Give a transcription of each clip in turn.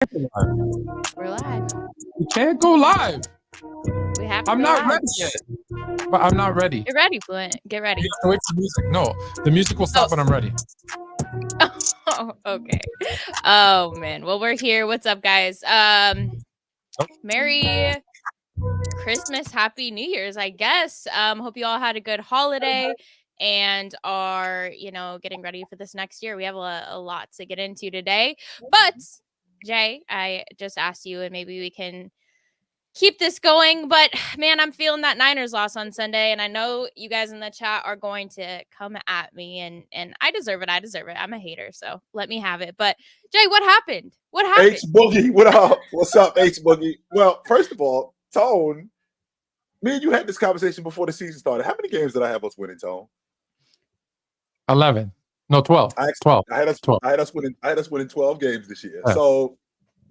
We're live. We can't go live. We have to I'm go not live. ready yet. But I'm not ready. You're ready, Fluent. Get ready. You have to wait for music. No, the music will stop when I'm ready. Oh, okay. Oh man. Well, we're here. What's up, guys? Merry Christmas, Happy New Year's, I guess. Hope you all had a good holiday and are, getting ready for this next year. We have a lot to get into today. But Jay, I just asked you, and maybe we can keep this going, but man, I'm feeling that Niners loss on Sunday, and I know you guys in the chat are going to come at me, and I deserve it. I'm a hater, so let me have it. But Jay, what happened? H Boogie, what up? What's up, H Boogie? Well, first of all, Tone, me and you had this conversation before the season started. How many games did I have us winning, Tone? 11. No, 12. 12. I had us 12. I had us winning 12 games this year. Yeah. So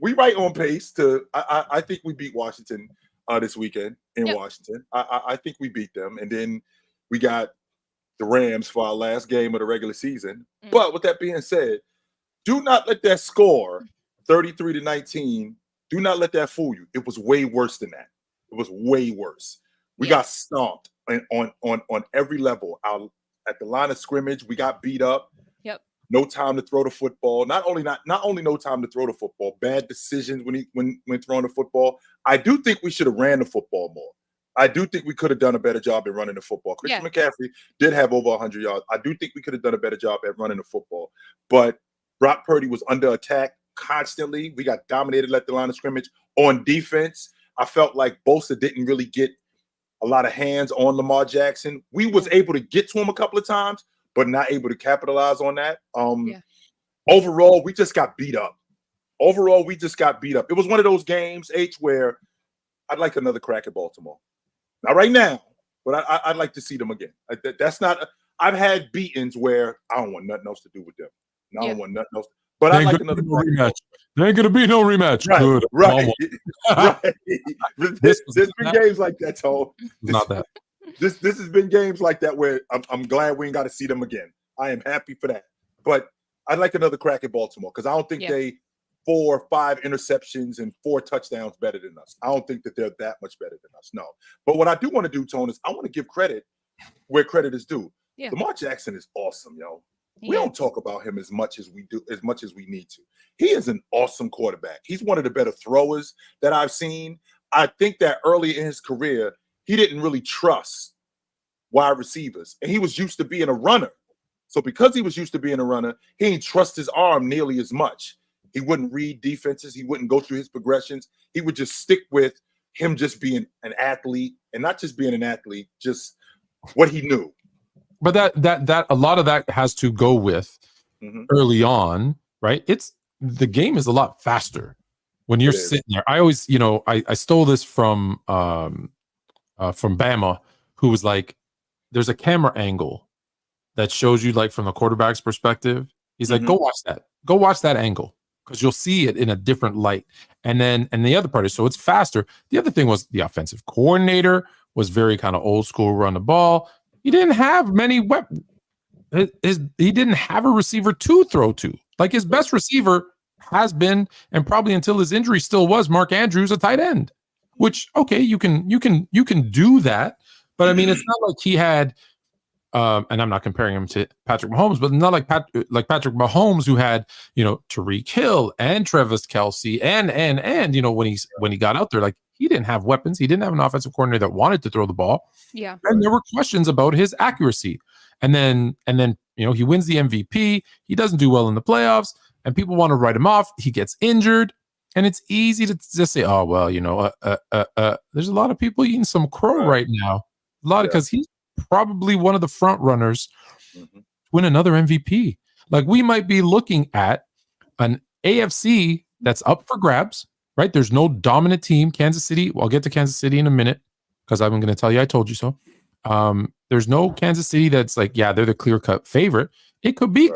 we right on pace to. I think we beat Washington this weekend in Washington. I think we beat them, and then we got the Rams for our last game of the regular season. But with that being said, do not let that score 33-19. Do not let that fool you. It was way worse than that. It was way worse. We got stomped on every level. At the line of scrimmage, we got beat up. Yep. No time to throw the football. Not only no time to throw the football, bad decisions when throwing the football. I do think we should have ran the football more. I do think we could have done a better job at running the football. Christian McCaffrey did have over 100 yards. I do think we could have done a better job at running the football. But Brock Purdy was under attack constantly. We got dominated at the line of scrimmage. On defense, I felt like Bosa didn't really get a lot of hands on Lamar Jackson. We was able to get to him a couple of times, but not able to capitalize on that. Overall, we just got beat up. It was one of those games, H, where I'd like another crack at Baltimore. Not right now, but I'd like to see them again. That's not. I've had beatings where I don't want nothing else to do with them. I don't want nothing else. But I'd like another rematch. There ain't gonna be no rematch. Right, Good. right. There's been games like that, Tom. Not that. This has been games like that where I'm glad we ain't got to see them again. I am happy for that. But I'd like another crack at Baltimore because I don't think they 4 or 5 interceptions and 4 touchdowns better than us. I don't think that they're that much better than us. No. But what I do want to do, Tone, is I want to give credit where credit is due. Yeah. Lamar Jackson is awesome, yo. We don't talk about him as much as we need to. He is an awesome quarterback. He's one of the better throwers that I've seen. I think that early in his career, he didn't really trust wide receivers, and he was used to being a runner. So because he was used to being a runner, he didn't trust his arm nearly as much. He wouldn't read defenses. He wouldn't go through his progressions. He would just stick with him just being an athlete, and not just being an athlete, just what he knew. But that a lot of that has to go with early on, right? The game is a lot faster when you're sitting there. I always, I stole this from Bama, who was like, there's a camera angle that shows you like from the quarterback's perspective. He's like, go watch that angle because you'll see it in a different light. And the other part is, so it's faster. The other thing was the offensive coordinator was very kind of old school, run the ball. He didn't have many weapons. He didn't have a receiver to throw to. Like his best receiver has been, and probably until his injury still was, Mark Andrews, a tight end. Which you can do that, but I mean it's not like he had. And I'm not comparing him to Patrick Mahomes, but not like Patrick Mahomes, who had Tyreek Hill and Travis Kelce and when he got out there, like he didn't have weapons. He didn't have an offensive coordinator that wanted to throw the ball. Yeah, and there were questions about his accuracy. And then he wins the MVP. He doesn't do well in the playoffs, and people want to write him off. He gets injured, and it's easy to just say, "Oh well, there's a lot of people eating some crow right now." Because he's probably one of the front runners to win another MVP. Like we might be looking at an AFC that's up for grabs, right? There's no dominant team. Kansas City, I'll get to Kansas City in a minute because I'm going to tell you I told you so. There's no Kansas City that's like, they're the clear-cut favorite. It could be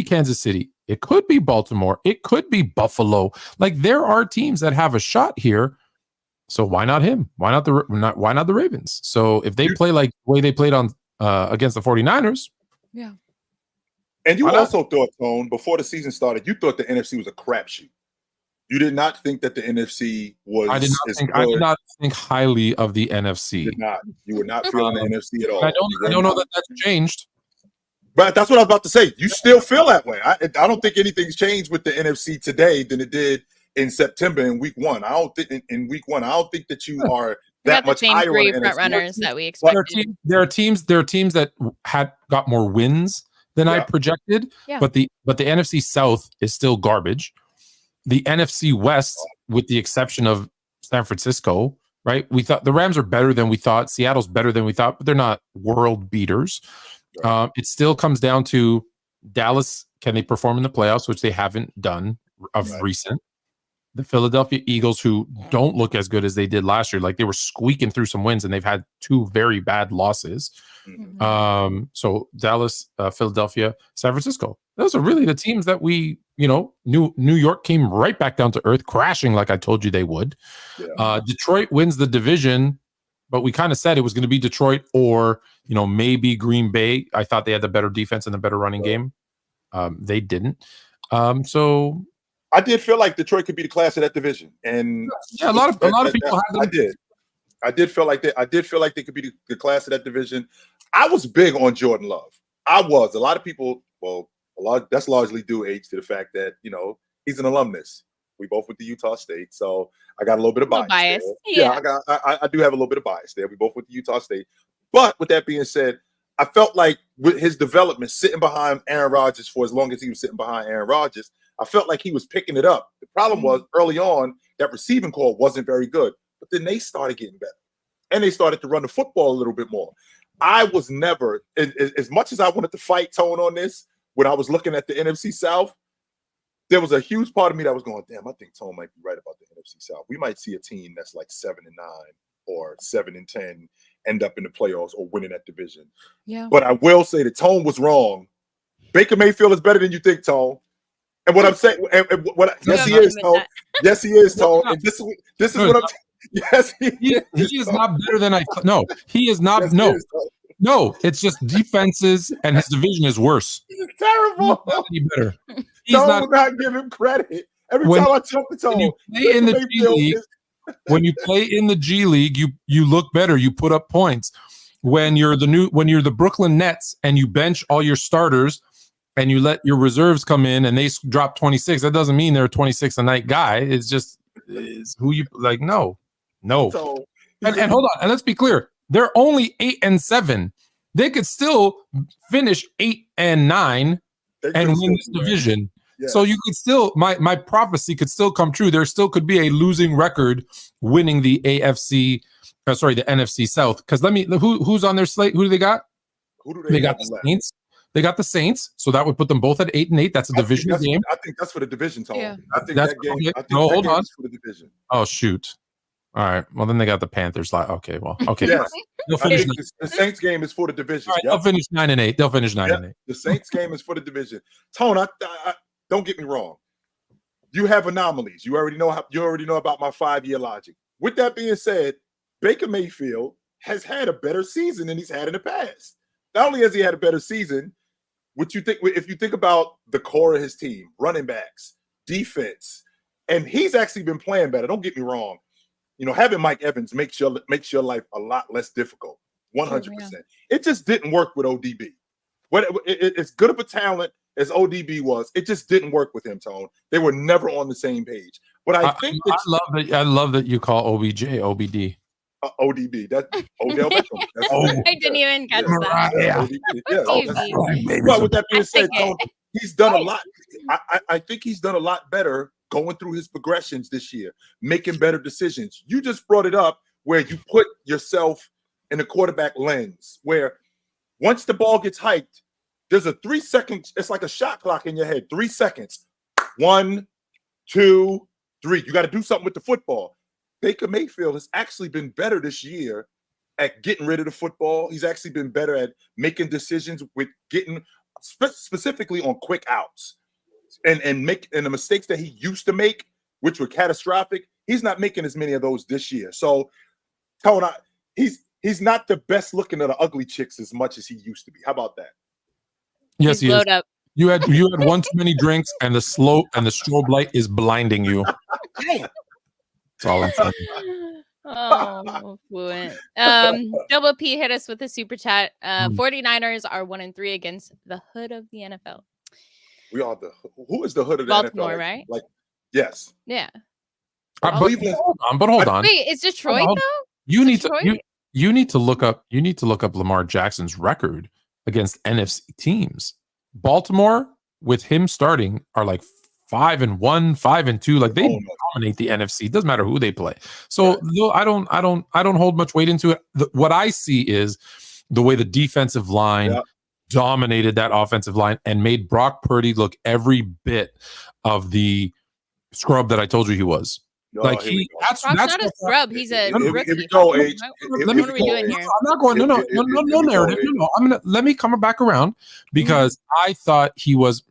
Kansas City. It could be Baltimore. It could be Buffalo. Like there are teams that have a shot here. So why not him? Why not the Ravens? So if they play like the way they played on against the 49ers. Yeah. And you also thought, Tone, before the season started, you thought the NFC was a crapshoot. You did not think that the NFC was. I did not think highly of the NFC. You did not. You were not feeling the NFC at all. I don't know that that's changed. But that's what I was about to say. You still feel that way. I don't think anything's changed with the NFC today than it did in September in week 1. I don't think in week 1. I don't think that you are that much higher on the front NFC. runners that we expected. There are teams that had got more wins than I projected. Yeah. But the NFC South is still garbage. The NFC West, with the exception of San Francisco, right? We thought the Rams are better than we thought. Seattle's better than we thought, but they're not world beaters. Right. It still comes down to Dallas. Can they perform in the playoffs, which they haven't done of recent? The Philadelphia Eagles, who don't look as good as they did last year, like they were squeaking through some wins, and they've had 2 very bad losses. Mm-hmm. So Dallas, Philadelphia, San Francisco. Those are really the teams that we, New York came right back down to earth, crashing like I told you they would. Yeah. Detroit wins the division, but we kind of said it was going to be Detroit or, maybe Green Bay. I thought they had the better defense and the better running game. They didn't. So I did feel like Detroit could be the class of that division, and a lot of people had them. I did feel like they could be the class of that division. I was big on Jordan Love. I was. A lot of people. Well, that's largely due to the fact that he's an alumnus. We both went to Utah State, so I got a little bit of bias. Yeah, I do have a little bit of bias there. We both went to Utah State, but with that being said, I felt like with his development, sitting behind Aaron Rodgers for as long as he was sitting behind Aaron Rodgers, I felt like he was picking it up. The problem was early on that receiving core wasn't very good, but then they started getting better, and they started to run the football a little bit more. I was never, as much as I wanted to fight Tone on this, when I was looking at the NFC South, there was a huge part of me that was going, damn, I think Tone might be right about the NFC South. We might see a team that's like 7-9 or 7-10 end up in the playoffs or winning that division. Yeah. But I will say that Tone was wrong. Baker Mayfield is better than you think, Tone. And what I'm saying, yes, he is, Tone. Yes, he is, Tone. And this is what I'm. Yes, he is not better than I. No, he is not. Yes, no. No, it's just defenses, and his division is worse. He's terrible. He's not any better. Don't give him credit. Every time I jump the Tone, when you play in the G League, you look better. You put up points. When you're the Brooklyn Nets and you bench all your starters and you let your reserves come in and they drop 26, that doesn't mean they're a 26 a night guy. It's just who you like. No. So, and hold on, and let's be clear. They're only 8-7. They could still finish 8-9 and win this division. Yes. So you could still, my prophecy could still come true. There still could be a losing record winning the the NFC South. Because who's on their slate? Who do they got? They got the Saints. They got the Saints, so that would put them both at 8-8. That's a division game. I think that's for the division, Tony. Yeah. I think that's that game. Okay. I think no, that hold game on. is for the division. Oh shoot! All right. Well, then they got the Panthers. Okay. Yes. They'll finish the Saints game is for the division. Right, They'll finish 9-8. They'll finish 9-8. The Saints game is for the division. Tone, I don't get me wrong. You have anomalies. You already know about my 5-year logic. With that being said, Baker Mayfield has had a better season than he's had in the past. Not only has he had a better season, if you think about the core of his team, running backs, defense, and he's actually been playing better. Don't get me wrong. Having Mike Evans makes your life a lot less difficult. 100%. It just didn't work with ODB. It's good of a talent as ODB was. It just didn't work with him, Tone. They were never on the same page. But I love that you call OBJ OBD. ODB. That's Odell Beckham. I didn't even catch that. Yeah. But with that being said, Tone, he's done a lot. I think he's done a lot better going through his progressions this year, making better decisions. You just brought it up where you put yourself in the quarterback lens, where once the ball gets hiked, there's a 3 seconds. It's like a shot clock in your head. 3 seconds. 1, 2, 3. You got to do something with the football. Baker Mayfield has actually been better this year at getting rid of the football. He's actually been better at making decisions with getting specifically on quick outs and the mistakes that he used to make, which were catastrophic. He's not making as many of those this year. So, Tone, he's not the best looking at the ugly chicks as much as he used to be. How about that? Yes, he is. You had one too many drinks, and the strobe light is blinding you. That's all I'm saying. Oh, Fluent. Double P hit us with a super chat. 49ers are 1-3 against the hood of the NFL. We are who is the hood of the Baltimore, NFL? right? Like, yes. Yeah. But hold on. Wait, is Detroit though? You need to look up Lamar Jackson's record against NFC teams. Baltimore, with him starting, are like 5-1, 5-2. Like they dominate the NFC. It doesn't matter who they play. So I don't hold much weight into it. What I see is the way the defensive line dominated that offensive line and made Brock Purdy look every bit of the scrub that I told you he was. Like that's not a scrub. He's a rookie. Here we go, H. What are we doing here? I'm not going. No narrative. No. Let me come back around because I thought he was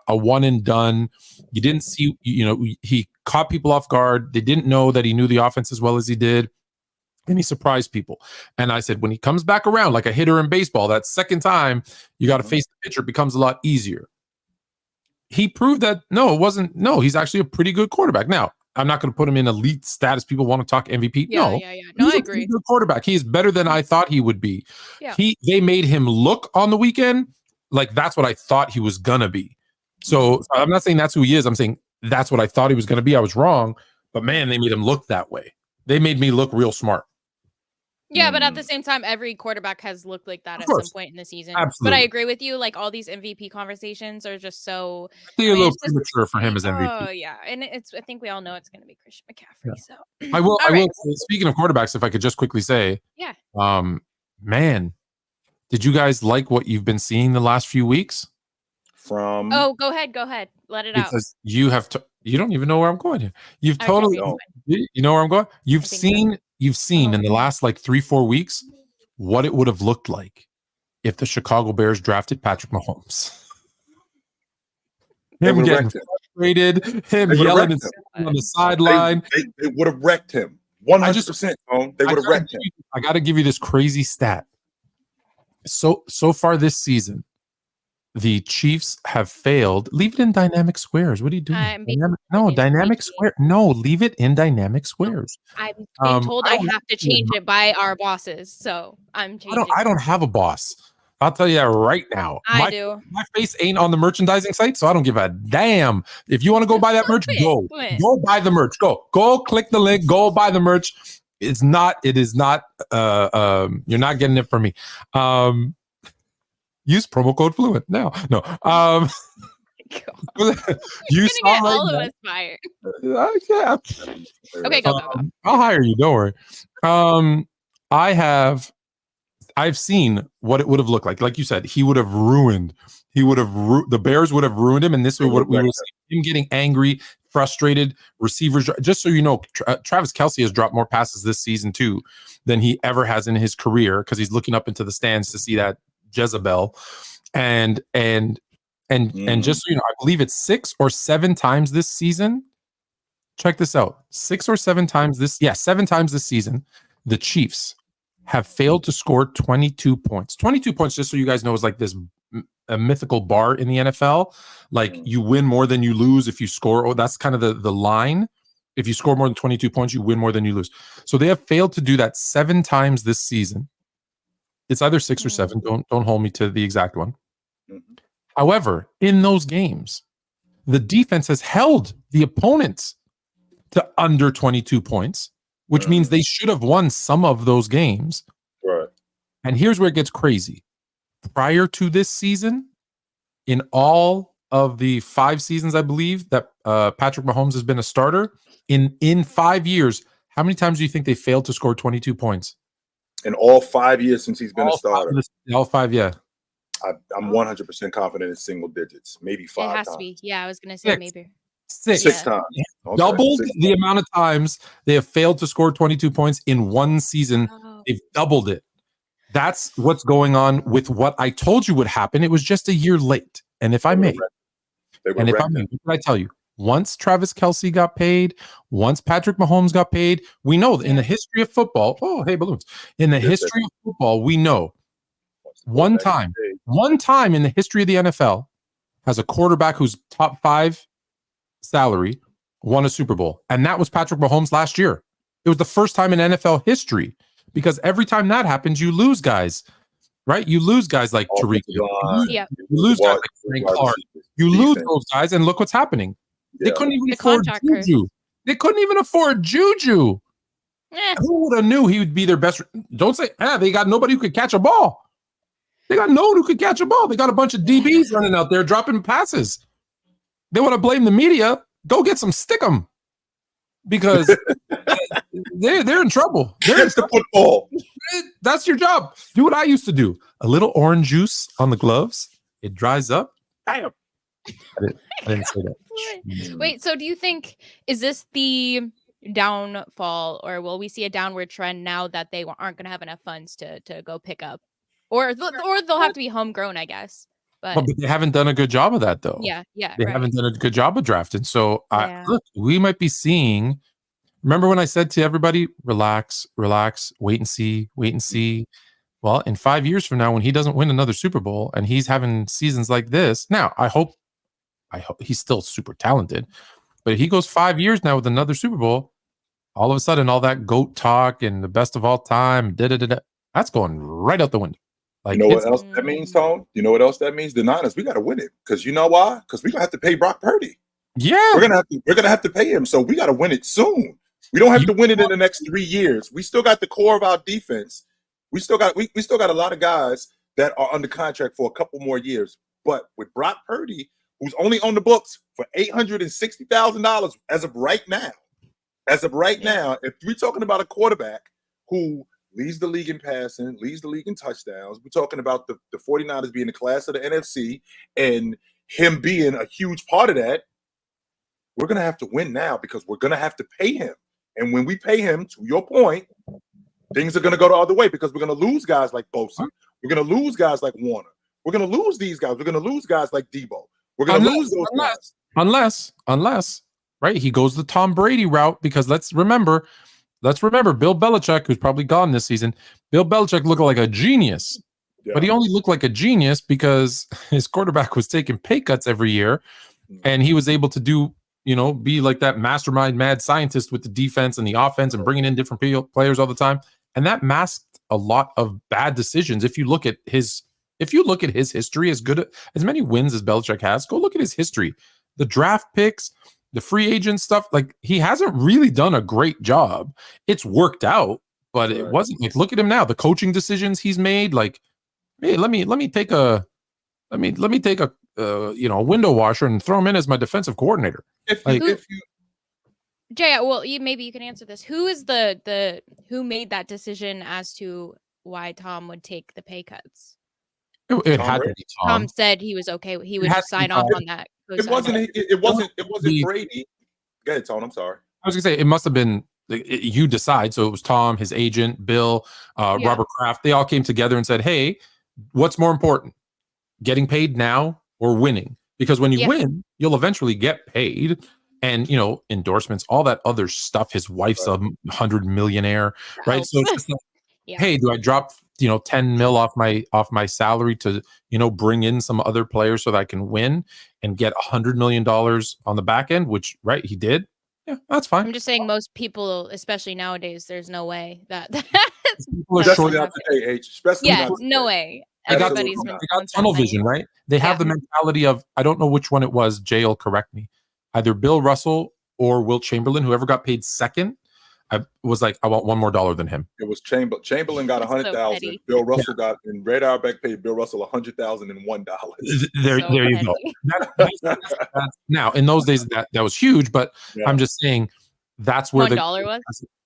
a one and done. You didn't see. He caught people off guard. They didn't know that he knew the offense as well as he did, and he surprised people. And I said, when he comes back around like a hitter in baseball, that second time you got to face the pitcher becomes a lot easier. He proved that it wasn't. No, he's actually a pretty good quarterback now. I'm not going to put him in elite status. People want to talk MVP. No, he's I agree. A good quarterback. He is better than I thought he would be. Yeah. They made him look on the weekend like that's what I thought he was going to be. So I'm not saying that's who he is. I'm saying that's what I thought he was going to be. I was wrong, but man, they made him look that way. They made me look real smart. Yeah, but at the same time, every quarterback has looked like that at some point in the season. Absolutely. But I agree with you. Like all these MVP conversations are just so. They're a little premature for him as MVP. Oh yeah, and I think we all know it's going to be Christian McCaffrey. Yeah. So I will. Speaking of quarterbacks, if I could just quickly say, man, did you guys like what you've been seeing the last few weeks? Go ahead, let it out. Because you have you don't even know where I'm going here. You've totally you know where I'm going. You've seen in the last like 3-4 weeks what it would have looked like if the Chicago Bears drafted Patrick Mahomes. Him getting frustrated, him yelling on the sideline. They would have wrecked him. 100%. They would have wrecked him. I got to give you this crazy stat. So far this season, the Chiefs have failed. Leave it in dynamic squares. What are you doing? Dynamic square. No, leave it in dynamic squares. I'm being told I have to change it by our bosses, so I'm changing. I don't have a boss. I'll tell you that right now. I do. My face ain't on the merchandising site, so I don't give a damn. If you want to go buy that merch, go buy the merch. Go click the link. Go buy the merch. It is not. You're not getting it from me. Use promo code Fluent now. No. You saw all of us fired. Okay, go. I'll hire you. Don't worry. I've seen what it would have looked like. Like you said, he would have ruined. The Bears would have ruined him, and this is what we would see him getting angry, frustrated. Receivers, just so you know, Travis Kelce has dropped more passes this season too than he ever has in his career because he's looking up into the stands to see that Jezebel, and just so you know, I believe it's 6 or 7 times this season. Check this out: 6 or 7 times this, 7 times this season, the Chiefs have failed to score 22 points. 22 points, just so you guys know, is like this a mythical bar in the NFL. Like you win more than you lose if you score. Oh, that's kind of the line. If you score more than 22 points, you win more than you lose. So they have failed to do that 7 times this season. It's either 6 or 7. Don't hold me to the exact one. However, in those games, the defense has held the opponents to under 22 points, which means they should have won some of those games. Right. And here's where it gets crazy. Prior to this season, in all of the 5 seasons, I believe, that Patrick Mahomes has been a starter, in 5 years, how many times do you think they failed to score 22 points? In all 5 years since he's been a starter. All 5, yeah. I'm 100% confident in single digits, maybe 5 times. It has to be. Yeah, I was going to say 6. Maybe. 6 times. Okay. Doubled the amount of times they have failed to score 22 points in one season. They've doubled it. That's what's going on with what I told you would happen. It was just a year late. And if I may, what did I tell you? Once Travis Kelce got paid, once Patrick Mahomes got paid, we know in the history of football, balloons. In the history of football, we know one time in the history of the NFL has a quarterback who's top 5 salary won a Super Bowl, and that was Patrick Mahomes last year. It was the first time in NFL history, because every time that happens, you lose guys, right? You lose guys like Tariq. You lose guys like Frank Clark. You lose those guys, and look what's happening. They couldn't even afford Juju. They couldn't even afford Juju. Who would have knew he would be their best? Don't say, they got nobody who could catch a ball. They got no one who could catch a ball. They got a bunch of DBs running out there dropping passes. They want to blame the media. Go get some stickum, because they're in trouble. Catch the football. That's your job. Do what I used to do. A little orange juice on the gloves. It dries up. Damn. I didn't say that. Wait, so do you think, is this the downfall, or will we see a downward trend now that they aren't going to have enough funds to go pick up, or they'll have to be homegrown, I guess. But they haven't done a good job of that, though. Yeah. They haven't done a good job of drafting. So look, we might be seeing. Remember when I said to everybody, relax, wait and see. Well, in 5 years from now, when he doesn't win another Super Bowl and he's having seasons like this, now I hope he's still super talented, but if he goes 5 years now with another Super Bowl, all of a sudden all that GOAT talk and the best of all time, that's going right out the window. Like, you know what else that means, Tone? You know what else that means? The Niners, we got to win it, because you know why? Because we're gonna have to pay Brock Purdy. Yeah, we're gonna have to pay him. So we got to win it soon. We don't have to win it in the next 3 years. We still got the core of our defense. We still got a lot of guys that are under contract for a couple more years. But with Brock Purdy, who's only on the books for $860,000 as of right now, if we're talking about a quarterback who leads the league in passing, leads the league in touchdowns, we're talking about the 49ers being the class of the NFC and him being a huge part of that, we're going to have to win now, because we're going to have to pay him. And when we pay him, to your point, things are going to go the other way, because we're going to lose guys like Bosa. We're going to lose guys like Warner. We're going to lose these guys. We're going to lose guys like Debo. We're going to lose those guys. Unless, right, he goes the Tom Brady route, because let's remember, Bill Belichick, who's probably gone this season, Bill Belichick looked like a genius. Yeah. But he only looked like a genius because his quarterback was taking pay cuts every year, and he was able to do, be like that mastermind mad scientist with the defense and the offense and bringing in different players all the time. And that masked a lot of bad decisions. If you look at his history, as many wins as Belichick has, go look at his history. The draft picks, the free agent stuff, like, he hasn't really done a great job. It's worked out, but it wasn't like, look at him now, the coaching decisions he's made, like, hey, let me take a window washer and throw him in as my defensive coordinator. Jay, well, maybe you can answer this. Who is who made that decision as to why Tom would take the pay cuts? It had to be Tom. Tom said he was okay. He would just sign off on that. It wasn't Brady. Go ahead, Tom. I'm sorry. I was gonna say it must have been you decide. So it was Tom, his agent, Bill, Robert Kraft. They all came together and said, "Hey, what's more important, getting paid now or winning? Because when you win, you'll eventually get paid." And, endorsements, all that other stuff. His wife's a 100 millionaire, right? So it's just like, hey, do I drop, 10 mil off my salary to, bring in some other players so that I can win and get $100 million on the back end, which, right, he did. Yeah, that's fine. I'm just saying, most people, especially nowadays, there's no way that people are short out today, especially no way. They got tunnel vision, right? They have the mentality of, I don't know which one it was, Jay will correct me, either Bill Russell or Wilt Chamberlain, whoever got paid second, I was like, I want $1 more than him. It was Chamberlain got 100,000. So Bill Russell got, and Red Auerbach paid Bill Russell $100,001. There you go. That's, now, in those days, that was huge, but I'm just saying that's where $1 was.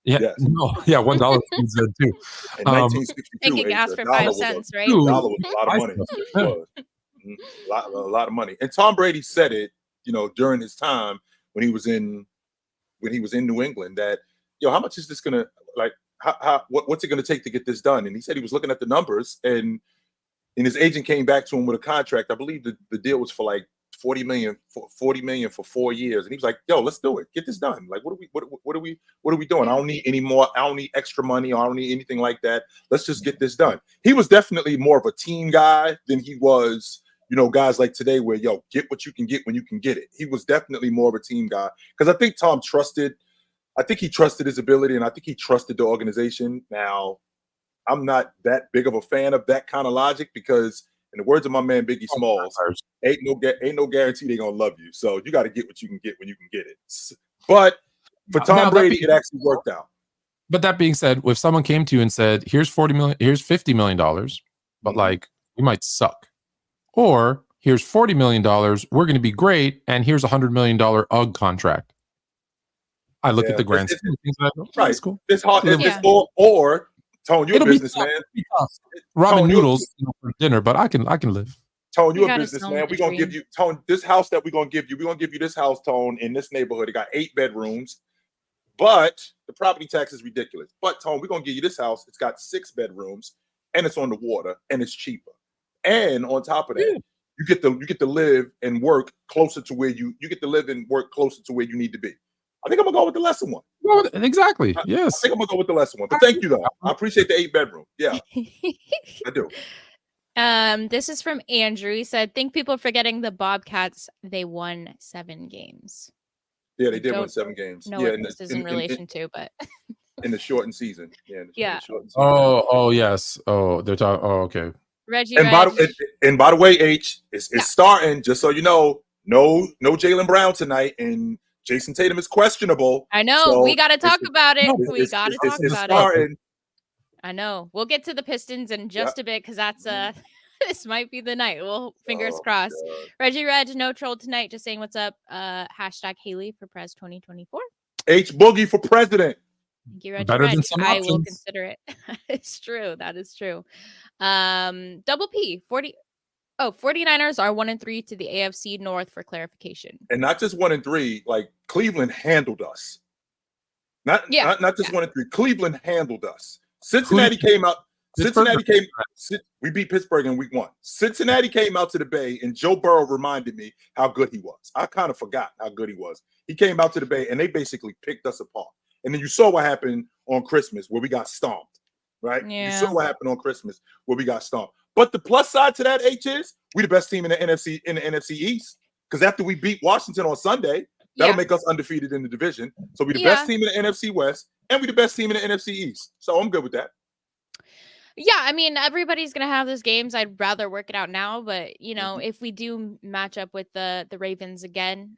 $1 was good too. In 1962, making gas for 5 cents, right? $1 was a lot of money. A lot of money. And Tom Brady said it, during his time when he was in New England, that, how much is this gonna, like, what's it gonna take to get this done? And he said he was looking at the numbers, and his agent came back to him with a contract. I believe the deal was for like $40 million for 4 years, and he was like, "Yo, let's do it. Get this done. Like, what are we doing? I don't need any more. I don't need extra money. I don't need anything like that. Let's just get this done." He was definitely more of a team guy than he was, guys like today where, get what you can get when you can get it. He was definitely more of a team guy because I think he trusted his ability, and I think he trusted the organization. Now, I'm not that big of a fan of that kind of logic because, in the words of my man Biggie Smalls, ain't no guarantee they're gonna love you. So you got to get what you can get when you can get it. But for Tom Brady, it actually worked out. But that being said, if someone came to you and said, "Here's $40 million, here's $50 million, but like you might suck," or "Here's $40 million, we're going to be great, and here's $100 million UGG contract," I look at the grand scheme. Right. Cool. It's hard. Or Tone, you're a businessman. Ramen noodles for dinner, but I can live. Tone, you're a businessman. We're gonna give you, Tone, this house that we're gonna give you this house, Tone, in this neighborhood. It got 8 bedrooms, but the property tax is ridiculous. But Tone, we're gonna give you this house. It's got 6 bedrooms, and it's on the water, and it's cheaper. And on top of that, you get to live and work closer to where you get to live and work closer to where you need to be. I think I'm gonna go with the lesser one. Well, exactly. Yes. I think I'm gonna go with the lesser one. But thank you though. I appreciate the 8 bedroom. Yeah, I do. This is from Andrew. He said, "Think people are forgetting the Bobcats. They won 7 games." Yeah, they did win 7 games. No, yeah, this is in relation to, but in the shortened season. Yeah. Yes. Oh, they're talking. Oh, okay. Reggie. And by the way, H is starting. Just so you know, no Jalen Brown tonight, and Jason Tatum is questionable. I know. So we got to talk about it. We got to talk about it. I know. We'll get to the Pistons in just a bit because that's this might be the night. Well, fingers crossed. God. Reggie Reg, no troll tonight. Just saying what's up. Hashtag Haley for Pres 2024. H Boogie for president. Thank you, Reggie Reg. I will consider it. It's true. That is true. Double P 49ers are 1-3 to the AFC North for clarification. And not just 1-3, like Cleveland handled us. Not just 1-3. Cleveland handled us. Cincinnati came out. We beat Pittsburgh in week 1. Cincinnati came out to the Bay, and Joe Burrow reminded me how good he was. I kind of forgot how good he was. He came out to the Bay, and they basically picked us apart. And then you saw what happened on Christmas where we got stomped, right? Yeah. You saw what happened on Christmas where we got stomped. But the plus side to that, H, is we the best team in the NFC East. Because after we beat Washington on Sunday, that'll make us undefeated in the division. So we the best team in the NFC West, and we the best team in the NFC East. So I'm good with that. Yeah, I mean, everybody's going to have those games. I'd rather work it out now. But, if we do match up with the Ravens again,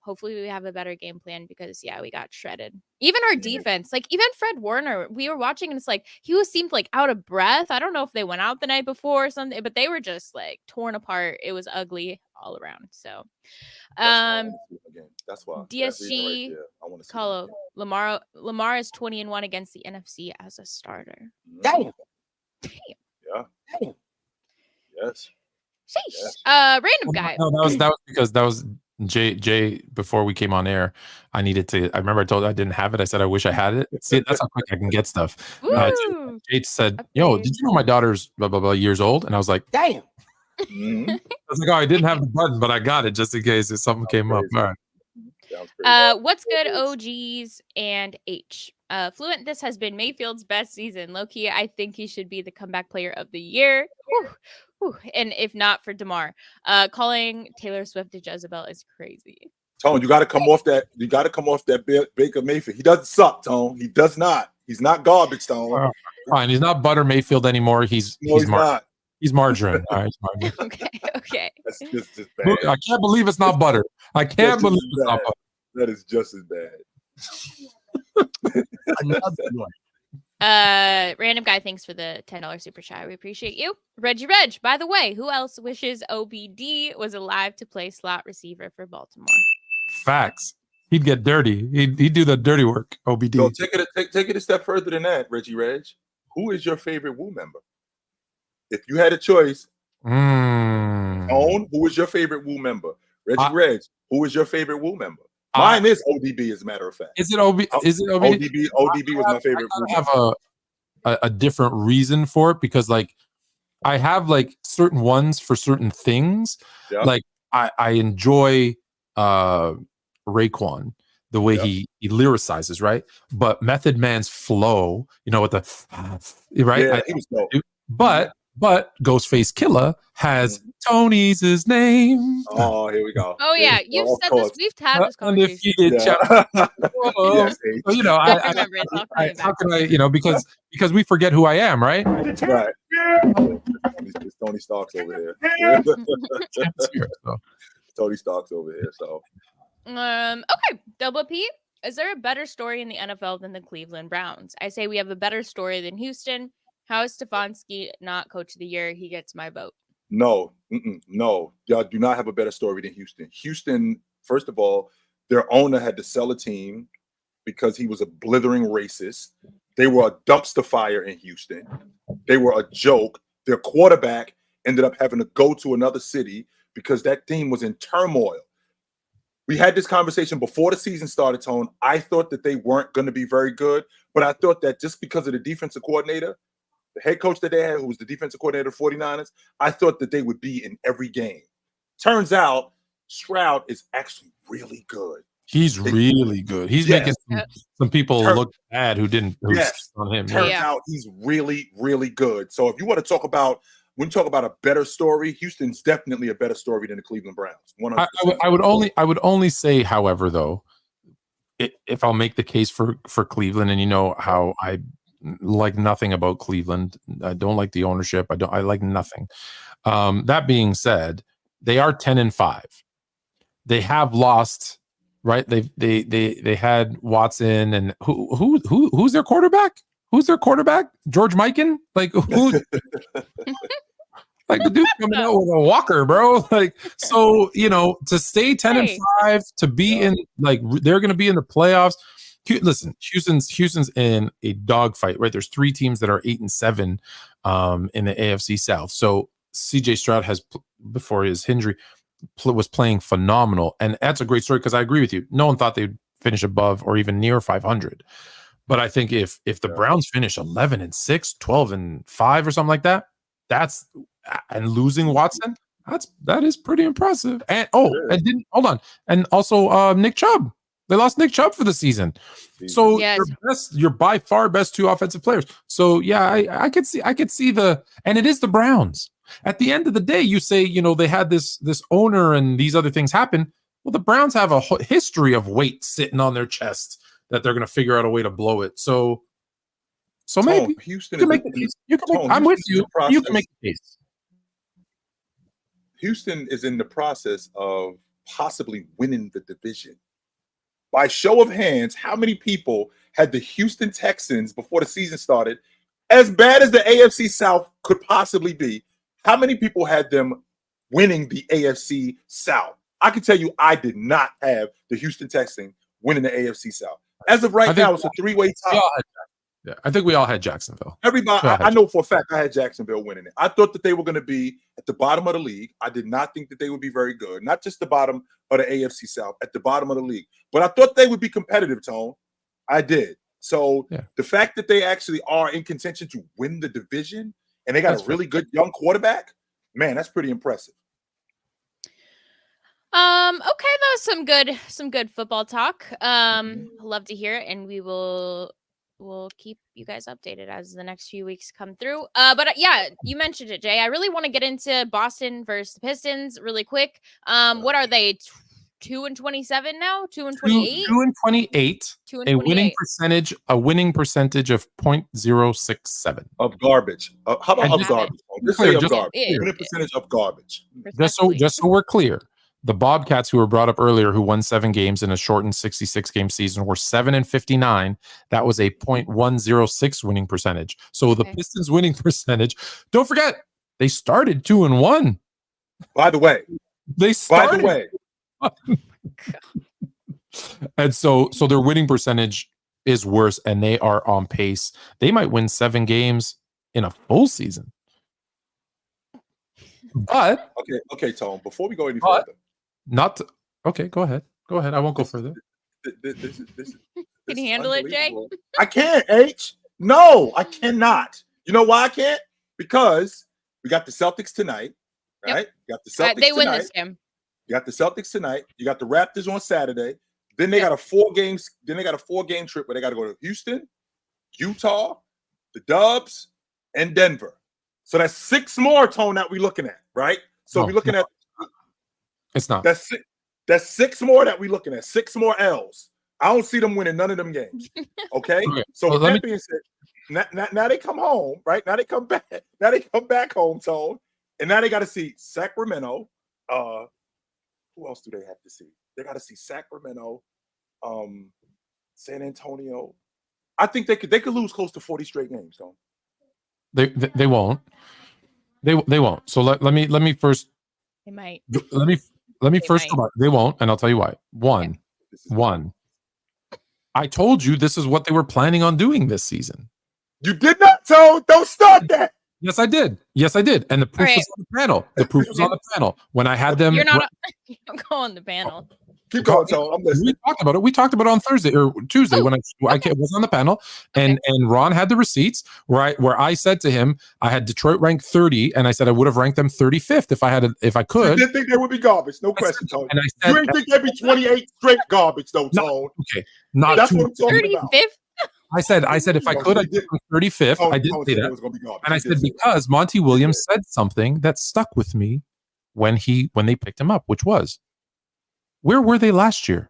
hopefully we have a better game plan because, we got shredded. Even our defense, like even Fred Warner, we were watching and it's like he seemed like out of breath. I don't know if they went out the night before or something, but they were just like torn apart. It was ugly all around. So, that's why DSG Colo Lamar is 20-1 against the NFC as a starter. Damn. Yeah. Damn. Yes. Random guy. No, that was because that was Jay before we came on air. I remember I told you I didn't have it. I said I wish I had it. See, that's how quick I can get stuff. Jay said, "Yo, did you know my daughter's blah blah blah years old?" And I was like, "Damn." I was like, "Oh, I didn't have the button, but I got it just in case if something came up." All right. What's good, OGs and H? Fluent, this has been Mayfield's best season. Low-key, I think he should be the comeback player of the year. Whew. And if not for DeMar, calling Taylor Swift a Jezebel is crazy. Tone, you got to come off that. You got to come off that Baker Mayfield. He doesn't suck, Tone. He does not. He's not garbage, Tone. Fine. He's not Butter Mayfield anymore. He's not. He's margarine. All right, margarine. Okay. That's just bad. I can't believe it's not butter. I can't believe it's not butter. That is just as bad. Random guy, thanks for the $10 super chat. We appreciate you. Reggie Reg, by the way, who else wishes OBD was alive to play slot receiver for Baltimore? Facts. He'd get dirty. He'd do the dirty work. OBD. No, take it a step further than that, Reggie Reg. Who is your favorite Woo member? If you had a choice, Own, who is your favorite Woo member? Reggie Reg, who is your favorite Woo member? Mine is ODB, as a matter of fact. Is it ODB? ODB was my favorite. I have a different reason for it because, like, I have like certain ones for certain things. Yeah. Like, I enjoy Raekwon, the way he lyricizes, right? But Method Man's flow, with the right. He was dope. But But Ghostface Killer has Tony's his name. Oh, here we go. Oh yeah, you've said this. We've had this conversation. Yeah. Yes, So, you know, I remember it's all coming how back. can I, you know, because we forget who I am, right? Right. It's Tony Stark's over here. So, Tony Stark's over here. So Okay, Double P. Is there a better story in the NFL than the Cleveland Browns? I say we have a better story than Houston. How is Stefanski not coach of the year? He gets my vote. no, no, y'all do not have a better story than Houston. Houston, first of all, their owner had to sell a team because he was a blithering racist. They were a dumpster fire in Houston. They were a joke. Their quarterback ended up having to go to another city because that team was in turmoil. We had this conversation before the season started, Tone. I thought that they weren't going to be very good, but I thought that just because of the defensive coordinator, the head coach that they had, who was the defensive coordinator of the 49ers, I thought that they would be in every game. Turns out Stroud is actually really good. He's really good. He's making some people look bad who didn't on him. Turns out he's really, really good. So if you want to talk about, when you talk about a better story, Houston's definitely a better story than the Cleveland Browns. 100%. I would only say, however, though, if I'll make the case for Cleveland, and you know how I like nothing about Cleveland. I don't like the ownership. I like nothing. That being said, they are 10-5. They have lost, right? They had Watson, and who's their quarterback? Who's their quarterback? George Mikan? Like who? Like the dude coming out with a walker, bro. Like, so, you know, to stay 10-5, to be in, like, they're going to be in the playoffs. Listen, Houston's in a dogfight, right? There's 3 teams that are 8-7 in the AFC South. So CJ Stroud has, before his injury, was playing phenomenal. And that's a great story because I agree with you. No one thought they'd finish above or even near 500. But I think if the Browns finish 11-6, 12-5 or something like that, and losing Watson, that is pretty impressive. And hold on. And also Nick Chubb. They lost Nick Chubb for the season. So you're by far best 2 offensive players. So yeah, I could see and it is the Browns. At the end of the day, you say, you know, they had this owner and these other things happen. Well, the Browns have a history of weight sitting on their chest that they're going to figure out a way to blow it. So maybe Houston you can make the case. I'm with you. You can make the case. Houston is in the process of possibly winning the division. By show of hands, how many people had the Houston Texans before the season started, as bad as the AFC South could possibly be? How many people had them winning the AFC South? I can tell you I did not have the Houston Texans winning the AFC South. As of right now, it's a 3-way tie. Yeah, I think we all had Jacksonville. Everybody, I know for a fact I had Jacksonville winning it. I thought that they were going to be at the bottom of the league. I did not think that they would be very good. Not just the bottom of the AFC South, at the bottom of the league. But I thought they would be competitive, Tone. I did. So the fact that they actually are in contention to win the division and they got a really good young quarterback, man, that's pretty impressive. Okay, that was some good football talk. Love to hear it, and we'll keep you guys updated as the next few weeks come through. But yeah, you mentioned it, Jay. I really want to get into Boston versus the Pistons really quick. What are they? 2-27 now? 2-28? 2-28. A winning percentage of 0.067 of garbage. How about of garbage? Just say of garbage. Winning percentage of garbage. Just so we're clear. The Bobcats, who were brought up earlier, who won 7 games in a shortened 66-game season, were 7-59. That was a 0.106 winning percentage. So the Pistons' winning percentage, don't forget, they started 2-1. By the way. And so their winning percentage is worse, and they are on pace. They might win 7 games in a full season. But okay, Tom. Before we go any further, go ahead. I won't go further. Can you handle it, Jay? I can't, H. No, I cannot. You know why I can't? Because we got the Celtics tonight, right? You got the Celtics they win this game. You got the Celtics tonight. You got the Raptors on Saturday. Then they got a 4-game. Then they got a 4-game trip where they got to go to Houston, Utah, the Dubs, and Denver. So that's 6 more, Tone, that we're looking at, right? So we're looking at. It's not. That's 6 more that we're looking at. 6 more L's. I don't see them winning none of them games. Okay. So with that being said, now they come home, right? Now they come back. Now they come back home, Tone, and now they got to see Sacramento. Who else do they have to see? They got to see Sacramento, San Antonio. I think they could lose close to 40 straight games, Tone. They won't. They won't. So let me first. They might. Let me first. They won't, and I'll tell you why. One. I told you this is what they were planning on doing this season. You did not, Tone. Don't start that. Yes, I did. And the proof was on the panel. The proof was on the panel when I had them. You're not. I'm going the panel. Keep going, Tone. I'm listening. We talked about it on Thursday or Tuesday when I was on the panel, and Ron had the receipts where I said to him, I had Detroit ranked 30, and I said I would have ranked them 35th if I could. You didn't think they would be garbage, no question, Tone. And I said, you didn't think they'd be 28 straight garbage, though, Tone. Okay, that's what I'm talking about. 35th. I said if I could, I'd get 35th. I didn't say that. And I said because Monty Williams said something that stuck with me when they picked him up, which was, where were they last year?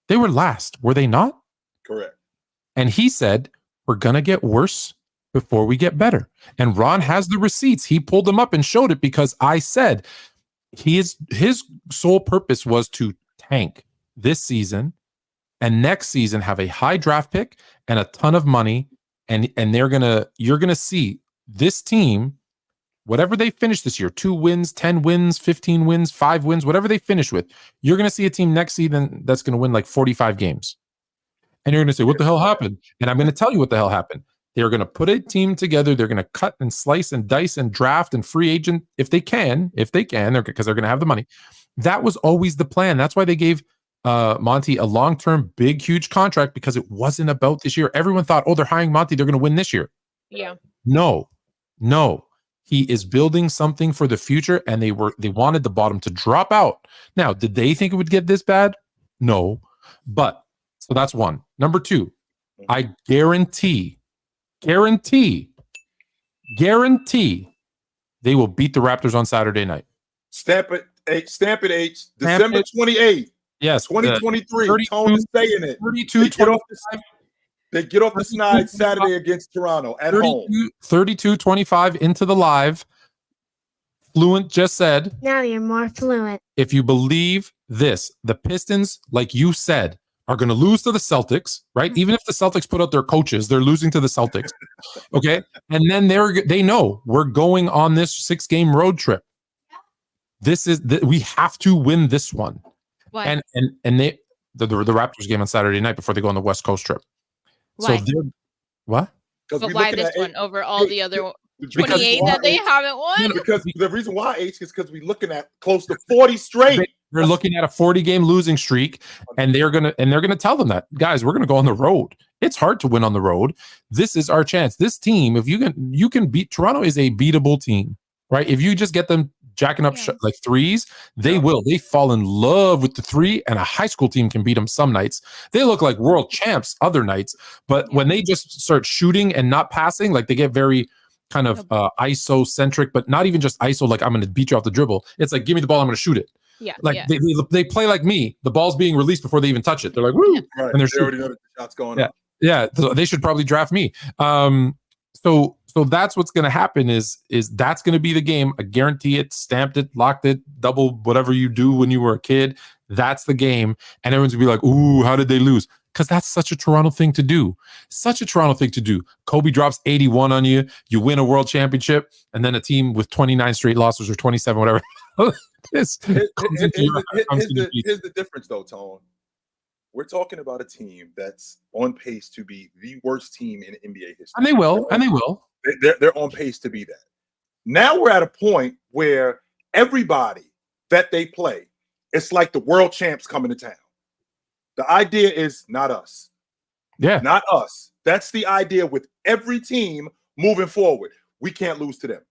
They were last, were they not? Correct. And he said, we're going to get worse before we get better. And Ron has the receipts. He pulled them up and showed it because I said his sole purpose was to tank this season and next season have a high draft pick and a ton of money. And you're going to see this team, whatever they finish this year, 2 wins, 10 wins, 15 wins, 5 wins, whatever they finish with, you're going to see a team next season that's going to win like 45 games. And you're going to say, what the hell happened? And I'm going to tell you what the hell happened. They're going to put a team together. They're going to cut and slice and dice and draft and free agent if they can, because they're going to have the money. That was always the plan. That's why they gave Monty a long-term, big, huge contract, because it wasn't about this year. Everyone thought, they're hiring Monty, they're going to win this year. Yeah. No. He is building something for the future, and they wanted the bottom to drop out. Now, did they think it would get this bad? No. But so that's one. Number 2, I guarantee they will beat the Raptors on Saturday night. Stamp it H. December 28th. Yes. 2023. Tone is saying it. 32-25. They get off the snide Saturday against Toronto at home. 32-25 into the live. Fluent just said. Now you're more fluent. If you believe this, the Pistons, like you said, are going to lose to the Celtics, right? Even if the Celtics put out their coaches, they're losing to the Celtics. Okay. And then they know we're going on this 6-game road trip. We have to win this one. What? And the Raptors game on Saturday night before they go on the West Coast trip. Why? So they're what? But why this one over all the other 28 that they haven't won? Because the reason why H is because we're looking at close to 40 straight. They're looking at a 40-game losing streak, and they're gonna tell them that, guys, we're gonna go on the road. It's hard to win on the road. This is our chance. This team, if you can beat Toronto, is a beatable team, right? If you just get them jacking up like threes, they will. They fall in love with the 3, and a high school team can beat them some nights. They look like world champs other nights, but when they just start shooting and not passing, like they get very kind of ISO centric, but not even just ISO, like I'm going to beat you off the dribble. It's like, give me the ball, I'm going to shoot it. Yeah. Like they play like me. The ball's being released before they even touch it. They're like, woo. Right. And they already know that the shot's going up. Yeah. So they should probably draft me. So that's what's going to happen is that's going to be the game. I guarantee it, stamped it, locked it, double whatever you do when you were a kid. That's the game. And everyone's going to be like, ooh, how did they lose? Because that's such a Toronto thing to do. Kobe drops 81 on you. You win a world championship. And then a team with 29 straight losses or 27, whatever. Here's the difference, though, Tone. We're talking about a team that's on pace to be the worst team in NBA history. And they will. They're on pace to be that. Now we're at a point where everybody that they play, it's like the world champs coming to town. The idea is not us. Yeah. Not us. That's the idea with every team moving forward. We can't lose to them.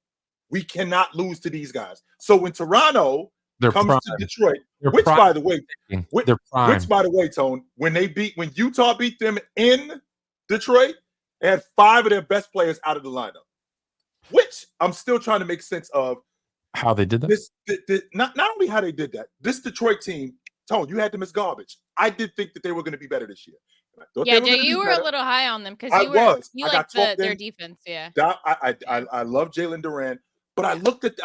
We cannot lose to these guys. So when Toronto comes to Detroit, which by the way, Tone, when Utah beat them in Detroit, they had 5 of their best players out of the lineup. which I'm still trying to make sense of. How they did that? Not only how they did that. This Detroit team, Tone, you had them as garbage. I did think that they were going to be better this year. Yeah, Jay, you were a little high on them because you I like got talked their in. defense. Yeah, I love Jalen Durant, but I looked at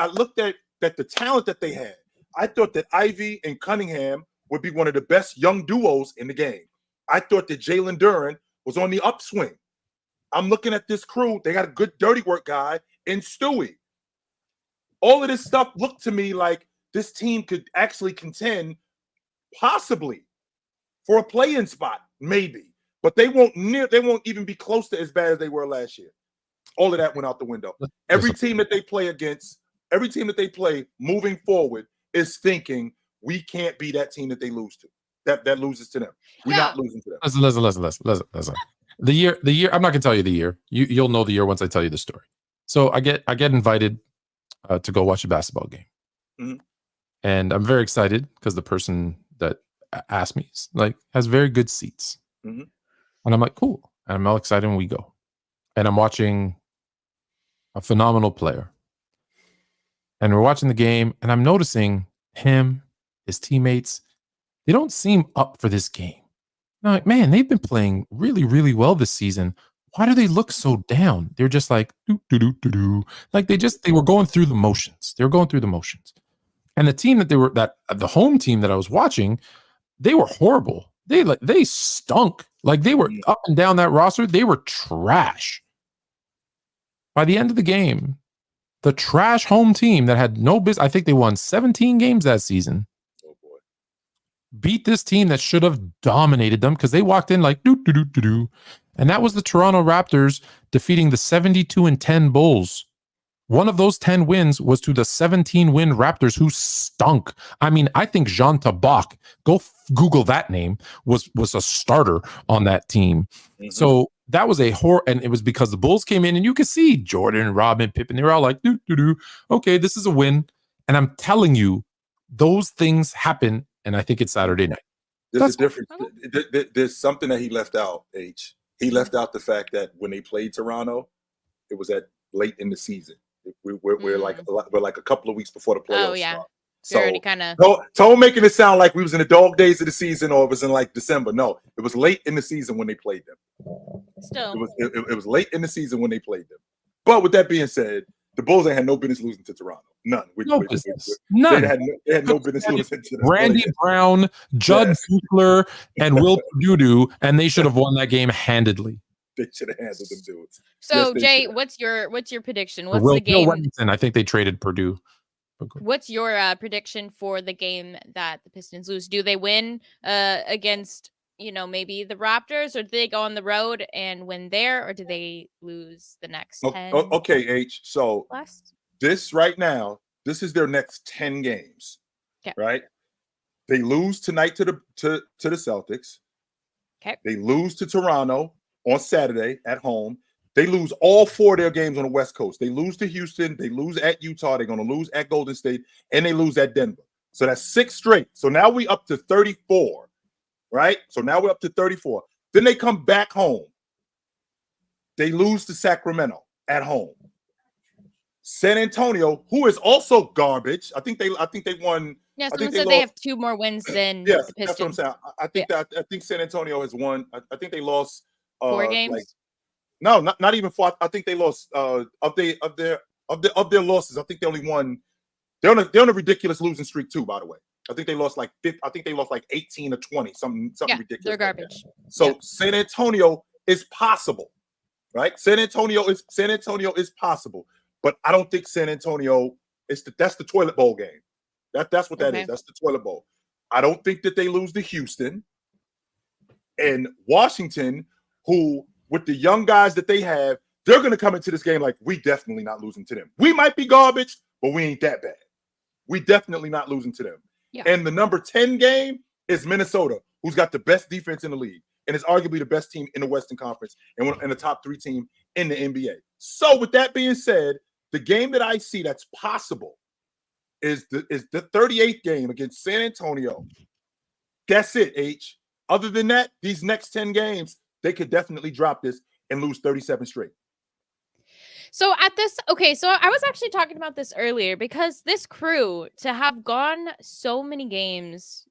the talent that they had. I thought that Ivy and Cunningham would be one of the best young duos in the game. I thought that Jalen Duran was on the upswing. I'm looking at this crew. They got a good dirty work guy in Stewie. All of this stuff looked to me like this team could actually contend possibly for a play-in spot, maybe. But they won't even be close to as bad as they were last year. All of that went out the window. Every team that they play against, every team that they play moving forward is thinking we can't be that team that they lose to. That loses to them. We're not losing to them. Listen. The year. I'm not gonna tell you the year. You'll know the year once I tell you the story. So I get invited to go watch a basketball game, and I'm very excited because the person that asked me has very good seats, and I'm like, cool. And I'm all excited when we go, and I'm watching a phenomenal player, and we're watching the game, and I'm noticing him, his teammates, they don't seem up for this game. I'm like, man, they've been playing really, really well this season. Why do they look so down? They're just like, do. Like they were going through the motions. They were going through the motions. And the team the home team that I was watching, they were horrible. They stunk. Like they were up and down that roster. They were trash. By the end of the game, the trash home team that had no business, I think they won 17 games that season, beat this team that should have dominated them because they walked in like do. And that was the Toronto Raptors defeating the 72-10 Bulls. One of those 10 wins was to the 17-win Raptors, who stunk. I mean, I think Jean Tabak, go Google that name, was a starter on that team. So that was a horror, and it was because the Bulls came in, and you could see Jordan, Robin, Pippen, they were all like, do. Okay, this is a win. And I'm telling you, those things happen, and I think it's Saturday night. There's a difference. There's something that he left out, H. He left out the fact that when they played Toronto, it was at late in the season. We're like a couple of weeks before the playoffs start. So already kind of Tone making it sound like we was in the dog days of the season or it was in like December. No, it was late in the season when they played them. Still, it was late in the season when they played them. But with that being said, the Bulls ain't had no business losing to Toronto. None. None. They had no business losing to them. Randy Brown, Judd Buechler, and Will Dudu, and they should have won that game handedly. They should have handled them dudes. So Jay, what's your prediction? What's the game? I think they traded Purdue. What's your prediction for the game that the Pistons lose? Do they win against maybe the Raptors, or do they go on the road and win there, or do they lose the next 10? Okay, H. So this right now, this is their next 10 games. Okay. Right? They lose tonight to the Celtics. Okay. They lose to Toronto on Saturday at home. They lose all 4 of their games on the West Coast. They lose to Houston. They lose at Utah. They're going to lose at Golden State, and they lose at Denver. So that's 6 straight. So now we up to 34, right? So now we're up to 34. Then they come back home. They lose to Sacramento at home. San Antonio, who is also garbage. I think they won. Yeah, someone said they have 2 more wins than the Pistons. That's what I'm saying. I think San Antonio has won. I think they lost 4 games. No, not even 4. I think they lost of their losses. I think they only won. They're on a ridiculous losing streak too. By the way, I think they lost like 18 or 20. Something ridiculous. They're garbage. So San Antonio is possible, right? San Antonio is possible, but I don't think San Antonio that's the toilet bowl game. That's what that is. That's the toilet bowl. I don't think that they lose to Houston and Washington, who, with the young guys that they have, they're going to come into this game like, we definitely not losing to them. We might be garbage, but we ain't that bad. We definitely not losing to them. Yeah. And the number 10 game is Minnesota, who's got the best defense in the league and is arguably the best team in the Western Conference and the top 3 team in the NBA. So with that being said, the game that I see that's possible is the 38th game against San Antonio. That's it, H. Other than that, these next 10 games, they could definitely drop this and lose 37 straight. So I was actually talking about this earlier because this crew to have gone so many games,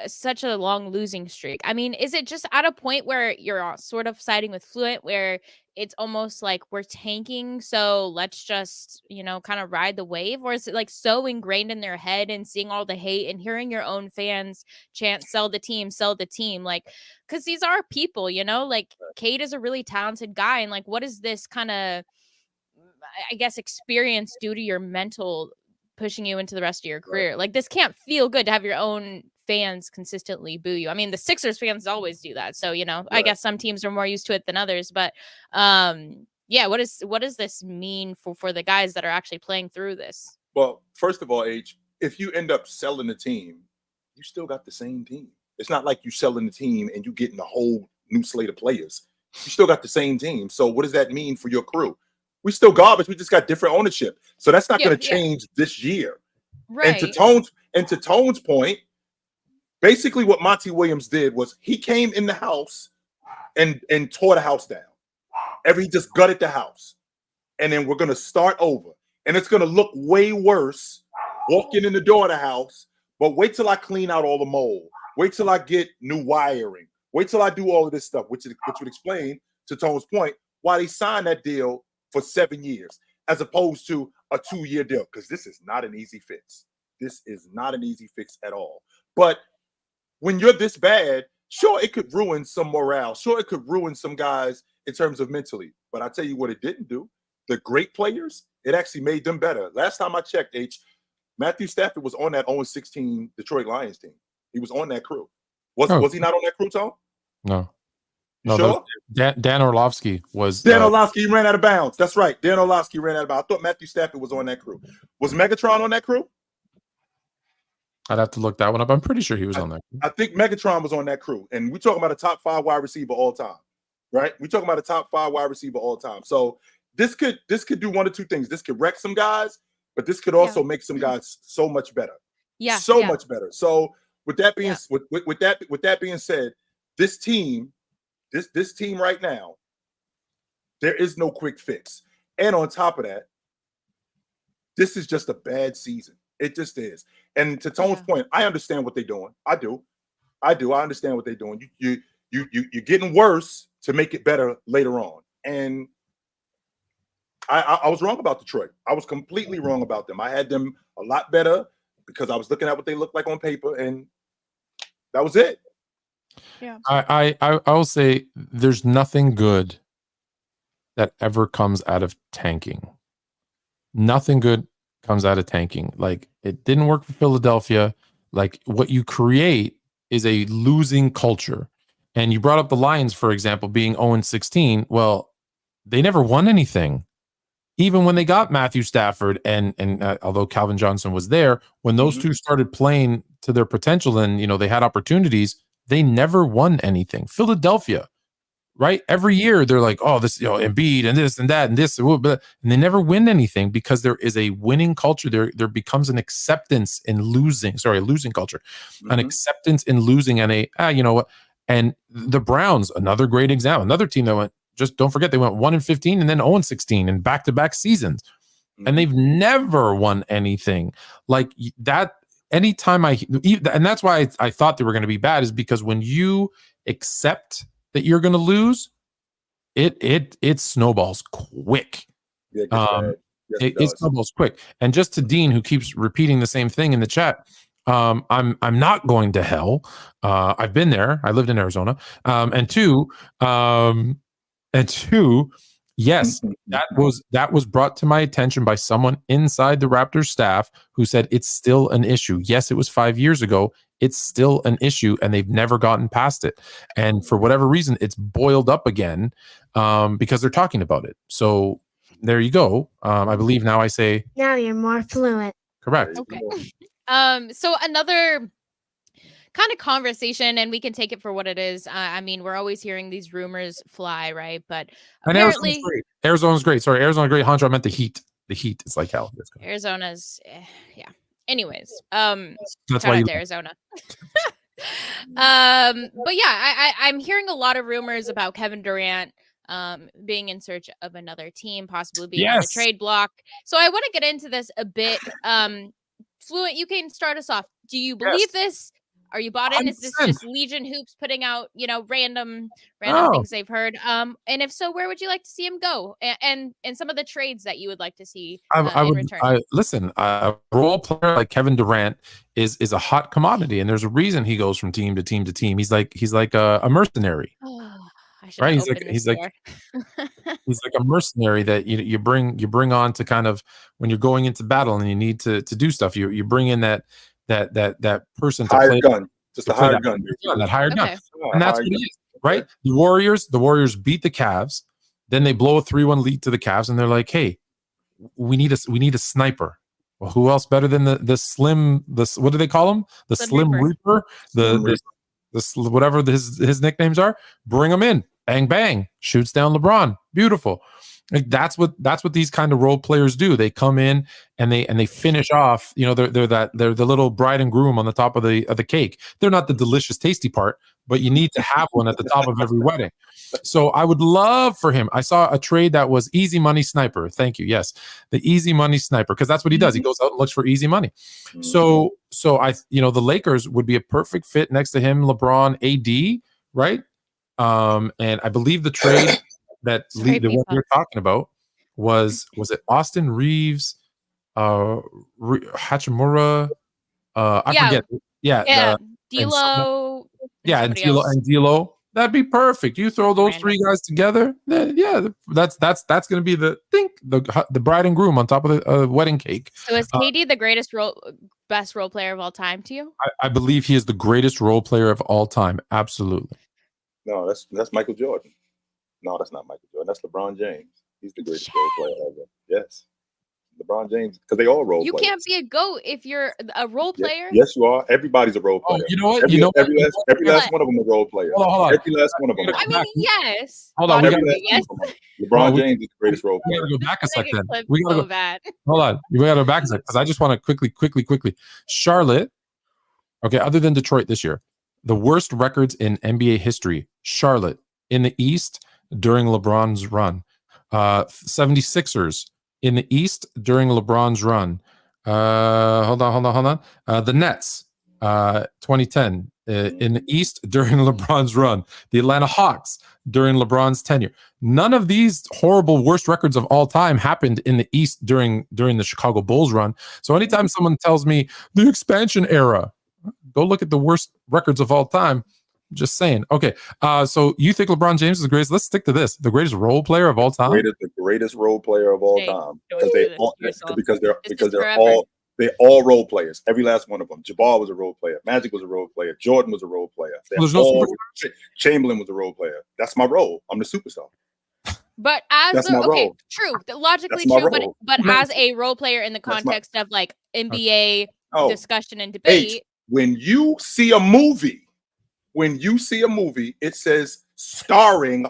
such a long losing streak. I mean, is it just at a point where you're sort of siding with Fluent, where it's almost like we're tanking, so let's just, kind of ride the wave? Or is it like so ingrained in their head and seeing all the hate and hearing your own fans chant, sell the team, like, because these are people, like Cade is a really talented guy. And like, what is this kind of, I guess, experience do to your mental pushing you into the rest of your career? Like, this can't feel good to have your own fans consistently boo you. I mean, the Sixers fans always do that. So, I guess some teams are more used to it than others. But yeah, what does this mean for the guys that are actually playing through this? Well, first of all, H, if you end up selling the team, you still got the same team. It's not like you selling the team and you getting a whole new slate of players. You still got the same team. So what does that mean for your crew? We still garbage. We just got different ownership. So that's not going to change this year. Right. And to Tone's point, basically what Monty Williams did was he came in the house and tore the house down. He just gutted the house. And then we're going to start over. And it's going to look way worse walking in the door of the house. But wait till I clean out all the mold. Wait till I get new wiring. Wait till I do all of this stuff, which would explain, to Tone's point, why they signed that deal for 7 years as opposed to a 2-year deal, because this is not an easy fix. This is not an easy fix at all. But when you're this bad, sure, it could ruin some morale. Sure, it could ruin some guys in terms of mentally. But I tell you what it didn't do. The great players, it actually made them better. Last time I checked, Matthew Stafford was on that 0-16 Detroit Lions team. He was on that crew. Was he not on that crew, Tom? No. No, sure? Dan Orlovsky was. Dan Orlovsky ran out of bounds. That's right. Dan Orlovsky ran out of bounds. I thought Matthew Stafford was on that crew. Was Megatron on that crew? I'd have to look that one up. I'm pretty sure he was on that. I think Megatron was on that crew. And we're talking about a top 5 wide receiver all time, right? We're talking about a top 5 wide receiver all time. So this could do one of two things. This could wreck some guys, but this could also make some guys so much better. Yeah. So much better. So with that being with that being said, this team right now, there is no quick fix. And on top of that, this is just a bad season. It just is. And to Tone's point, I understand what they're doing. I do. I understand what they're doing. You're getting worse to make it better later on. And I was wrong about Detroit. I was completely wrong about them. I had them a lot better because I was looking at what they looked like on paper, and that was it. Yeah. I will say there's nothing good that ever comes out of tanking. Nothing good comes out of tanking. Like, it didn't work for Philadelphia. Like, what you create is a losing culture. And you brought up the Lions, for example, being 0-16. Well, they never won anything. Even when they got Matthew Stafford and although Calvin Johnson was there, when those two started playing to their potential and, they had opportunities, they never won anything. Philadelphia, right? Every year they're like, oh, this, Embiid and this and that and this, and they never win anything because there is a winning culture. There becomes an acceptance in losing. Sorry, losing culture, an acceptance in losing, and you know what? And the Browns, another great example, another team that went. Just don't forget, they went 1-15 and then 0-16 in back-to-back seasons. And they've never won anything like that. Anytime and that's why I thought they were going to be bad, is because when you accept that you're going to lose, it snowballs quick. Yeah, it snowballs quick. And just to Dean, who keeps repeating the same thing in the chat, I'm not going to hell. I've been there. I lived in Arizona. And two, yes, that was brought to my attention by someone inside the Raptors staff who said it's still an issue. Yes, it was 5 years ago. It's still an issue, and they've never gotten past it. And for whatever reason, it's boiled up again because they're talking about it. So there you go. I believe now I say. Now you're more fluent. Correct. Okay. So another kind of conversation, and we can take it for what it is. I mean, we're always hearing these rumors fly, right? But apparently, Arizona's great. Sorry, Arizona's great. Hunter, I meant the Heat. The Heat is like hell. Arizona's, yeah. Anyways, that's why Arizona. But yeah, I'm hearing a lot of rumors about Kevin Durant being in search of another team, possibly being on the trade block. So I want to get into this a bit. Fluent, you can start us off. Do you believe this? Are you bought in? 100%. Is this just Legion Hoops putting out, random No. things they've heard? And if so, where would you like to see him go? And some of the trades that you would like to see in return. Listen, a role player like Kevin Durant is a hot commodity, and there's a reason he goes from team to team to team. He's like a mercenary. Right? He's like a mercenary that you bring on to kind of when you're going into battle and you need to do stuff. You bring in that person to hired play gun, just a hired gun. That hired gun, and that's what it is, right? The Warriors beat the Cavs, then they blow a 3-1 lead to the Cavs, and they're like, "Hey, we need a sniper." Well, who else better than the slim? What do they call him? The Slim Reaper. The whatever his nicknames are. Bring him in. Bang bang. Shoots down LeBron. Beautiful. Like that's what these kind of role players do. They come in and they finish off. They're the little bride and groom on the top of the cake. They're not the delicious, tasty part, but you need to have one at the top of every wedding. So I would love for him. I saw a trade that was easy money sniper. Thank you. Yes, the easy money sniper, because that's what he does. He goes out and looks for easy money. So the Lakers would be a perfect fit next to him. LeBron, AD, right? And I believe the trade. The one we were talking about was it Austin Reeves, Hachimura? I forget. Yeah, D'Lo. And D'Lo. That'd be perfect. You throw those three guys together. Then, that's going to be the bride and groom on top of the wedding cake. So is KD the best role player of all time to you? I believe he is the greatest role player of all time. Absolutely. No, that's Michael Jordan. No, that's not Michael Jordan. That's LeBron James. He's the greatest role player ever. Yes. LeBron James, because they all role players. You can't be a GOAT if you're a role player. Yes, you are. Everybody's a role player. You know what? Every last one of them a role player. Hold on. Every last one of them. I mean, yes. Hold on. LeBron James is the greatest role player. We gotta go back a second. Hold on. We gotta go back a second because I just want to quickly. Charlotte. Okay, other than Detroit this year, the worst records in NBA history. Charlotte in the East during LeBron's run. 76ers in the East during LeBron's run. Hold on. The Nets, 2010, in the East during LeBron's run. The Atlanta Hawks during LeBron's tenure. None of these horrible worst records of all time happened in the East during the Chicago Bulls run. So anytime someone tells me the expansion era, go look at the worst records of all time. Just saying. Okay. So you think LeBron James is the greatest? Let's stick to this. The greatest role player of all time. The greatest role player of all time. Because they're all role players. Every last one of them. Jabbar was a role player. Magic was a role player. Jordan was a role player. Chamberlain was a role player. That's my role. I'm the superstar. But true, logically true. But as a role player in the context of like NBA discussion and debate, when you see a movie. It says starring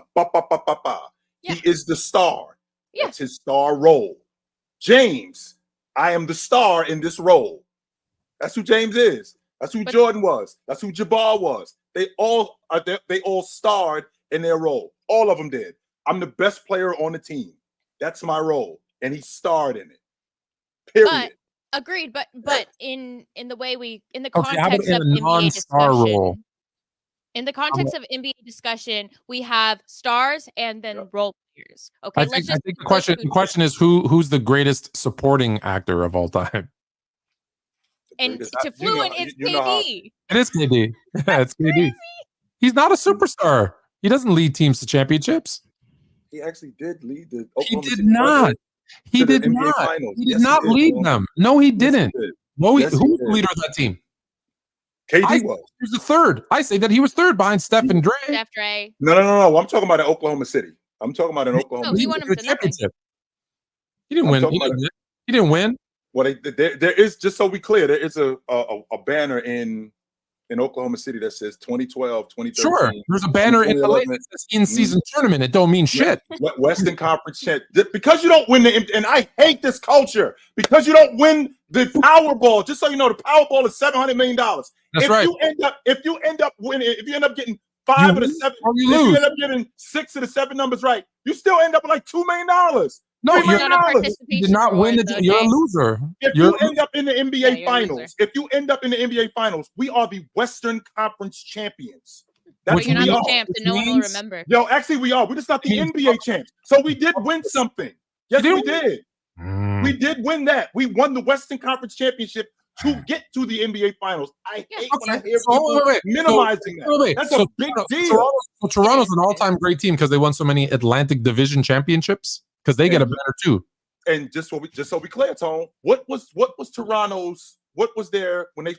He is the star. Yeah. That's his star role. James, I am the star in this role. That's who James is. That's who Jordan was. That's who Jabbar was. They all starred in their role. All of them did. I'm the best player on the team. That's my role. And he starred in it. Period. Agreed. But in the way in the context of NBA discussion. Role. In the context of NBA discussion, we have stars and then role players. Okay, I think the question is who's the greatest supporting actor of all time? And to Fluent, it's KD. It is KD. Yeah, it's KD. He's not a superstar. He doesn't lead teams to championships. He actually did lead the. He did not. He did not. He did not lead them. No, he didn't. No, who was the leader of that team? KD was. He was the third. I say that he was third behind Steph and Dre. No. I'm talking about in Oklahoma City. I'm talking about in Oklahoma City. He won him for championship. He didn't win. He didn't win. Well, there is, just so we clear, there is a banner in Oklahoma City that says 2012, 2013. Sure. There's a banner in the in-season tournament. It don't mean shit. Western Conference shit. Because you don't win and I hate this culture, because you don't win the Powerball. Just so you know, the Powerball is $700 million. That's right. If you end up winning, if you end up getting 5 of the 7, or you if lose. you end up getting 6 of the 7 numbers right, you still end up with like $2 million. No, $3 million. You did not win. You're a loser. If you end up in the NBA Finals, we are the Western Conference champions. But you're not the champs, and no one will remember. Yo, actually, we are. We're just not the NBA champs. So we did win something. Yes, we did. We did win that. We won the Western Conference championship to get to the NBA Finals. I hate when I hear people minimizing that. That's a big deal. So Toronto's an all-time great team because they won so many Atlantic Division championships because they get a banner too. And just so we clear, Tone, what was Toronto's? What was their when they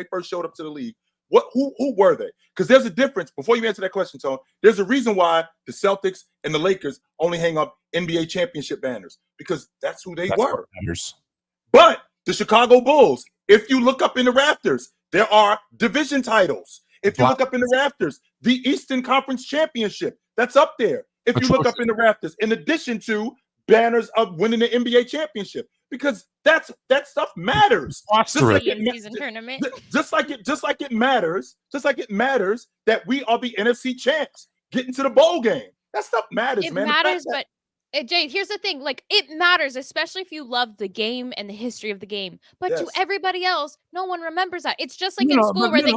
first showed up to the league? Who were they? Because there's a difference. Before you answer that question, Tone, there's a reason why the Celtics and the Lakers only hang up NBA championship banners because that's who they were. But the Chicago Bulls, if you look up in the rafters, there are division titles. If you look up in the rafters, the Eastern Conference Championship, that's up there. If you look up in the rafters, in addition to banners of winning the NBA championship, because that stuff matters. Just like it matters that we are the NFC champs getting to the bowl game. That stuff matters, man. It matters, but Jay, here's the thing: like, it matters, especially if you love the game and the history of the game. But to everybody else, no one remembers that. It's just like in school where they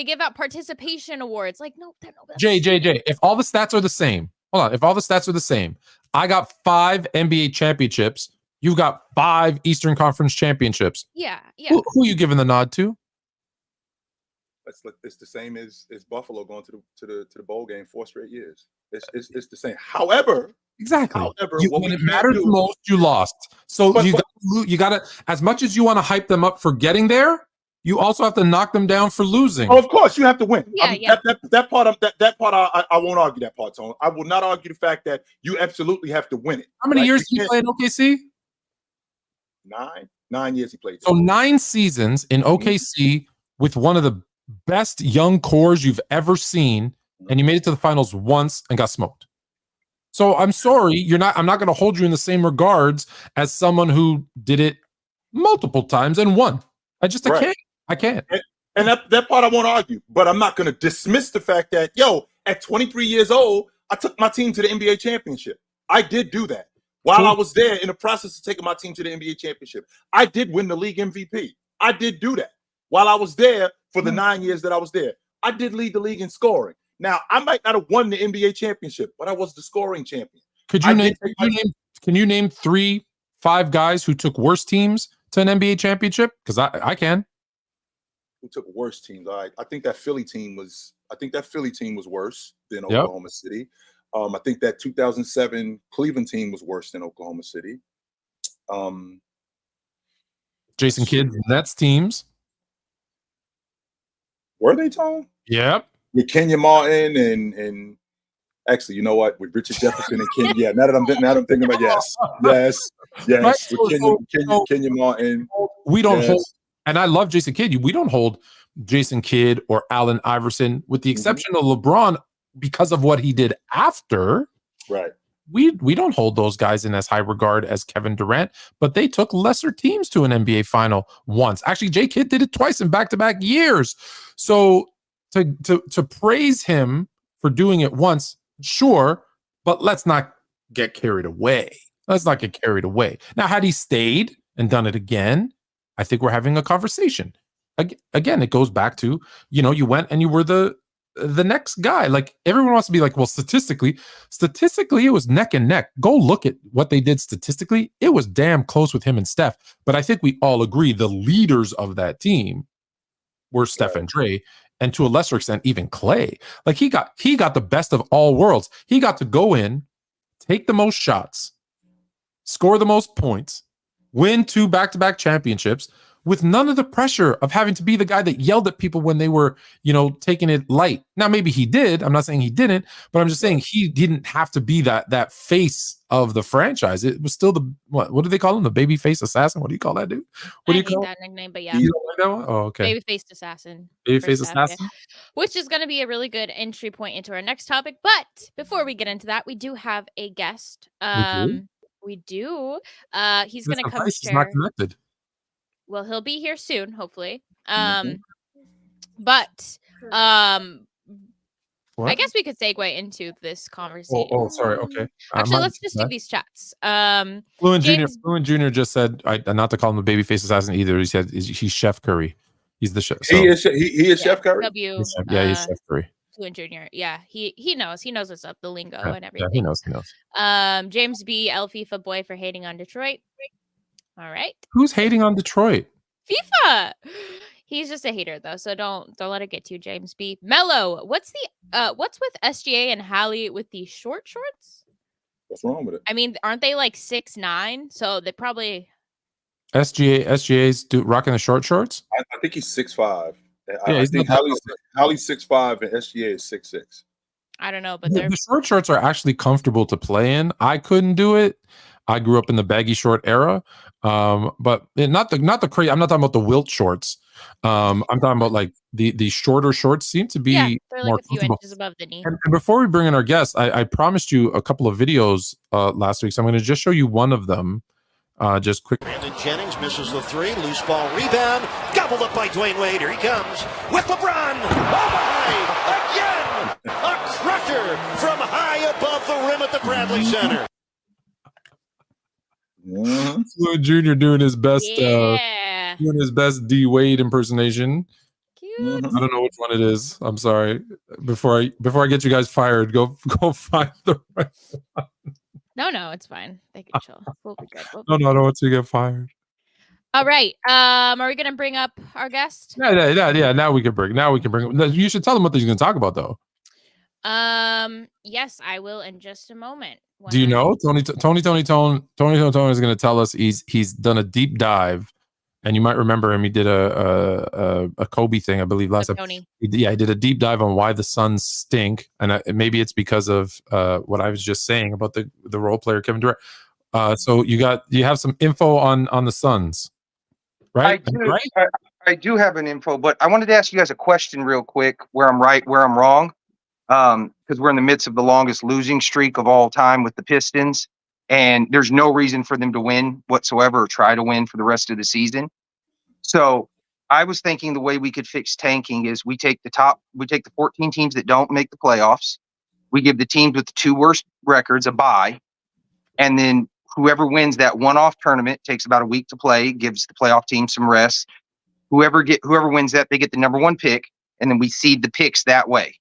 give out participation awards. Like, no, Jay. If all the stats are the same, hold on. If all the stats are the same, I got 5 NBA championships. You've got 5 Eastern Conference championships. Yeah. Who are you giving the nod to? It's the same as Buffalo going to the bowl game 4 straight years. It's the same. However, when it mattered the most, you lost. So you got to, as much as you want to hype them up for getting there, you also have to knock them down for losing. Oh, of course, you have to win. Yeah. That part I won't argue that part, Tone. I will not argue the fact that you absolutely have to win it. How many years did you play in OKC? 9 years he played. So 9 seasons in OKC with one of the best young cores you've ever seen, and you made it to the finals once and got smoked. So I'm sorry, I'm not going to hold you in the same regards as someone who did it multiple times and won. I can't. And that part I won't argue, but I'm not going to dismiss the fact that, at 23 years old, I took my team to the NBA championship. I did do that. While I was there in the process of taking my team to the NBA championship, I did win the league MVP. I did do that. While I was there for the 9 years that I was there, I did lead the league in scoring. Now, I might not have won the NBA championship, but I was the scoring champion. Can you name 3-5 guys who took worse teams to an NBA championship? Because I can. Who took worse teams? All right. I think that Philly team was worse than Oklahoma City. I think that 2007 Cleveland team was worse than Oklahoma City. Jason Kidd Nets teams. Were they, Tom? Yep. With Kenya Martin and actually, you know what? With Richard Jefferson and Kenya. Yeah, now that I'm thinking about yes. Right? With Kenya Martin. We don't hold, and I love Jason Kidd. We don't hold Jason Kidd or Allen Iverson, with the exception of LeBron, because of what he did after. Right. We don't hold those guys in as high regard as Kevin Durant, but they took lesser teams to an NBA final once. Actually, J. Kidd did it twice in back-to-back years. So to praise him for doing it once, sure, but let's not get carried away. Now, had he stayed and done it again, I think we're having a conversation. Again, it goes back to, you went and you were the next guy. Like, everyone wants to be like, well, statistically, it was neck and neck. Go look at what they did statistically. It was damn close with him and Steph. But I think we all agree the leaders of that team were Steph and Dre, and to a lesser extent, even Clay. Like, he got the best of all worlds. He got to go in, take the most shots, score the most points, win 2 back-to-back championships, with none of the pressure of having to be the guy that yelled at people when they were, taking it light. Now, maybe he did. I'm not saying he didn't, but I'm just saying he didn't have to be that face of the franchise. It was still what do they call him? The baby face assassin? What do you call that dude? What do you call that nickname? But yeah. You don't like that one? Oh, okay. Baby face assassin. Which is going to be a really good entry point into our next topic. But before we get into that, we do have a guest. We do. He's going to come share. He's not connected. Well, he'll be here soon, hopefully. What? I guess we could segue into this conversation. Sorry. Okay. Actually, let's just do these chats. Fluent James, Junior just said, not to call him a babyface assassin either. He said he's Chef Curry. He's the chef. He is Chef Curry. W. He's Chef Curry. Fluent Junior. Yeah, he knows. He knows what's up, the lingo and everything. Yeah, he knows. James B. El FIFA boy for hating on Detroit. All right. Who's hating on Detroit? FIFA. He's just a hater though, so don't let it get to you, James B. Mello, what's with SGA and Hallie with the short shorts? What's wrong with it? I mean, aren't they like 6'9"? So they probably SGA's rocking the short shorts. I think he's 6'5". Yeah, I think Hallie's 6'5" and SGA is 6'6". I don't know, but the short shorts are actually comfortable to play in. I couldn't do it. I grew up in the baggy short era, but not the crazy. I'm not talking about the wilt shorts. I'm talking about like the shorter shorts seem to be they're more like a few inches above the knee. And before we bring in our guest, I promised you a couple of videos last week, so I'm going to just show you one of them. Just quick. Brandon Jennings misses the three. Loose ball rebound. Gobbled up by Dwayne Wade. Here he comes with LeBron. Oh my! Again! A crusher from high above the rim at the Bradley Center. Fluent Junior doing his best D Wade impersonation. Cute. I don't know which one it is. I'm sorry. Before I get you guys fired, go find the right one. No, it's fine. They can chill. We'll be good. No, I don't want you to get fired. All right. Are we gonna bring up our guest? Yeah. Now we can bring. You should tell them what he's going to talk about, though. Yes, I will in just a moment. Do you know Tony is going to tell us he's done a deep dive, and you might remember him. He did a Kobe thing, I believe, last time. He did a deep dive on why the Suns stink, and maybe it's because of what I was just saying about the role player Kevin Durant. So you have some info on the Suns, right? I do have an info, but I wanted to ask you guys a question real quick. Where I'm right, where I'm wrong. Because we're in the midst of the longest losing streak of all time with the Pistons, and there's no reason for them to win whatsoever or try to win for the rest of the season. So I was thinking the way we could fix tanking is we take the 14 teams that don't make the playoffs. We give the teams with the two worst records a bye, and then whoever wins that one-off tournament takes about a week to play, gives the playoff team some rest. Whoever wins that, they get the number one pick, and then we seed the picks that way.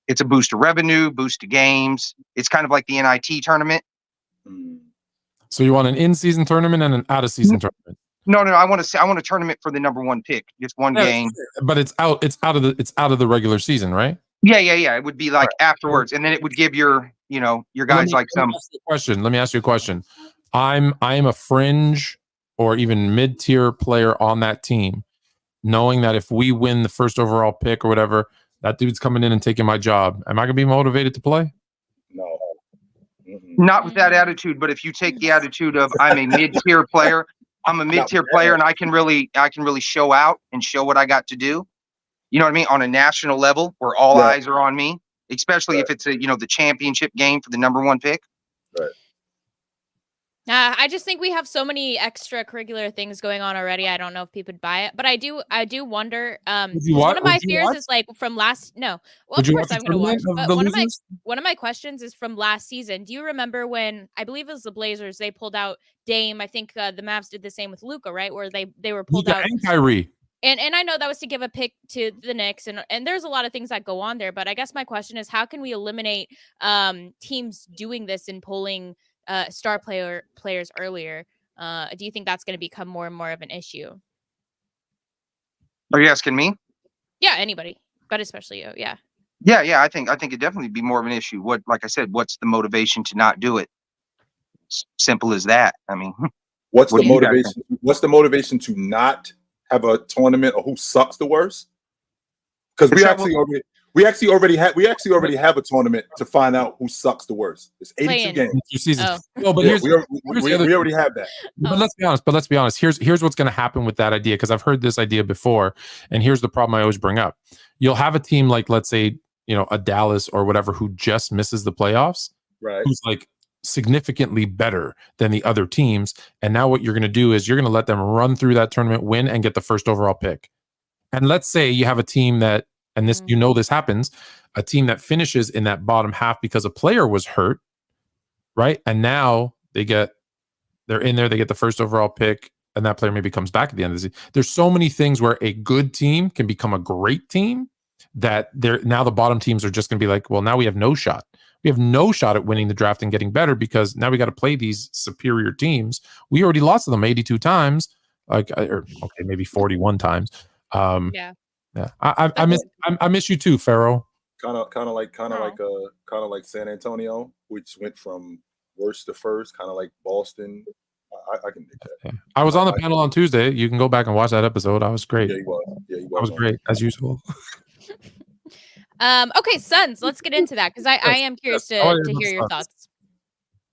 It's a boost to revenue, boost to games. It's kind of like the NIT tournament. So you want an in-season tournament and an out-of-season tournament? No. I want a tournament for the number one pick, just one game. But it's out of the regular season, right? Yeah. It would be like afterwards, and then it would give your guys like some. Let me ask you a question. I'm a fringe or even mid-tier player on that team, knowing that if we win the first overall pick or whatever, that dude's coming in and taking my job. Am I gonna be motivated to play? No. Not with that attitude, but if you take the attitude of I'm a mid-tier player, and I can really show out and show what I got to do. You know what I mean? On a national level where all eyes are on me, especially if it's the championship game for the number one pick. Right. I just think we have so many extracurricular things going on already. I don't know if people would buy it, but I do wonder. One of my fears is like from last. No, well, of course I'm going to watch. But one of my questions is from last season. Do you remember when I believe it was the Blazers? They pulled out Dame. I think the Mavs did the same with Luka, right? Where they were pulled out. And Kyrie. And I know that was to give a pick to the Knicks, and there's a lot of things that go on there. But I guess my question is, how can we eliminate teams doing this and pulling star players earlier? Do you think that's going to become more and more of an issue? Are you asking me? Yeah, anybody, but especially you. Yeah. Yeah. I think it definitely be more of an issue. Like I said, what's the motivation to not do it? Simple as that. I mean, what's the motivation? What's the motivation to not have a tournament, or who sucks the worst? Because we actually already have a tournament to find out who sucks the worst. It's 82 games. But we already have that. But let's be honest. Here's what's going to happen with that idea, because I've heard this idea before, and here's the problem I always bring up. You'll have a team like, let's say, a Dallas or whatever, who just misses the playoffs, right? Who's like significantly better than the other teams, and now what you're going to do is you're going to let them run through that tournament, win, and get the first overall pick. And let's say you have a team that and this, this happens, a team that finishes in that bottom half because a player was hurt, right? And now they're in there, they get the first overall pick, and that player maybe comes back at the end of the season. There's so many things where a good team can become a great team that now the bottom teams are just going to be like, well, now we have no shot. We have no shot at winning the draft and getting better because now we got to play these superior teams. We already lost to them 82 times, maybe 41 times. Yeah. I miss you too, Pharaoh. Kind of like San Antonio, which went from worst to first, kind of like Boston. I can dig that. Yeah. I was on the panel on Tuesday. You can go back and watch that episode. I was great. Yeah, he was. I was great as usual. Okay, Suns. Let's get into that because I am curious to hear your thoughts.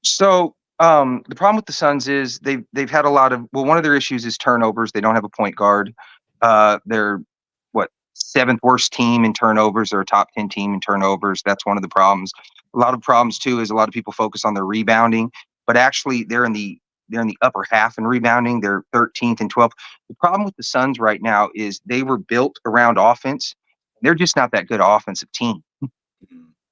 So the problem with the Suns is they've had a lot of one of their issues is turnovers. They don't have a point guard. They're seventh worst team in turnovers. They're a top 10 team in turnovers. That's one of the problems. A lot of problems too is a lot of people focus on their rebounding, but actually they're in the upper half in rebounding. They're 13th and 12th. The problem with the Suns right now is they were built around offense. They're just not that good offensive team.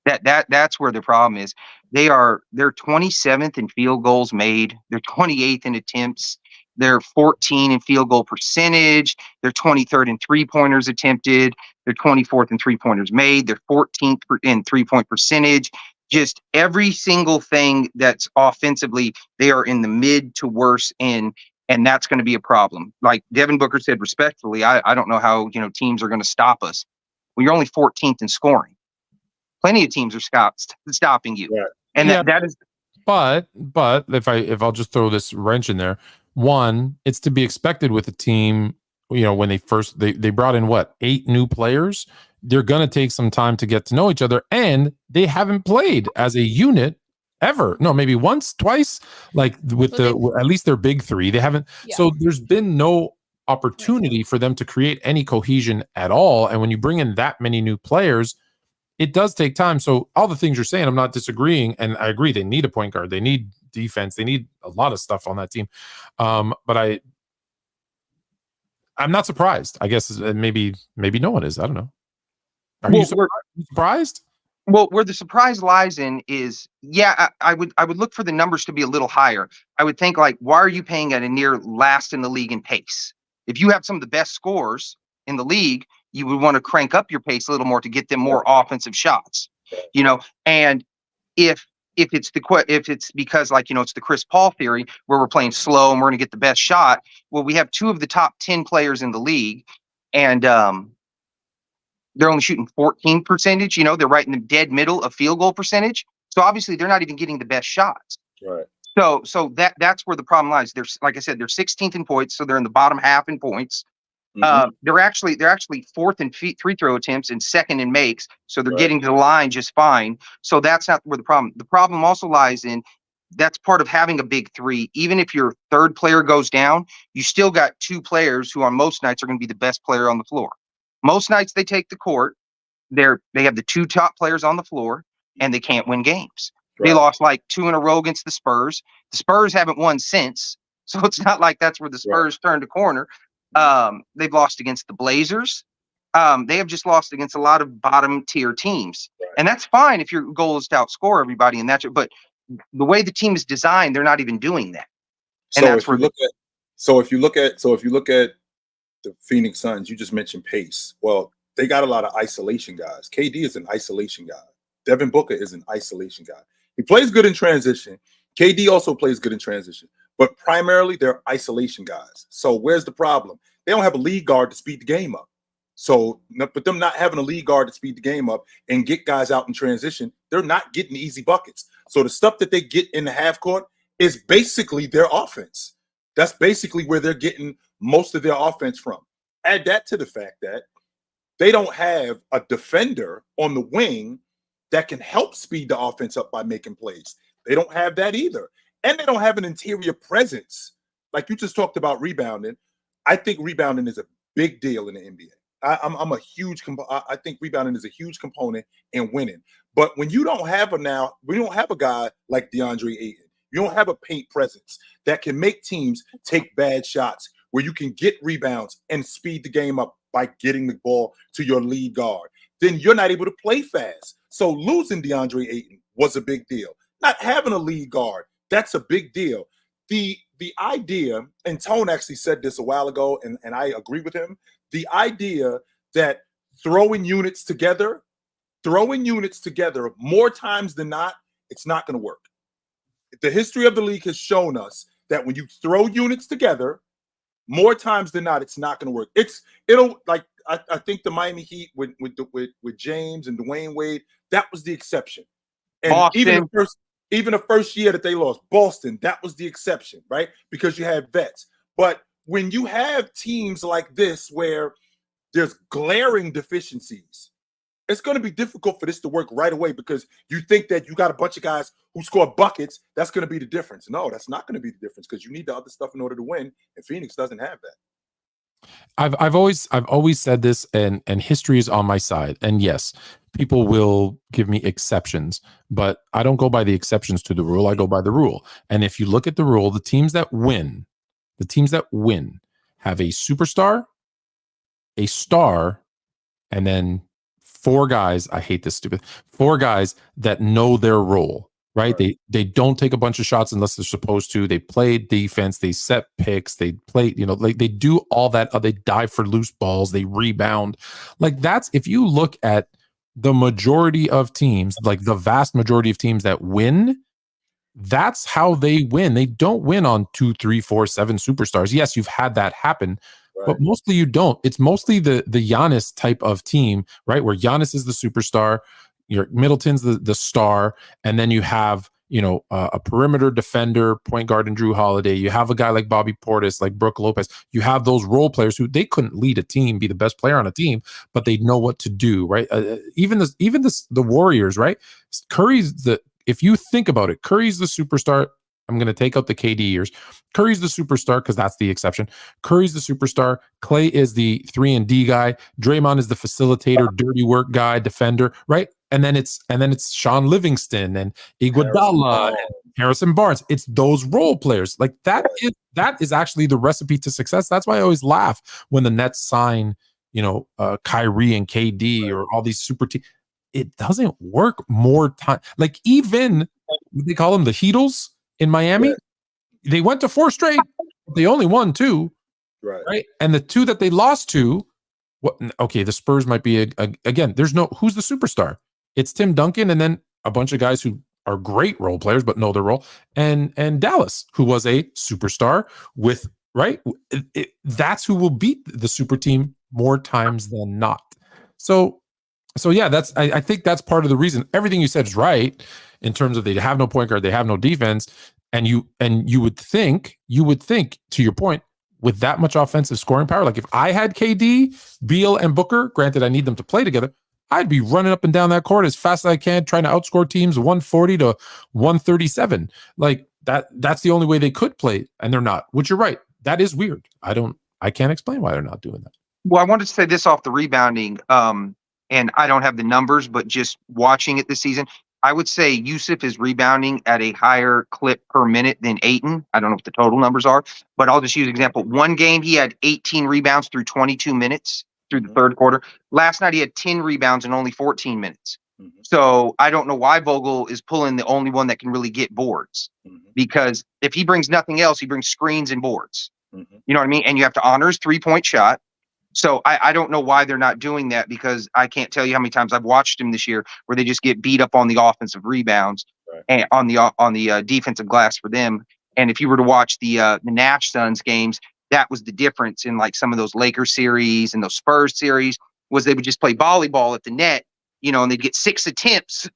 That's where the problem is. They're 27th in field goals made. They're 28th in attempts. They're 14 in field goal percentage. They're 23rd in 3-pointers attempted. They're 24th in 3-pointers made. They're 14th in 3-point percentage. Just every single thing that's offensively, they are in the mid to worse in, and that's going to be a problem. Like Devin Booker said respectfully, I don't know how teams are going to stop us. Well, you're only 14th in scoring. Plenty of teams are stopping you, and that is. But if I'll just throw this wrench in there, one, it's to be expected with a team. When they brought in 8 new players, they're going to take some time to get to know each other, and they haven't played as a unit ever. No, maybe once, twice, like with at least their big three. They haven't. Yeah. So there's been no opportunity for them to create any cohesion at all. And when you bring in that many new players, it does take time. So all the things you're saying, I'm not disagreeing. And I agree. They need a point guard. They need defense. They need a lot of stuff on that team. But I'm not surprised. I guess maybe no one is. I don't know. Are you surprised? Well, where the surprise lies in is, I would look for the numbers to be a little higher. I would think why are you paying at a near last in the league in pace? If you have some of the best scorers in the league, you would want to crank up your pace a little more to get them more offensive shots, and if it's because it's the Chris Paul theory where we're playing slow and we're going to get the best shot. Well, we have 2 of the top 10 players in the league, and they're only shooting 14%. They're right in the dead middle of field goal percentage. So obviously they're not even getting the best shots. Right. So that's where the problem lies. They're, like I said, they're 16th in points, so they're in the bottom half in points. Mm-hmm. They're actually 4th in free throw attempts and 2nd in makes, so they're getting to the line just fine. So that's not where the problem. The problem also lies in that's part of having a big 3. Even if your third player goes down, you still got 2 players who on most nights are going to be the best player on the floor. Most nights they take the court. They have the 2 top players on the floor, and they can't win games. Right. They lost 2 in a row against the Spurs. The Spurs haven't won since, so it's not like that's where the Spurs turned a corner. They've lost against the Blazers. They have just lost against a lot of bottom tier teams, and that's fine if your goal is to outscore everybody. And but the way the team is designed, they're not even doing that. And so if you look at the Phoenix Suns, you just mentioned pace. Well, they got a lot of isolation guys. KD is an isolation guy. Devin Booker is an isolation guy. He plays good in transition. KD also plays good in transition. But primarily, they're isolation guys. So where's the problem? They don't have a lead guard to speed the game up. So, but them not having a lead guard to speed the game up and get guys out in transition, they're not getting easy buckets. So the stuff that they get in the half court is basically their offense. That's basically where they're getting most of their offense from. Add that to the fact that they don't have a defender on the wing that can help speed the offense up by making plays. They don't have that either. And they don't have an interior presence. Like you just talked about rebounding. I think rebounding is a big deal in the NBA. I think rebounding is a huge component in winning. But when you don't have a guy like DeAndre Ayton, you don't have a paint presence that can make teams take bad shots where you can get rebounds and speed the game up by getting the ball to your lead guard. then you're not able to play fast. So losing DeAndre Ayton was a big deal. Not having a lead guard, that's a big deal. The idea, and Tone actually said this a while ago, and I agree with him, the idea that throwing units together more times than not, it's not going to work. The history of the league has shown us that when you throw units together, more times than not, it's not going to work. It'll like I think the Miami Heat with James and Dwayne Wade, that was the exception. And Boston. even the first year that they lost, Boston, that was the exception, right? Because you had vets. But when you have teams like this where there's glaring deficiencies, it's going to be difficult for this to work right away because you think that you got a bunch of guys who score buckets. That's going to be the difference. No, that's not going to be the difference because you need the other stuff in order to win, and Phoenix doesn't have that. I've always said this, and history is on my side. And yes, people will give me exceptions, but I don't go by the exceptions to the rule. I go by the rule. And if you look at the rule, the teams that win have a superstar, a star, and then four guys. I hate this stupid. Four guys that know their role. Right? They don't take a bunch of shots unless they're supposed to. They play defense. They set picks. They play, like they do all that. They dive for loose balls. They rebound. Like that's, if you look at the majority of teams, like the vast majority of teams that win, that's how they win. They don't win on 2, 3, 4, 7 superstars. Yes, you've had that happen, but mostly you don't. It's mostly the Giannis type of team, right? Where Giannis is the superstar. Your Middleton's the star, and then you have a perimeter defender, point guard, and Drew Holiday. You have a guy like Bobby Portis, like Brook Lopez. You have those role players who they couldn't lead a team, be the best player on a team, but they know what to do, right? Even the Warriors, right? If you think about it, Curry's the superstar. I'm going to take out the KD years. Curry's the superstar because that's the exception. Curry's the superstar. Clay is the 3-and-D guy. Draymond is the facilitator, dirty work guy, defender, right? And then it's Sean Livingston and Iguodala and Harrison Barnes. It's those role players. Like that is actually the recipe to success. That's why I always laugh when the Nets sign, Kyrie and KD or all these super teams. It doesn't work more time. Like even they call them the Heatles in Miami. They went to 4 straight. They only won 2. Right. And the 2 that they lost to, the Spurs might be again. Who's the superstar? It's Tim Duncan, and then a bunch of guys who are great role players but know their role, and Dallas, who was a superstar with that's who will beat the super team more times than not. So yeah, I think that's part of the reason. Everything you said is right in terms of they have no point guard, they have no defense, and you would think, to your point, with that much offensive scoring power, like if I had KD, Beal, and Booker, granted I need them to play together, I'd be running up and down that court as fast as I can, trying to outscore teams 140 to 137. Like that's the only way they could play, and they're not. Which you're right, that is weird. I can't explain why they're not doing that. Well, I wanted to say this off the rebounding, and I don't have the numbers, but just watching it this season, I would say Yusuf is rebounding at a higher clip per minute than Ayton. I don't know what the total numbers are, but I'll just use an example. One game, he had 18 rebounds through 22 minutes through the third quarter. Last night, he had 10 rebounds in only 14 minutes. So I don't know why Vogel is pulling the only one that can really get boards, because if he brings nothing else, he brings screens and boards. You know what I mean? And you have to honor his 3-point shot. So I don't know why they're not doing that, because I can't tell you how many times I've watched him this year where they just get beat up on the offensive rebounds and on the defensive glass for them. And if you were to watch the Nash Suns games, that was the difference in like some of those Lakers series and those Spurs series, was they would just play volleyball at the net, and they'd get 6 attempts,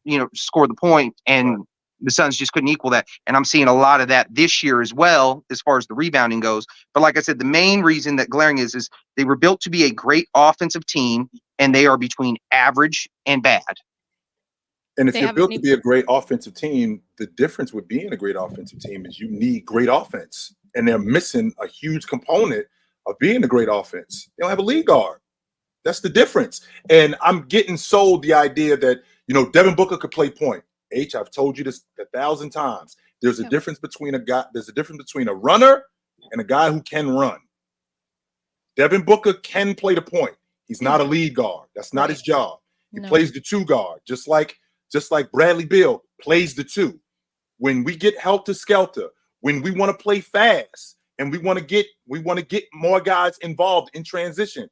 to score the point, and the Suns just couldn't equal that. And I'm seeing a lot of that this year as well, as far as the rebounding goes. But like I said, the main reason that glaring is they were built to be a great offensive team, and they are between average and bad. And if you're built to be a great offensive team, the difference with being a great offensive team is you need great offense. And they're missing a huge component of being a great offense. They don't have a lead guard. That's the difference. And I'm getting sold the idea that, Devin Booker could play point. I've told you this 1,000 times. There's a difference between a runner and a guy who can run. Devin Booker can play the point. He's not a lead guard. That's not his job. He No. plays the 2 guard, just like Bradley Beal plays the 2. When we get helter skelter, when we want to play fast and we want to get more guys involved in transition,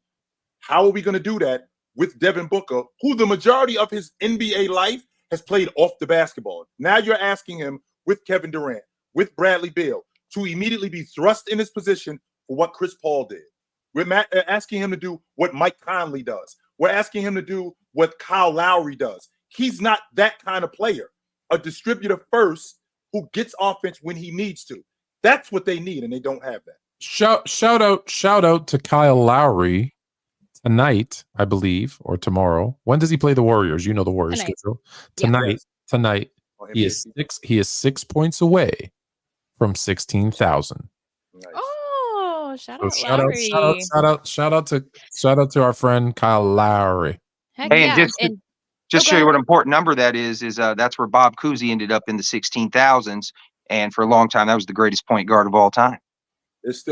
how are we going to do that with Devin Booker, who the majority of his NBA life has played off the basketball? Now you're asking him with Kevin Durant, with Bradley Beal, to immediately be thrust in his position for what Chris Paul did. We're asking him to do what Mike Conley does. We're asking him to do what Kyle Lowry does. He's not that kind of player. A distributor first who gets offense when he needs to. That's what they need, and they don't have that. Shout out to Kyle Lowry tonight, I believe, or tomorrow. When does he play the Warriors? You know the Warriors schedule. Tonight. He is 6 points away from 16,000. Nice. Oh, shout So out Lowry. Shout out to our friend Kyle Lowry. Heck And yeah. just show you what important number that is that's where Bob Cousy ended up in the 16,000s. And for a long time, that was the greatest point guard of all time. There's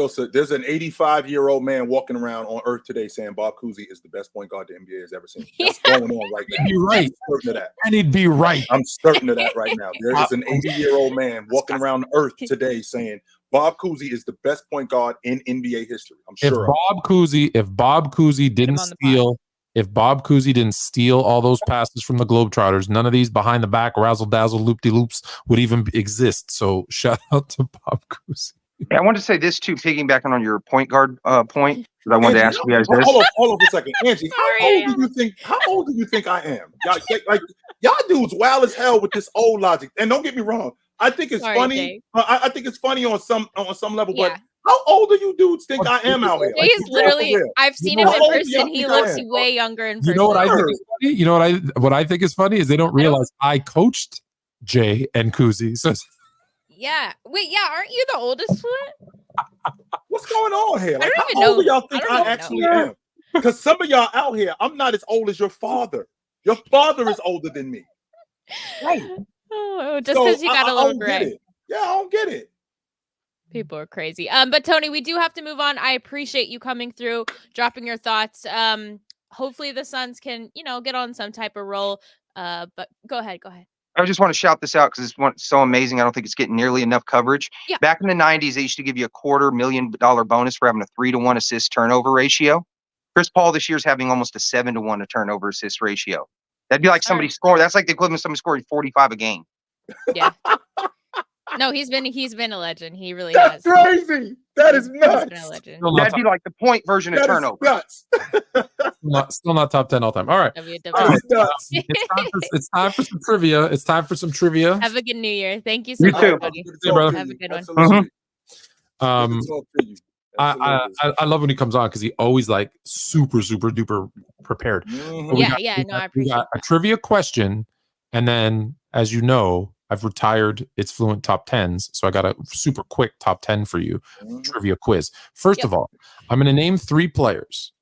an 85-year-old man walking around on Earth today saying Bob Cousy is the best point guard the NBA has ever seen. That's going on right now. You're right. I'm certain of that. And he'd be right. I'm certain of that right now. There is an 80-year-old man walking around Earth today saying Bob Cousy is the best point guard in NBA history. I'm sure. If Bob Cousy didn't steal all those passes from the Globetrotters, none of these behind the back razzle dazzle loop de loops would even exist. So shout out to Bob Cousy. I wanted to say this too, piggybacking on your point guard point, that I wanted to ask you guys this. Hold on for a second, Angie. How old do you think I am? Y'all dudes wild as hell with this old logic. And don't get me wrong, I think it's funny. I think it's funny on some level, but how old do you dudes think I am out here? He's literally, I've seen him in person. He looks way younger in person. You know what I think is funny? You know what I think is funny is they don't realize I coached Jay and Cousy. So yeah. Wait, yeah. Aren't you the oldest Fluent? What's going on here? I don't how even know. old do y'all think I actually am? Because some of y'all out here, I'm not as old as your father. Your father is older than me. Right. Oh, just because you got a little gray. Yeah, I don't get it. People are crazy. But Tony, we do have to move on. I appreciate you coming through, dropping your thoughts. Hopefully the Suns can, get on some type of roll. But go ahead. I just want to shout this out because it's so amazing. I don't think it's getting nearly enough coverage. Yeah. Back in the 90s, they used to give you a $250,000 bonus for having a 3-to-1 assist turnover ratio. Chris Paul this year's having almost a 7-to-1 turnover assist ratio. That'd be like somebody scoring. That's like the equivalent of somebody scoring 45 a game. Yeah. No, he's been a legend. He really has. That's crazy. That is nuts. He's been a legend. That'd be like the point version of turnover. Nuts. Still not top 10 all time. All right. It's time for some trivia. Have a good New Year. Thank you so much, too. buddy. Brother. Have a good one. I love when he comes on because he always super duper prepared. Mm-hmm. I appreciate got a trivia question, and then as you know, I've retired its Fluent top 10s, so I got a super quick top 10 for you. Trivia quiz. First of all, I'm going to name 3 players.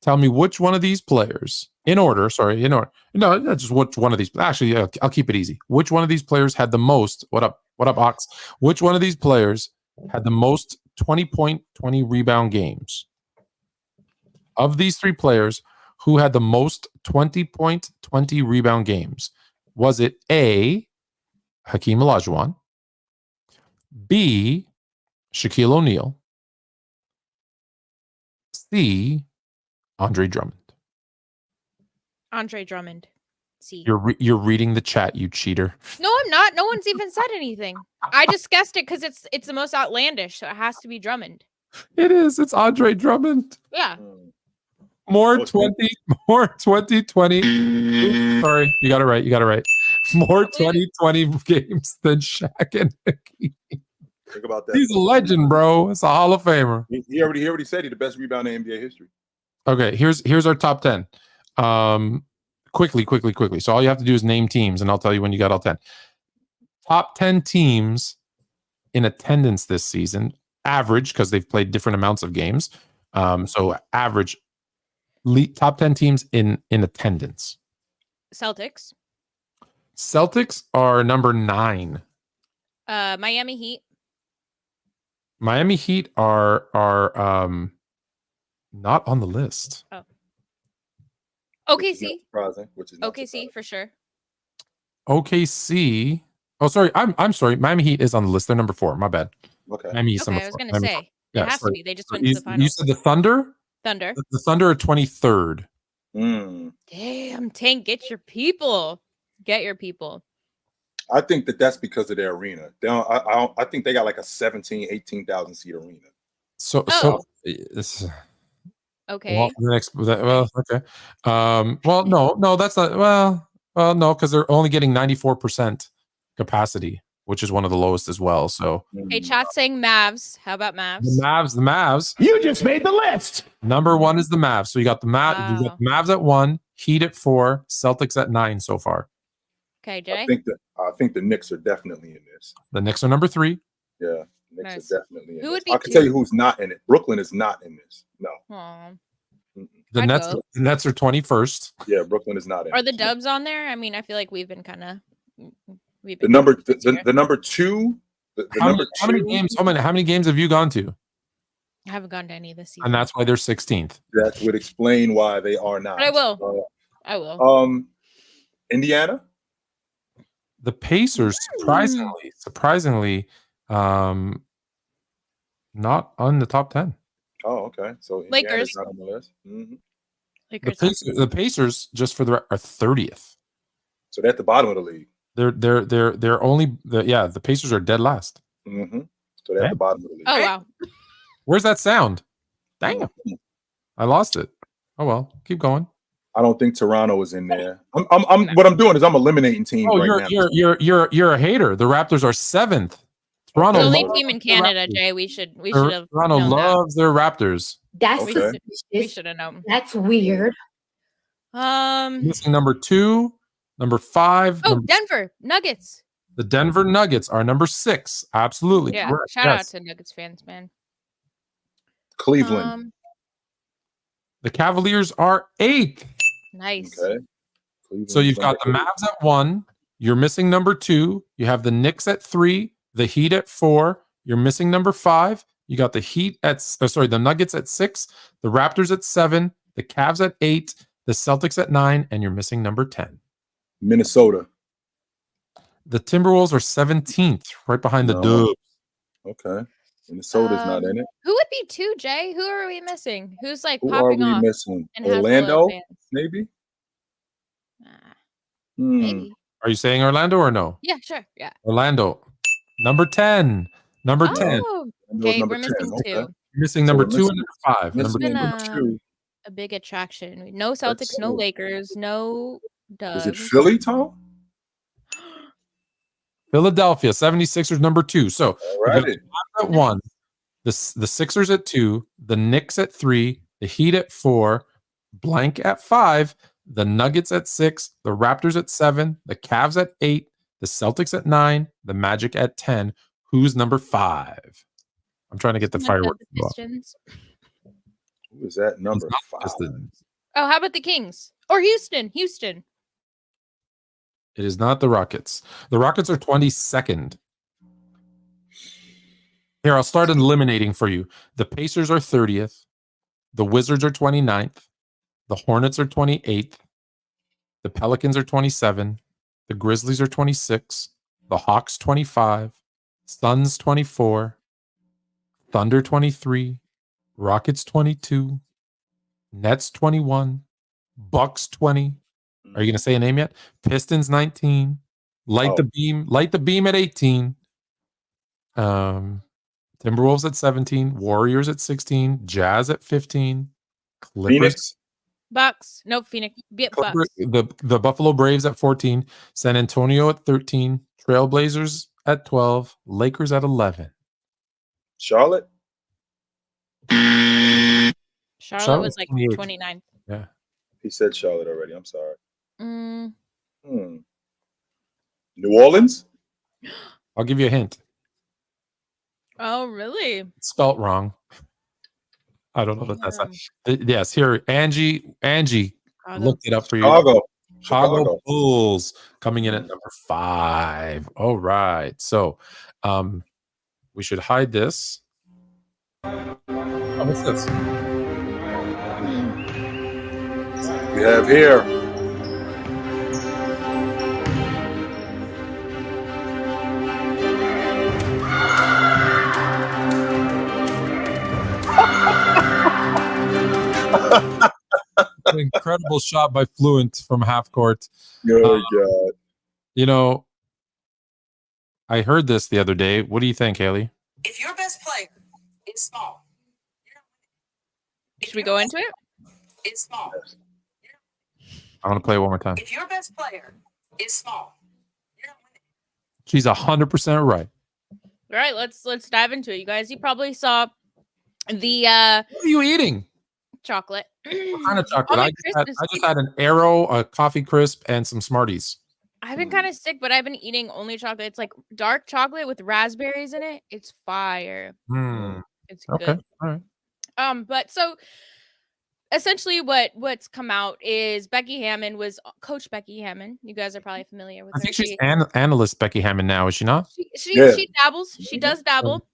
Tell me which one of these players, in order. No, just which one of these. Actually, I'll keep it easy. Which one of these players had the most? What up, Ox? Which one of these players had the most 20-point, 20 rebound games? Of these 3 players, who had the most 20-point, 20 rebound games? Was it A, Hakeem Olajuwon, B, Shaquille O'Neal, C, Andre Drummond? Andre Drummond. C. You're reading the chat, you cheater. No, I'm not. No one's even said anything. I just guessed it because it's the most outlandish, so it has to be Drummond. It is. It's Andre Drummond. Yeah. More 2020. Oops, sorry, you got it right. More 2020 games than Shaq and Becky. Think about that. He's a legend, bro. It's a Hall of Famer. He already said he's the best rebounder in NBA history. Okay, here's our top 10. Quickly. So all you have to do is name teams, and I'll tell you when you got all 10. Top 10 teams in attendance this season, average, because they've played different amounts of games. So average. Top 10 teams in attendance. Celtics are number 9. Miami Heat. Miami Heat are Not on the list. OKC. Surprising, which is not OKC surprising. for sure. OKC. Oh, sorry. I'm sorry. Miami Heat is on the list. They're number 4. My bad. Okay. Miami Heat's Okay, number I was 4. gonna Miami say Heat. it Yeah, has sorry. to be. They just went to the You finals. said the Thunder? Thunder. The Thunder are 23rd. Damn, Tank, get your people. Get your people. I think that's because of their arena. I think they got like a 18,000 seat arena. So it's Okay. well, okay. Well, no, that's not well, no, because they're only getting 94% capacity, which is one of the lowest as well. So Hey, chat saying Mavs. How about Mavs? the Mavs. You just made the list. Number 1 is the Mavs. So you got the Mavs at 1, Heat at 4, Celtics at 9 so far. Okay, Jay. I think the Knicks are definitely in this. The Knicks are number 3. Yeah, Knicks Nice. are definitely in Who this. would be I can 2? tell you who's not in it. Brooklyn is not in this. No. Aw. The I'd Nets vote. the Nets are 21st. Yeah, Brooklyn is not in. Are the it. Dubs on there? I mean, I feel like we've been kind of The number the number 2. How many games? How many games have you gone to? I haven't gone to any this season. And that's why they're 16th. That would explain why they are not. But I will. I will. Indiana. The Pacers, surprisingly, not on the top 10. Oh, okay. So Lakers. Indiana's not on the list. Mm-hmm. Lakers. The Pacers, just for the are 30th. So they're at the bottom of the league. They're only the Pacers are dead last. Mm-hmm. So they're at the bottom of the league. Oh wow. Where's that sound? Damn, I lost it. Oh well, keep going. I don't think Toronto is in there. What I'm doing is I'm eliminating teams right now. You're a hater. The Raptors are 7th. Toronto. The loves only team in Canada, Jay. We should have. Toronto loves their Raptors. That's Okay. We should have known. That's weird. Missing number 2, number 5. Oh, Denver Nuggets. The Denver Nuggets are number 6. Absolutely. Yeah. Correct. Shout out to Nuggets fans, man. Cleveland. The Cavaliers are 8th. Nice. Okay. So you've got the Mavs at 1. You're missing number 2. You have the Knicks at 3. The Heat at 4. You're missing number 5. You got the the Nuggets at 6. The Raptors at 7. The Cavs at 8. The Celtics at 9. And you're missing number 10. Minnesota. The Timberwolves are 17th, right behind the Dubs. Okay. Minnesota's not in it. Who would be 2, Jay? Who are we missing? Who's like Who are popping we off? missing? and has Orlando, loyal fans? maybe? Maybe. Are you saying Orlando or no? Yeah, sure. Yeah. Orlando, number 10. Number 10. Oh, Orlando's okay. number We're missing 10, 2. okay. You're missing So number we're 2 and number 5. missing been Number number 2. a big attraction. No Celtics, no Lakers, no Dubs. Is it Philly, Tom? Philadelphia 76ers number 2. So All right. we got the Mavs at 1, the Sixers at 2, the Knicks at 3, the Heat at 4, blank at 5, the Nuggets at 6, the Raptors at 7, the Cavs at 8, the Celtics at 9, the Magic at 10. Who's number 5? I'm trying to get the fireworks. The Pistons. Who is that number 5? Oh, how about the Kings or Houston? Houston. It is not the Rockets. The Rockets are 22nd. Here, I'll start eliminating for you. The Pacers are 30th. The Wizards are 29th. The Hornets are 28th. The Pelicans are 27. The Grizzlies are 26. The Hawks 25. Suns 24. Thunder 23. Rockets 22. Nets 21. Bucks 20. Are you going to say a name yet? Pistons 19. Light the beam at 18. Timberwolves at 17. Warriors at 16. Jazz at 15. Clippers. Phoenix. Bucks. Nope. Phoenix. Bucks. The Buffalo Braves at 14. San Antonio at 13. Trailblazers at 12. Lakers at 11. Charlotte. Charlotte was like 28th. 29th. Yeah. He said Charlotte already. I'm sorry. Mm. New Orleans. I'll give you a hint. Oh, really? It's spelt wrong. I don't know that that's yes. Here, Angie looked it up for you. Chicago Bulls coming in at number 5. All right. So we should hide this. Oh, what's this? We have here. An incredible shot by Fluent from half court. Good God. You know, I heard this the other day. What do you think, Haley? If your best player is small, Should we go into it? is small. I want to play it one more time. If your best player is small, you're not winning. She's 100% right. All right, let's dive into it, you guys. You probably saw the What are you eating? chocolate. What kind of chocolate? Oh, I just had an Arrow, a coffee crisp, and some Smarties. I've been kind of sick, but I've been eating only chocolate. It's like dark chocolate with raspberries in it. It's fire. It's Okay. good. All right. But so essentially what's come out is Becky Hammon was Coach Becky Hammon. You guys are probably familiar with I her. think she's analyst Becky Hammon now, is she not? She dabbles. She does dabble.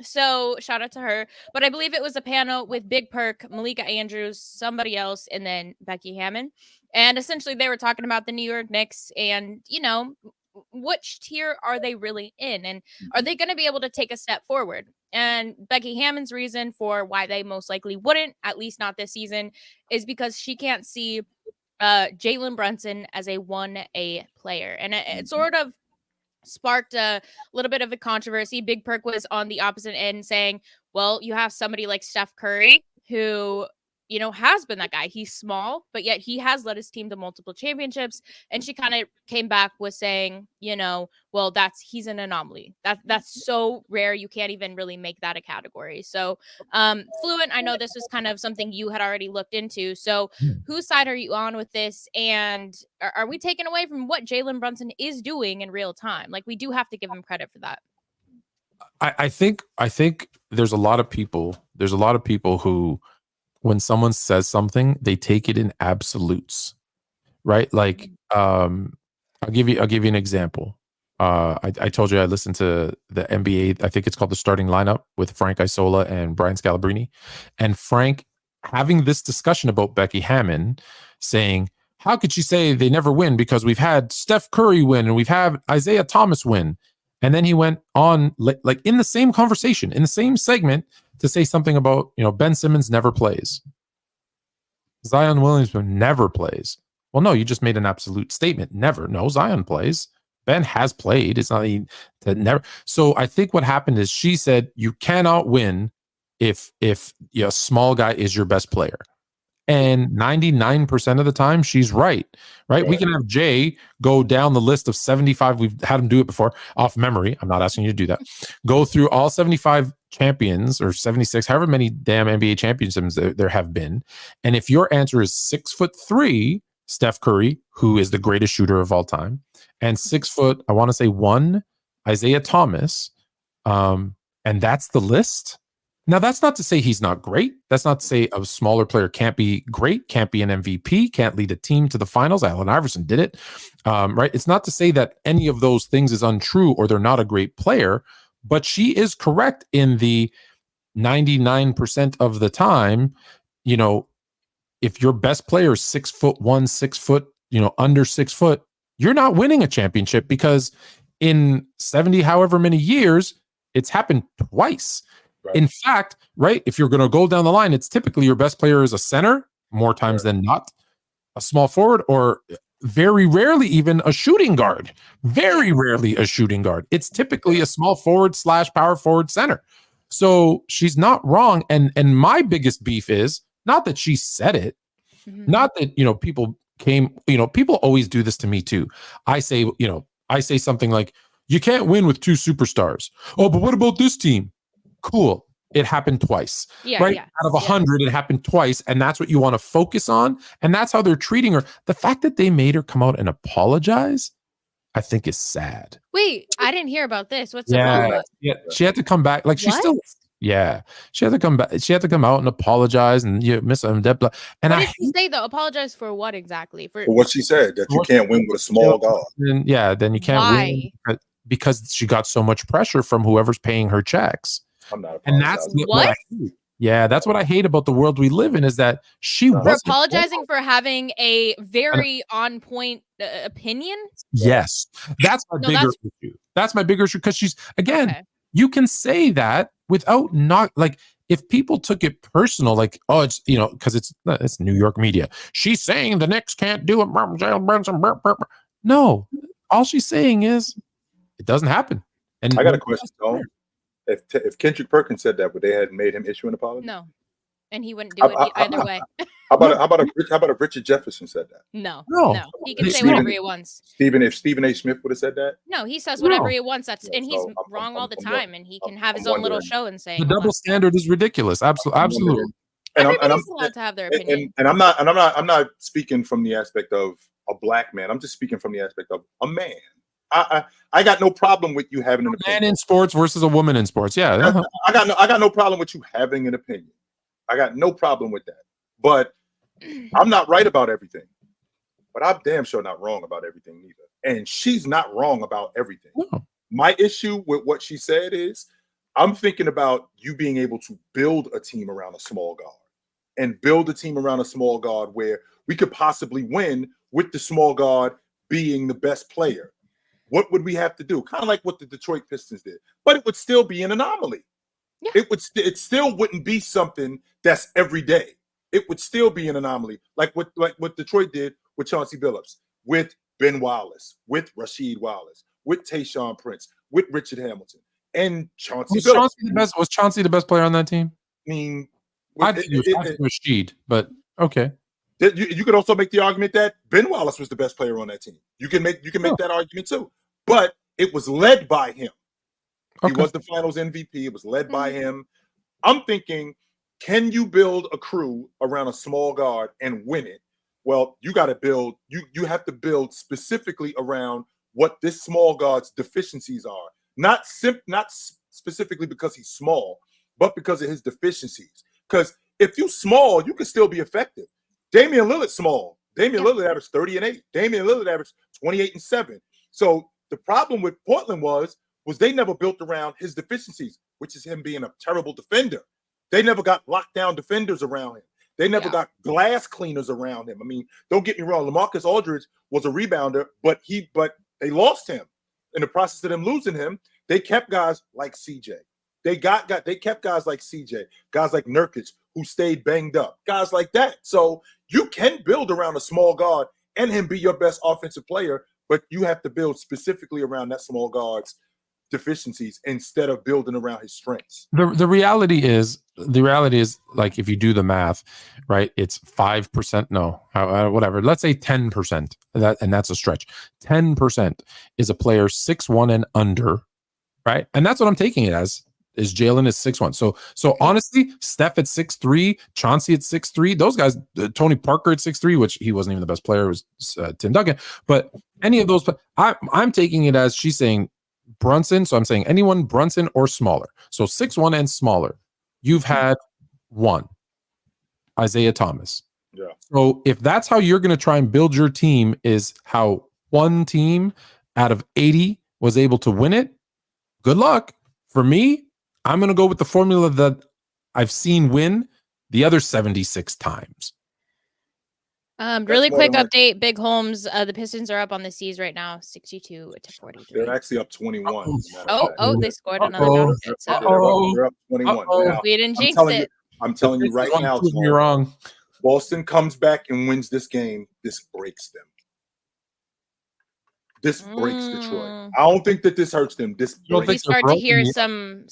So shout out to her. But I believe it was a panel with Big Perk, Malika Andrews, somebody else, and then Becky Hammon. And essentially they were talking about the New York Knicks and, you know, which tier are they really in? And are they going to be able to take a step forward? And Becky Hammon's reason for why they most likely wouldn't, at least not this season, is because she can't see Jalen Brunson as a 1A player. And it sort of sparked a little bit of a controversy. Big Perk was on the opposite end saying, well, you have somebody like Steph Curry who, you know, has been that guy. He's small, but yet he has led his team to multiple championships. And she kind of came back with saying, you know, well, he's an anomaly. That's so rare. You can't even really make that a category. So Fluent, I know this was kind of something you had already looked into. So whose side are you on with this? And are we taking away from what Jalen Brunson is doing in real time? Like, we do have to give him credit for that. I think there's a lot of people who, when someone says something, they take it in absolutes, right? Like, I'll give you an example. I told you I listened to the NBA. I think it's called The Starting Lineup with Frank Isola and Brian Scalabrine, and Frank having this discussion about Becky Hammon, saying, "How could she say they never win? Because we've had Steph Curry win and we've had Isaiah Thomas win." And then he went on, like in the same conversation, in the same segment, to say something about, you know, Ben Simmons never plays. Zion Williamson never plays. Well, no, you just made an absolute statement. Never. No, Zion plays. Ben has played. It's not that never. So I think what happened is she said you cannot win if a small guy is your best player. And 99% of the time, she's right. We can have Jay go down the list of 75. We've had him do it before off memory. I'm not asking you to do that. Go through all 75 champions or 76, however many damn NBA championships there have been. And if your answer is 6'3", Steph Curry, who is the greatest shooter of all time, and 6 foot, I want to say 1, Isaiah Thomas, and that's the list. Now, that's not to say he's not great. That's not to say a smaller player can't be great, can't be an MVP, can't lead a team to the finals. Allen Iverson did it, right? It's not to say that any of those things is untrue or they're not a great player, but she is correct in the 99% of the time. You know, if your best player is 6'1", 6 foot, you know, under 6 foot, you're not winning a championship, because in 70, however many years, it's happened twice. Right. In fact, right, if you're going to go down the line, it's typically your best player is a center more times than not, a small forward, or very rarely even a shooting guard. Very rarely a shooting guard. It's typically a small forward / power forward center. So she's not wrong. And my biggest beef is not that she said it, not that, you know, people always do this to me too. I say something like, you can't win with 2 superstars. Oh, but what about this team? Cool. It happened twice, right? Yeah, out of 100, it happened twice. And that's what you want to focus on. And that's how they're treating her. The fact that they made her come out and apologize, I think, is sad. Wait, I didn't hear about this. What's Yeah, she had to come back. Like, she still, she had to come back. She had to come out and apologize. And you miss him, Debla. And what did she say though? Apologize for what exactly? For what she said, that you can't win with a small guard. Then you can't win because she got so much pressure from whoever's paying her checks. I'm not and that's what? Yeah, that's what I hate about the world we live in is that she For For wasn't apologizing for having a very on point opinion. Yes, that's my No, bigger that's issue. That's my bigger issue because she's again. okay. You can say that without not like if people took it personal, like oh, it's because it's New York media. She's saying the Knicks can't do it. Jalen Brunson. No, all she's saying is it doesn't happen. And I got a question, though. If Kendrick Perkins said that, would they have made him issue an apology? No, and he wouldn't do it either way. How about if Richard Jefferson said that? No, No. no, he can Hey, say Steven- whatever he wants. If Stephen A. Smith would have said that, No, he says No. whatever he wants. That's Yeah, and he's so I'm- wrong all the I'm time, and he can have his I'm own little wondering. show and say the double standard is ridiculous. Absolutely. Everybody's allowed to have their opinion. and I'm not speaking from the aspect of a black man. I'm just speaking from the aspect of a man. I got no problem with you having an Man opinion. in sports versus a woman in sports. Yeah. I got no problem with you having an opinion. I got no problem with that. But I'm not right about everything. But I'm damn sure not wrong about everything either. And she's not wrong about everything. No. My issue with what she said is I'm thinking about you being able to build a team around a small guard and build a team around a small guard where we could possibly win with the small guard being the best player. What would we have to do? Kind of like what the Detroit Pistons did, but it would still be an anomaly. Yeah. It still wouldn't be something that's every day. It would still be an anomaly, like what Detroit did with Chauncey Billups, with Ben Wallace, with Rasheed Wallace, with Tayshaun Prince, with Richard Hamilton, and Chauncey Was Billups. Chauncey the best player on that team? I mean, I think it was Rasheed, but okay. You could also make the argument that Ben Wallace was the best player on that team. You can make that argument too, but it was led by him. He was the Finals MVP. It was led by him. I'm thinking, can you build a crew around a small guard and win it? Well, you got to build. You have to build specifically around what this small guard's deficiencies are. Not specifically because he's small, but because of his deficiencies. Because if you're small, you can still be effective. Damian Lillard's small. Damian Lillard averaged 30 and 8. Damian Lillard averaged 28 and 7. So the problem with Portland was they never built around his deficiencies, which is him being a terrible defender. They never got lockdown defenders around him. They never got glass cleaners around him. I mean, don't get me wrong. LaMarcus Aldridge was a rebounder, but they lost him. In the process of them losing him, they kept guys like CJ. They kept guys like CJ, guys like Nurkic, who stayed banged up, guys like that. So you can build around a small guard and him be your best offensive player, but you have to build specifically around that small guard's deficiencies instead of building around his strengths. The reality is like if you do the math, right? It's 5%. No, whatever. Let's say 10%. That's a stretch. 10% is a player 6'1" and under, right? And that's what I'm taking it as. Is Jalen is 6'1". So honestly, Steph at 6'3", Chauncey at 6'3", those guys, Tony Parker at 6'3", which he wasn't even the best player, it was Tim Duncan. But any of those, I'm taking it as she's saying Brunson. So I'm saying anyone Brunson or smaller. So 6'1" and smaller. You've had one, Isaiah Thomas. Yeah. So if that's how you're going to try and build your team, is how one team out of 80 was able to win it, good luck. For me, I'm going to go with the formula that I've seen win the other 76 times. Really quick update. Big Holmes. The Pistons are up on the C's right now, 62-43. They're actually up 21. They scored another basket. So They're up 21. Now, we didn't jinx it. I'm telling you right now, you're wrong. Boston comes back and wins this game. This breaks them. This breaks Detroit. I don't think that this hurts them. We start to hear some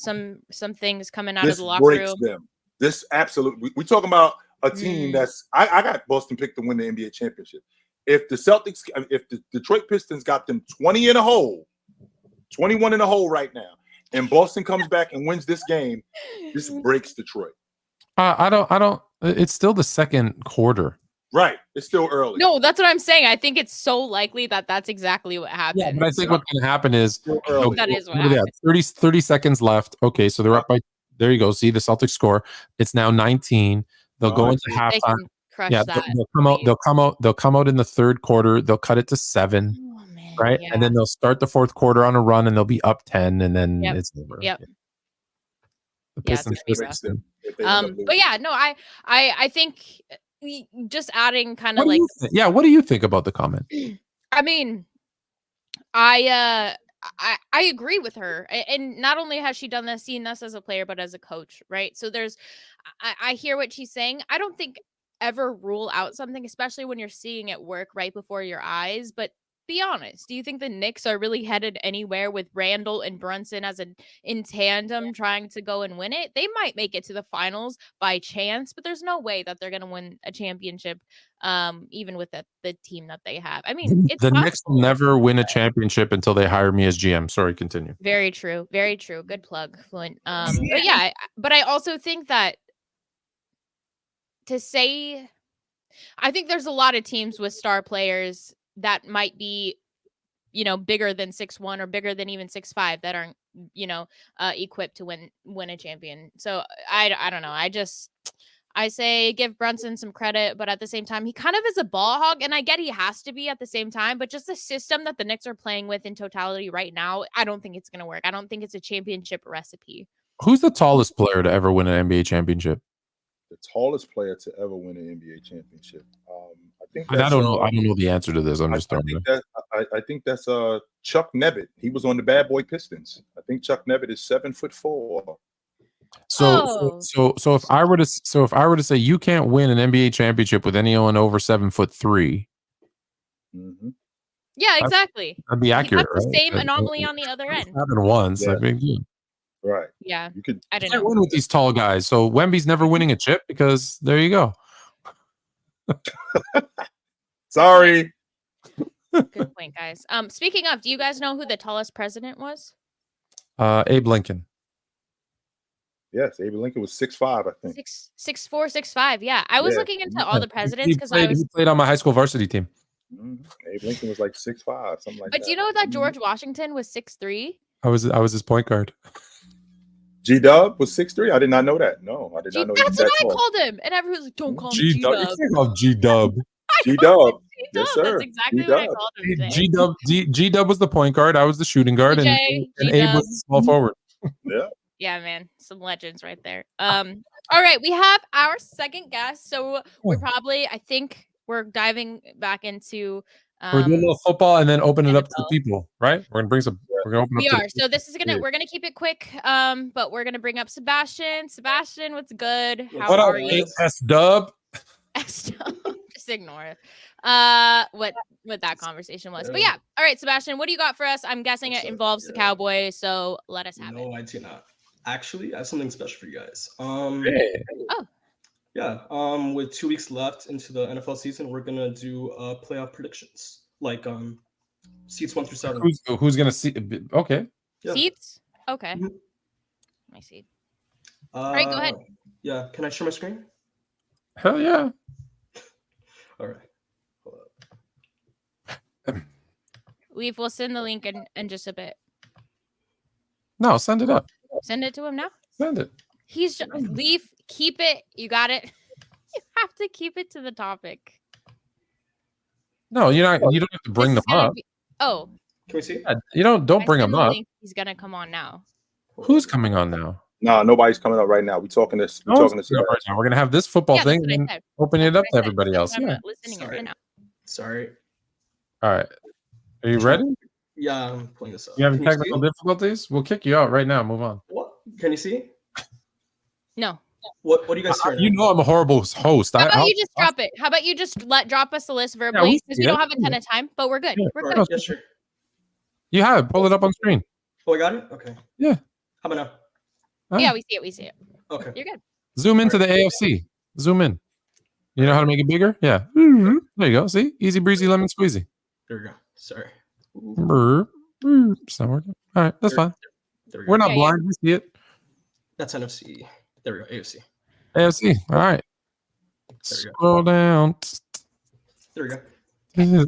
things coming out of the locker room. This breaks them. This absolutely. We're talking about a team that's. I got Boston picked to win the NBA championship. If the Detroit Pistons got them 20 in a hole, 21 in a hole right now, and Boston comes back and wins this game, this breaks Detroit. I don't. It's still the second quarter. Right. It's still early. No, that's what I'm saying. I think it's so likely that that's exactly what happened. Yeah, but I think what's going to happen is that is what happened. 30 seconds left. Okay, so they're up by. There you go. See the Celtics score. It's now 19. They'll go into halftime. Yeah, they'll come out in the third quarter. They'll cut it to 7. Oh, man, right, and then they'll start the fourth quarter on a run, and they'll be up 10, and then it's over. Yep. The Pistons if they end up losing. But yeah, no, I think just adding kind of like, what do you think about the comment? I mean, I agree with her, and not only has she seen this as a player, but as a coach, right? So I hear what she's saying. I don't think ever rule out something, especially when you're seeing it work right before your eyes. But be honest, do you think the Knicks are really headed anywhere with Randall and Brunson in tandem trying to go and win it? They might make it to the finals by chance, but there's no way that they're going to win a championship, even with the team that they have. I mean, it's the possible. Knicks will never win a championship until they hire me as GM. Sorry, continue. Very true. Very true. Good plug, Fluent. But yeah, but I also think that I think there's a lot of teams with star players that might be, bigger than 6'1" or bigger than even 6'5" that aren't, equipped to win a champion. So I don't know. I say give Brunson some credit, but at the same time, he kind of is a ball hog, and I get he has to be at the same time, but just the system that the Knicks are playing with in totality right now, I don't think it's going to work. I don't think it's a championship recipe. Who's the tallest player to ever win an NBA championship? The tallest player to ever win an NBA championship. I think I don't know. I don't know the answer to this. I'm just throwing it. I think that's Chuck Nevitt. He was on the Bad Boy Pistons. I think Chuck Nevitt is 7'4". So if I were to say you can't win an NBA championship with anyone over 7'3". Mm-hmm. Yeah, exactly. That'd be accurate. That's the right? same anomaly on the other end. Happened once. Yeah. Big deal. Right. Yeah. You could. I don't Can't know. win with these tall guys. So Wemby's never winning a chip because there you go. Sorry. Good point, guys. Speaking of, do you guys know who the tallest president was? Abe Lincoln. Yes, Abe Lincoln was 6'5", I think. 6'4", 6'5". Yeah, I was looking into all the presidents because he played on my high school varsity team. Mm-hmm. Abe Lincoln was like 6'5", something like that. But do you know that George Washington was 6'3"? I was his point guard. G-Dub was 6'3"? I did not know that. No, I did not know he was That's what that I tall. called him, and everyone was like, "Don't call me G-Dub. G-Dub." You can't call him G-Dub. G-Dub. Yes, sir. That's exactly what I called him today. G-Dub was the point guard. I was the shooting guard, and Abe was the small forward. Yeah. Yeah, man, some legends right there. All right, we have our second guest, so I think we're diving back into. We're doing a little football and then open it up to the people, right? We're gonna bring some. We're gonna open. We up are. So this is we're gonna keep it quick. But we're gonna bring up Sebastian. Sebastian, what's good? How are you? S-Dub. S-Dub. Just ignore it. What that conversation was. But yeah. All right, Sebastian, what do you got for us? I'm guessing it involves the Cowboys, so let us have it. No, I do not. Actually, I have something special for you guys. Hey. Yeah. With 2 weeks left into the NFL season, we're gonna do playoff predictions, like seats 1 through 7. Who's gonna see? Okay. Yeah. Seats? Okay. Mhm. I see. All right, go ahead. Yeah. Can I share my screen? Hell yeah. All right. Hold up. We'll send the link in just a bit. No, send it up. Send it to him now. Send it. He's just leave. Keep it. You got it. You have to keep it to the topic. No, you don't have to bring them up. Oh. Can we see? You don't bring them up. He's gonna come on now. Who's coming on now? No, nobody's coming up right now. We're talking this. We're talking this. Right now. We're gonna have this football thing and open it up to everybody else. I'm Yeah. not listening right now. Sorry. All right. Are you ready? Yeah, I'm pulling this up. You having Can technical difficulties? We'll kick you out right now. Move on. What? Can you see? No. What do you guys hear? You know I'm a horrible host. How about you just drop it? How about you just drop us a list verbally because we don't have a ton of time, but we're good. We're good. Yeah, sure. You have it. Pull it up on screen. Oh, I got it? Okay. Yeah. How about now? Huh? Yeah, we see it. We see it. Okay. You're good. Zoom into the AFC. Zoom in. You know how to make it bigger? Yeah. There you go. See? Easy breezy lemon squeezy. There we go. Sorry. It's not working. All right. That's fine. There we go. We're not blind. We see it. That's NFC. There we go. AFC. AFC. All right. Scroll down. There we go.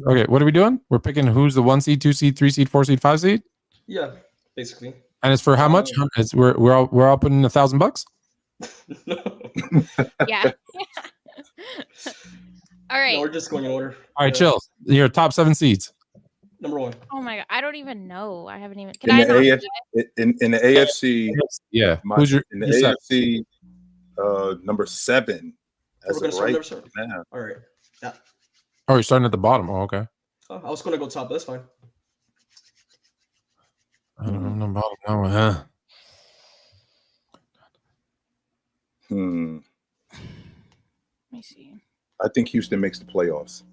Okay. What are we doing? We're picking who's the 1 seed, 2 seed, 3 seed, 4 seed, 5 seed? Yeah, basically. And it's for how much? We're all putting $1,000? Yeah. All right. No, we're just going in order. All right, chill. Your top 7 seeds. Number 1. Oh my god, I don't even know. I haven't even. In the AFC, yeah. in the AFC, number 7. We're That's gonna start right number 7. now. All right. Yeah. Oh, you're starting at the bottom. Oh, okay. Oh, I was gonna go top, but that's fine. On the bottom now, huh? Let me see. I think Houston makes the playoffs.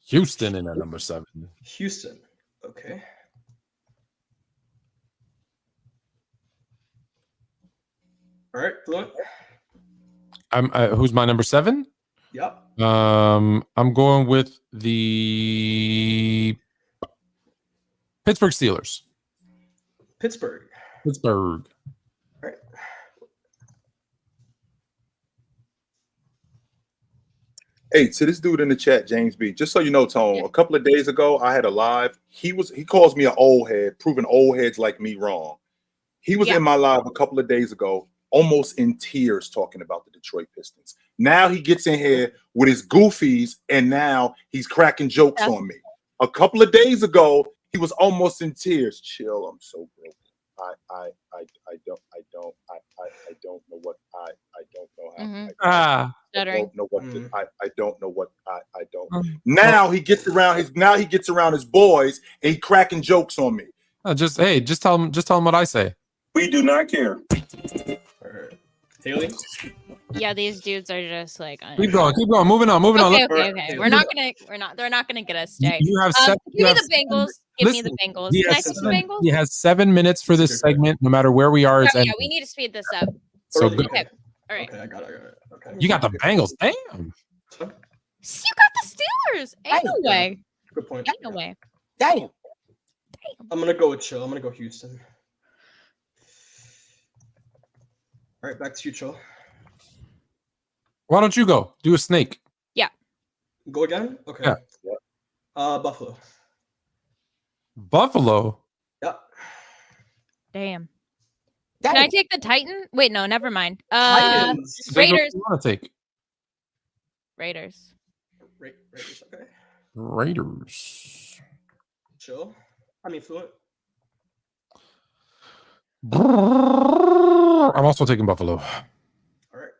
Houston in at number 7. Houston. Okay. All right, Fluent. Who's my number 7? Yep. I'm going with the Pittsburgh Steelers. Pittsburgh. Pittsburgh. All right. Hey, to this dude in the chat, James B. Just so you know, Tone, a couple of days ago, I had a live. He calls me an old head, proving old heads like me wrong. He was in my live a couple of days ago, almost in tears, talking about the Detroit Pistons. Now he gets in here with his goofies, and now he's cracking jokes on me. A couple of days ago, he was almost in tears. Chill, I'm so broken. I don't know what I don't know how. I don't know what I don't know what I don't. Now he gets around his boys and he cracking jokes on me. Just tell him what I say. We do not care. Haley? Yeah, these dudes are just like Keep going. Moving on. Okay. They're not gonna get us, Jay. You have give me the Bengals. Give me the Bengals. Can I see the Bengals? He has 7 minutes for this segment, no matter where we are. Yeah, we need to speed this up. So good. Okay. All right. Okay, I got it. Okay. You got the Bengals. Damn. You got the Steelers. Ain't no way. Good point. Ain't no way. Damn. I'm gonna go with Chill. I'm gonna go Houston. All right, back to you, Chill. Why don't you go? Do a snake. Yeah. Go again? Okay. Yeah. Buffalo. Buffalo? Yeah. Damn. Can I take the Titan? Wait, no, never mind. Titans. Raiders. You want to take Raiders. Raiders, okay. Raiders. Chill. I mean, Fluent. I'm also taking Buffalo. All right.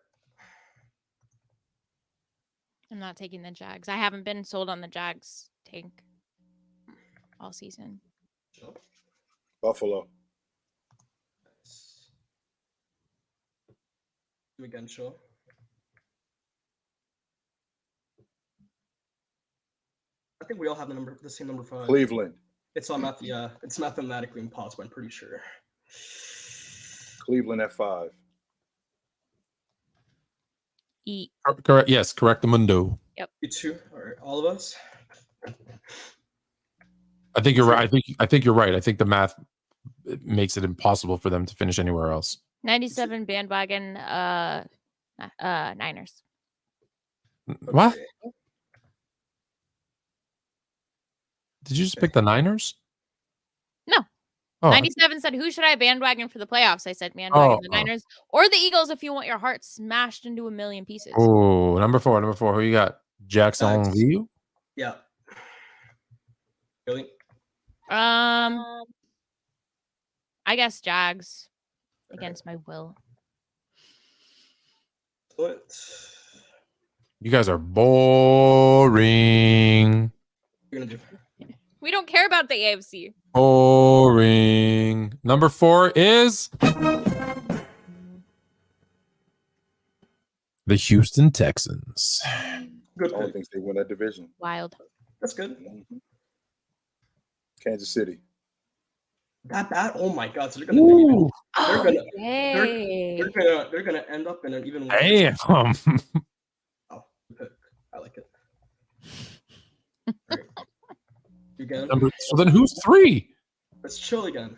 I'm not taking the Jags. I haven't been sold on the Jags tank all season. Chill. Buffalo. Do again, Chill. I think we all have the same number 5. Cleveland. It's it's mathematically impossible, I'm pretty sure. Cleveland at 5. Correct. Yes, correct the mundo. Yep. You too. All right, all of us. I think you're right. I think you're right. I think the math makes it impossible for them to finish anywhere else. 97 bandwagon Niners. What? Okay. Did you just pick the Niners? No. Oh, 97 said, who should I bandwagon for the playoffs? I said, bandwagon the Oh. Niners or the Eagles if you want your heart smashed into a million pieces. Oh, number 4. Who you got? Jacksonville? Yeah. Really? I guess Jags against my will. What? You guys are boring. You're gonna do. We don't care about the AFC. Boring. Number 4 is the Houston Texans. Good I don't pick. think they win that division. Wild. That's good. Kansas City. That bad? Oh my God! So they're gonna they're gonna end up in an even. Damn. Oh, good pick. I like it. Right. Again. So then who's 3? Let's chill again.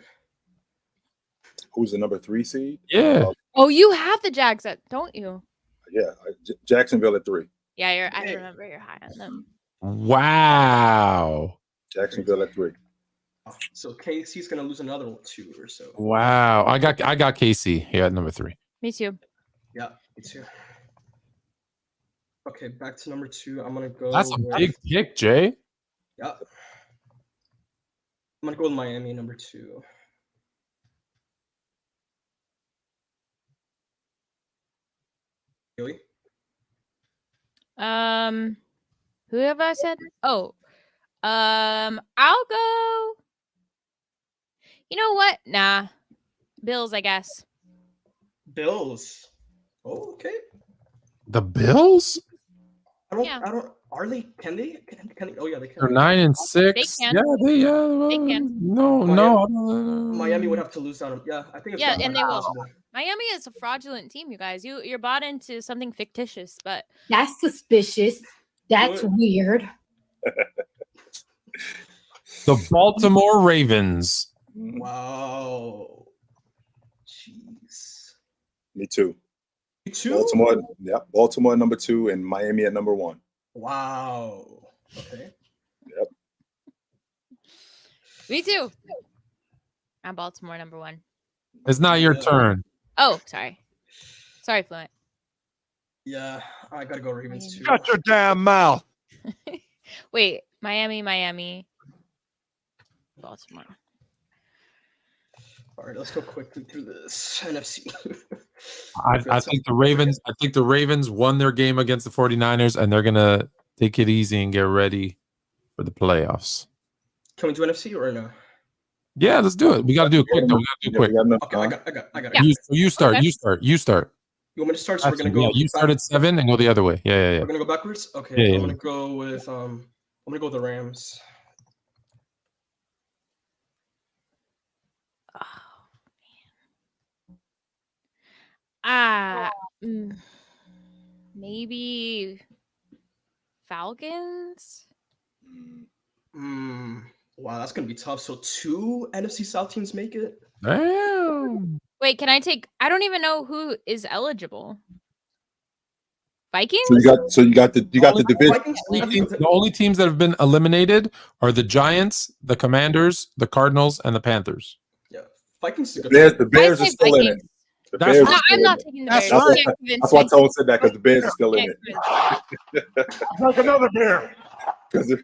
Who's the number 3 seed? Yeah. Oh, you have the Jags, don't you? Yeah, Jacksonville at 3. Yeah, I remember you're high on them. Wow. Jacksonville at 3. So KC's gonna lose another 2 or so. Wow. I got KC here at number 3. Me too. Yeah, me too. Okay, back to number 2. I'm gonna go. That's a big pick, Jay. Yeah. I'm gonna go with Miami, number 2. Really? Who have I said? Oh, I'll go. You know what? Nah, Bills, I guess. Bills. Oh, okay. The Bills? Yeah. I don't. Are they? Can they? Oh yeah, they can. They're 9-6. They can. Yeah, They can. No, Miami would have to lose on them. Yeah, I think it's Yeah, and they will. possible. Miami is a fraudulent team, you guys. You're bought into something fictitious, but That's suspicious. That's Good. weird. The Baltimore Ravens. Wow. Jeez. Me too. You too? Baltimore, yeah, Baltimore number 2 and Miami at number 1. Wow. Okay. Yep. me too. I'm Baltimore number 1. It's not your turn. Oh, sorry. Sorry, Fluent. Yeah, I gotta go Ravens too. Shut your damn mouth. Wait, Miami, Baltimore. All right, let's go quickly through this NFC. I think the Ravens. I think the Ravens won their game against the 49ers, and they're gonna take it easy and get ready for the playoffs. Can we do NFC or no? Yeah, let's do it. We got to do it quick. Though. We got to do it quick. Okay, I got. Yeah. You start. Okay. You start. You want me to start? So we're gonna go. Yeah, you start at 7 and go the other way. Yeah. We're gonna go backwards. Okay, Yeah, I'm gonna go with the Rams. Maybe Falcons. Wow, that's gonna be tough. So 2 NFC South teams make it. Damn. Wait, can I take? I don't even know who is eligible. Vikings. So you got the division. Vikings- The only teams that have been eliminated are the Giants, the Commanders, the Cardinals, and the Panthers. Yeah, Vikings is a good. The Bears I are say still in Vikings. it. The That's Bears right. are No, still I'm in not it. taking the That's Bears. right. You can't convince That's why me. Tone said that, because the Bears are still in You it. can't convince me. Drink another beer. 'Cause the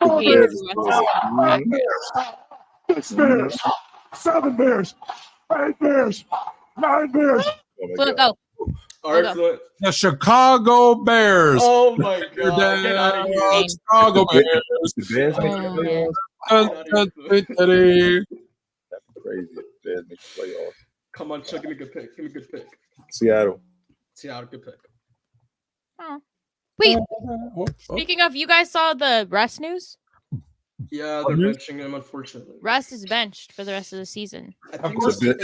I hate Bears everyone. are still- 6 beers. 7 beers. 8 beers. 9 beers. Oh my Fluent, God. go. All right, Go. Fluent. The Chicago Bears. Oh my God! Get out of here! Dang. Chicago The Bears. Bears make the playoffs. That's crazy. The Bears make the playoffs. Come on, Chuck. Give me a good pick. Give me a good pick. Seattle. Seattle, good pick. Oh. Wait. Speaking of, you guys saw the Russ news? Yeah, they're benching him, unfortunately. Russ is benched for the rest of the season. I think It was a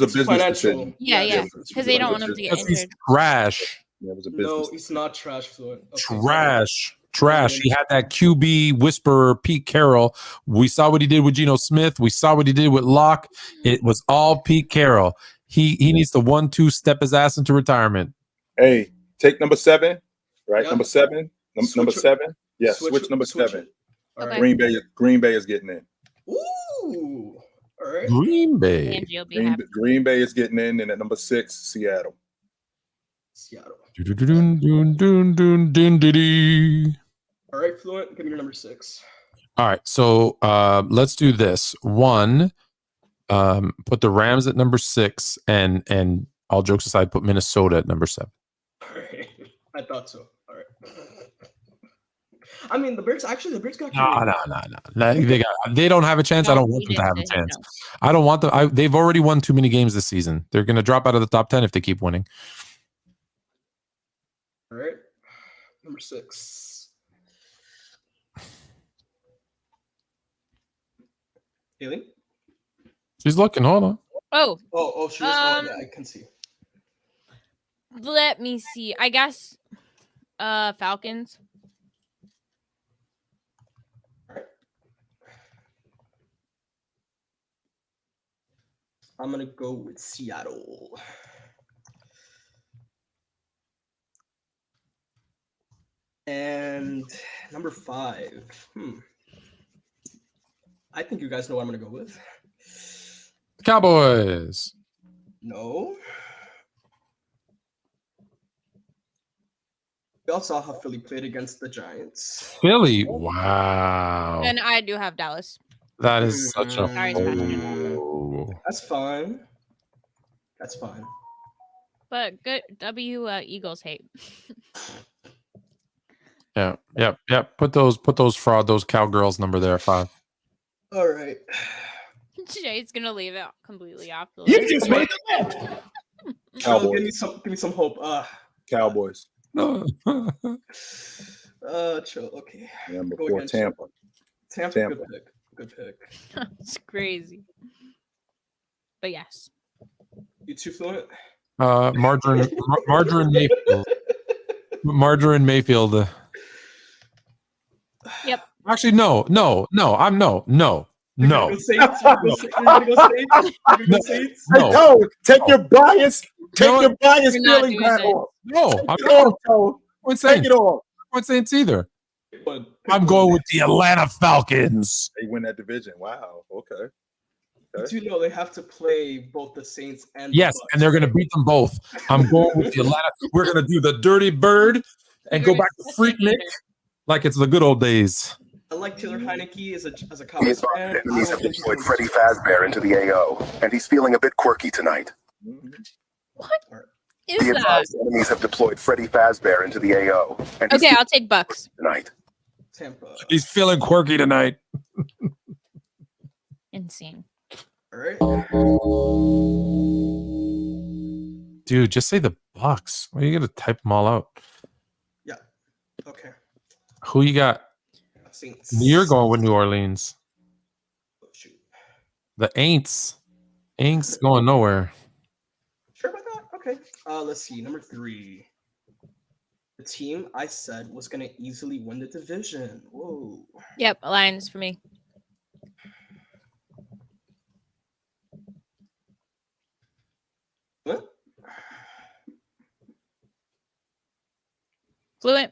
business financial. decision. Yeah. Because they don't want him to get Because he's injured. trash. Yeah, it was a No, business. he's not trash, Fluent. Okay, Trash. He had that QB whisperer, Pete Carroll. We saw what he did with Geno Smith. We saw what he did with Locke. It was all Pete Carroll. He needs to 1-2 step his ass into retirement. Hey, take number 7, right? Yeah. Number 7. Number 7. Yeah, switch number 7. All Okay. right. Green Bay is getting in. Ooh. All right. Green Bay. Angie will be happy. Green Bay is getting in, and at number 6, Seattle. Seattle. All right, Fluent. Give me your number 6. All right, so let's do this. 1, put the Rams at number 6, and all jokes aside, put Minnesota at number 7. All right. I thought so. All right. I mean, the Bears got. No. They don't have a chance. I don't want them to have a chance. I don't want them. They've already won too many games this season. They're going to drop out of the top 10 if they keep winning. All right. Number 6. Aileen? She's looking. Hold on. Oh, She is. Yeah, I can see. let me see. I guess Falcons. I'm gonna go with Seattle. And number 5. I think you guys know what I'm gonna go with. Cowboys. No. We all saw how Philly played against the Giants. Philly. Wow. And I do have Dallas. That is such a. Sorry, Sebastian. Oh. That's fine. That's fine. But good Eagles hate. Yeah. Put those cowgirls number there. 5. All right. Jay's gonna leave it completely off the You list. just made the list. Chill, give me some hope. Cowboys. Chill. Okay. Number Go 4, again, Tampa. Tampa. Tampa. Good pick. It's crazy. But yes. You too, Fluent? Margarine Mayfield. Margarine Mayfield. Yep. Actually, no. You're gonna go Saints? You're gonna go Saints? Hey, Tone, take your bias. Take your bias You're not feeling doing back this. off. No, I'm Take it off, Tone. not Take it off. I'm not Saints either. But I'm going with the Atlanta Falcons. They win that division. Wow. Okay. Did you know they have to play both the Saints and Yes, the Bucks, and they're going to beat them both. I'm going with the Atlanta. We're going to do the dirty bird and go back to Freaknik like it's the good old days. I like Taylor Heineke as a Cowboys fan. Enemies have deployed Freddie Fazbear into the AO, and he's feeling a bit quirky tonight. What is The that? advised enemies have deployed Freddie Fazbear into the AO, and he's Okay, I'll take Bucks. tonight. Tampa. He's feeling quirky tonight. Insane. All right. Dude, just say the Bucks. Why are you going to type them all out? Yeah. Okay. Who you got? Saints. You're going with New Orleans. Oh, shoot. The Aints. Aints going nowhere. Sure about that? Okay. Let's see. Number 3. The team I said was going to easily win the division. Whoa. Yep, Lions for me. What? Fluent.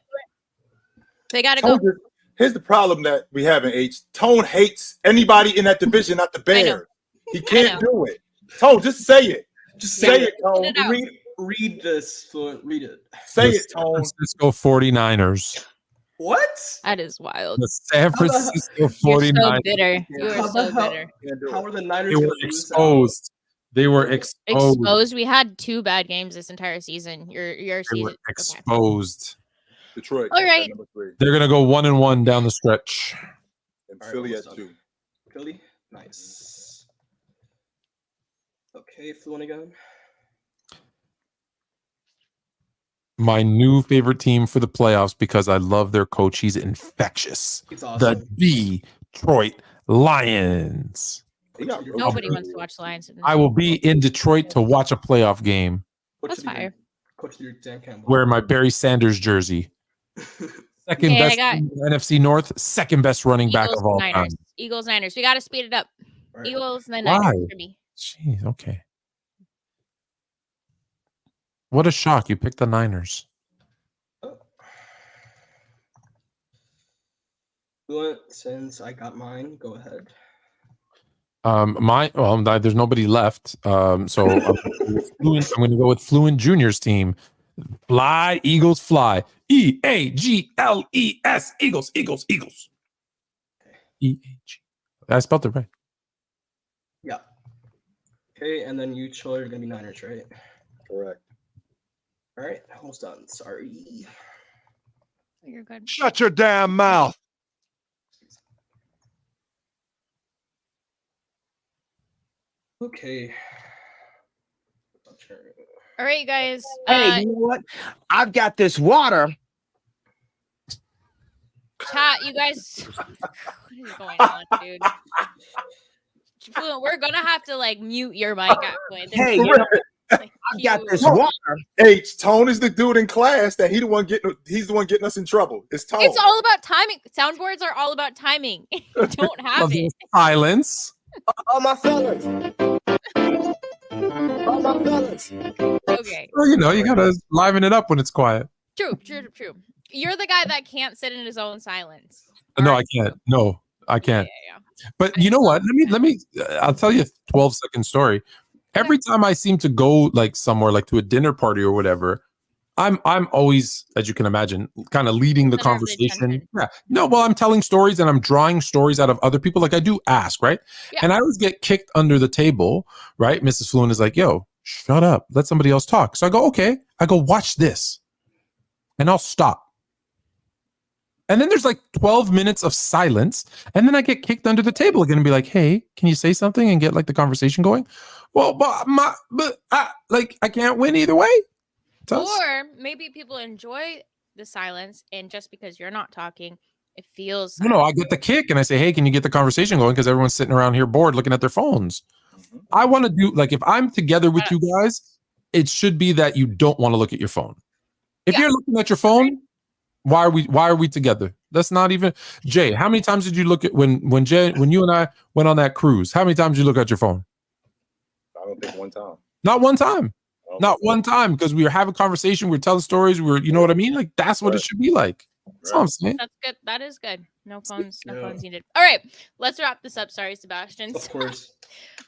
They gotta go. Here's the problem that we have in H. Tone hates anybody in that division, not the Bears. He can't do it. Tone, just say it. Just say it, Tone. Read this, Fluent. Read it. Say The it, Tone. San Francisco 49ers. What? That is wild. The San Francisco You're 49ers. so bitter. You are so bitter. How are the Niners They going were to lose exposed. They were exposed. Exposed. We had 2 bad games this entire season. Your They season. were exposed. Detroit. All right. Number 3. They're gonna go 1-1 down the stretch. And All right, Philly almost at done. 2. Philly? Nice. Okay, Fluent again. My new favorite team for the playoffs because I love their coach. He's infectious. He's awesome. The Detroit Lions. Nobody wants to watch the Lions. I will be in Detroit to watch a playoff game. That's fire. Coach Dan Campbell. Wear my Barry Sanders jersey. Second Okay, I best got in the NFC North. Second best running back Eagles, of all Niners. time. Eagles, Niners. We got to speed it up. Right. Eagles, then Why? Niners for me. Jeez, okay. What a shock. You picked the Niners. Fluent, since I got mine, go ahead. There's nobody left. So I'm going to go with Fluent Junior's team. Fly, Eagles, fly. EAGLES. Eagles, Eagles, Eagles. EAG. I spelled it right. Yeah. Okay, and then you Chiller are gonna be Niners, right? Correct. All right, almost done. Sorry. You're good. Shut your damn mouth. Okay. All right, you guys. Hey, you know what? I've got this water. Chat, you guys. What is going on, dude? Fluent, we're gonna have to like mute your mic at point. Hey, you know, I've got this water. H. Tone is the dude in class that he's the one getting us in trouble. It's Tone. It's all about timing. Soundboards are all about timing. You don't have it. Silence. Oh, my fellas. Oh, my fellas. Okay. Well, you gotta liven it up when it's quiet. True. You're the guy that can't sit in his own silence. No, I can't. No, I can't. Yeah. But you know what? Let me. I'll tell you a 12-second story. Every time I seem to go like somewhere, like to a dinner party or whatever, I'm always, as you can imagine, kind of leading the conversation. Yeah. No, well, I'm telling stories and I'm drawing stories out of other people. Like I do ask, right? Yeah. And I always get kicked under the table, right? Mrs. Fluent is like, "Yo, shut up, let somebody else talk. So I go, okay. I go, watch this. And I'll stop. And then there's like 12 minutes of silence. And then I get kicked under the table again and be like, hey, can you say something and get like the conversation going? Well, I can't win either way. Or maybe people enjoy the silence, and just because you're not talking, it feels No, I get the kick and I say, hey, can you get the conversation going? Because everyone's sitting around here bored looking at their phones. I want to do, like, if I'm together with you guys, it should be that you don't want to look at your phone. If you're looking at your phone, why are we together? That's not even Jay. How many times did you look at when you and I went on that cruise? How many times did you look at your phone? I don't think one time. Not one time. Not one time, because we were having conversation, we were telling stories, you know what I mean? Like, that's what it should be like. That's all I'm saying. That's good. That is good. No phones needed. All right, let's wrap this up. Sorry, Sebastian. Of course.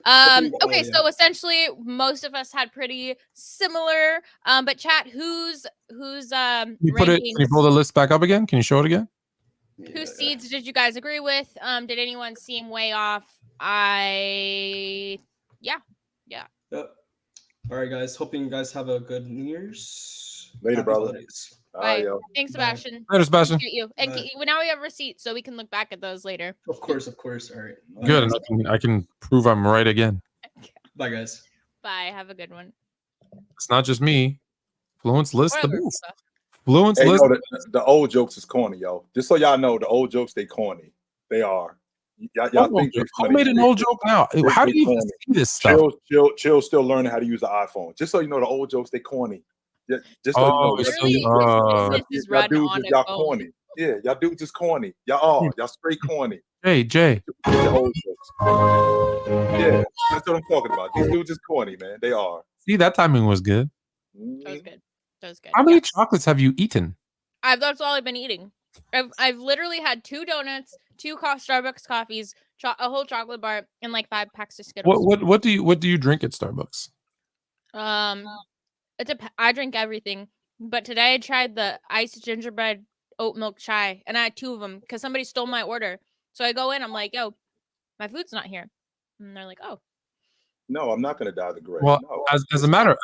Okay, so essentially most of us had pretty similar, but chat, whose Can you pull the list back up again? Can you show it again? Whose seeds did you guys agree with? Did anyone seem way off? Yeah. Yep. All right, guys. Hoping you guys have a good New Year's. Later, brother. Bye. Thanks, Sebastian. Later, Sebastian. Appreciate you. And now we have receipts, so we can look back at those later. Of course. All right. Good. I can prove I'm right again. Bye, guys. Bye. Have a good one. It's not just me. Fluent's list the best. Fluent's list. The old jokes is corny, yo. Just so y'all know, the old jokes, they corny. They are. Y'all think who made an old joke now? How do you even see this stuff? Chill still learning how to use the iPhone. Just so you know, the old jokes, they corny. Yeah, just so you know. Y'all corny. Yeah, y'all dudes is corny. Y'all straight corny. Jay. The old jokes. Yeah, that's what I'm talking about. These dudes is corny, man. They are. See, that timing was good. That was good. How many chocolates have you eaten? That's all I've been eating. I've literally had 2 donuts, 2 Starbucks coffees, a whole chocolate bar, and like 5 packs of Skittles. What do you drink at Starbucks? I drink everything, but today I tried the iced gingerbread oat milk chai, and I had 2 of them because somebody stole my order. So I go in, I'm like, yo, my food's not here, and they're like, oh. No, I'm not gonna die the grave. Well, no. as a matter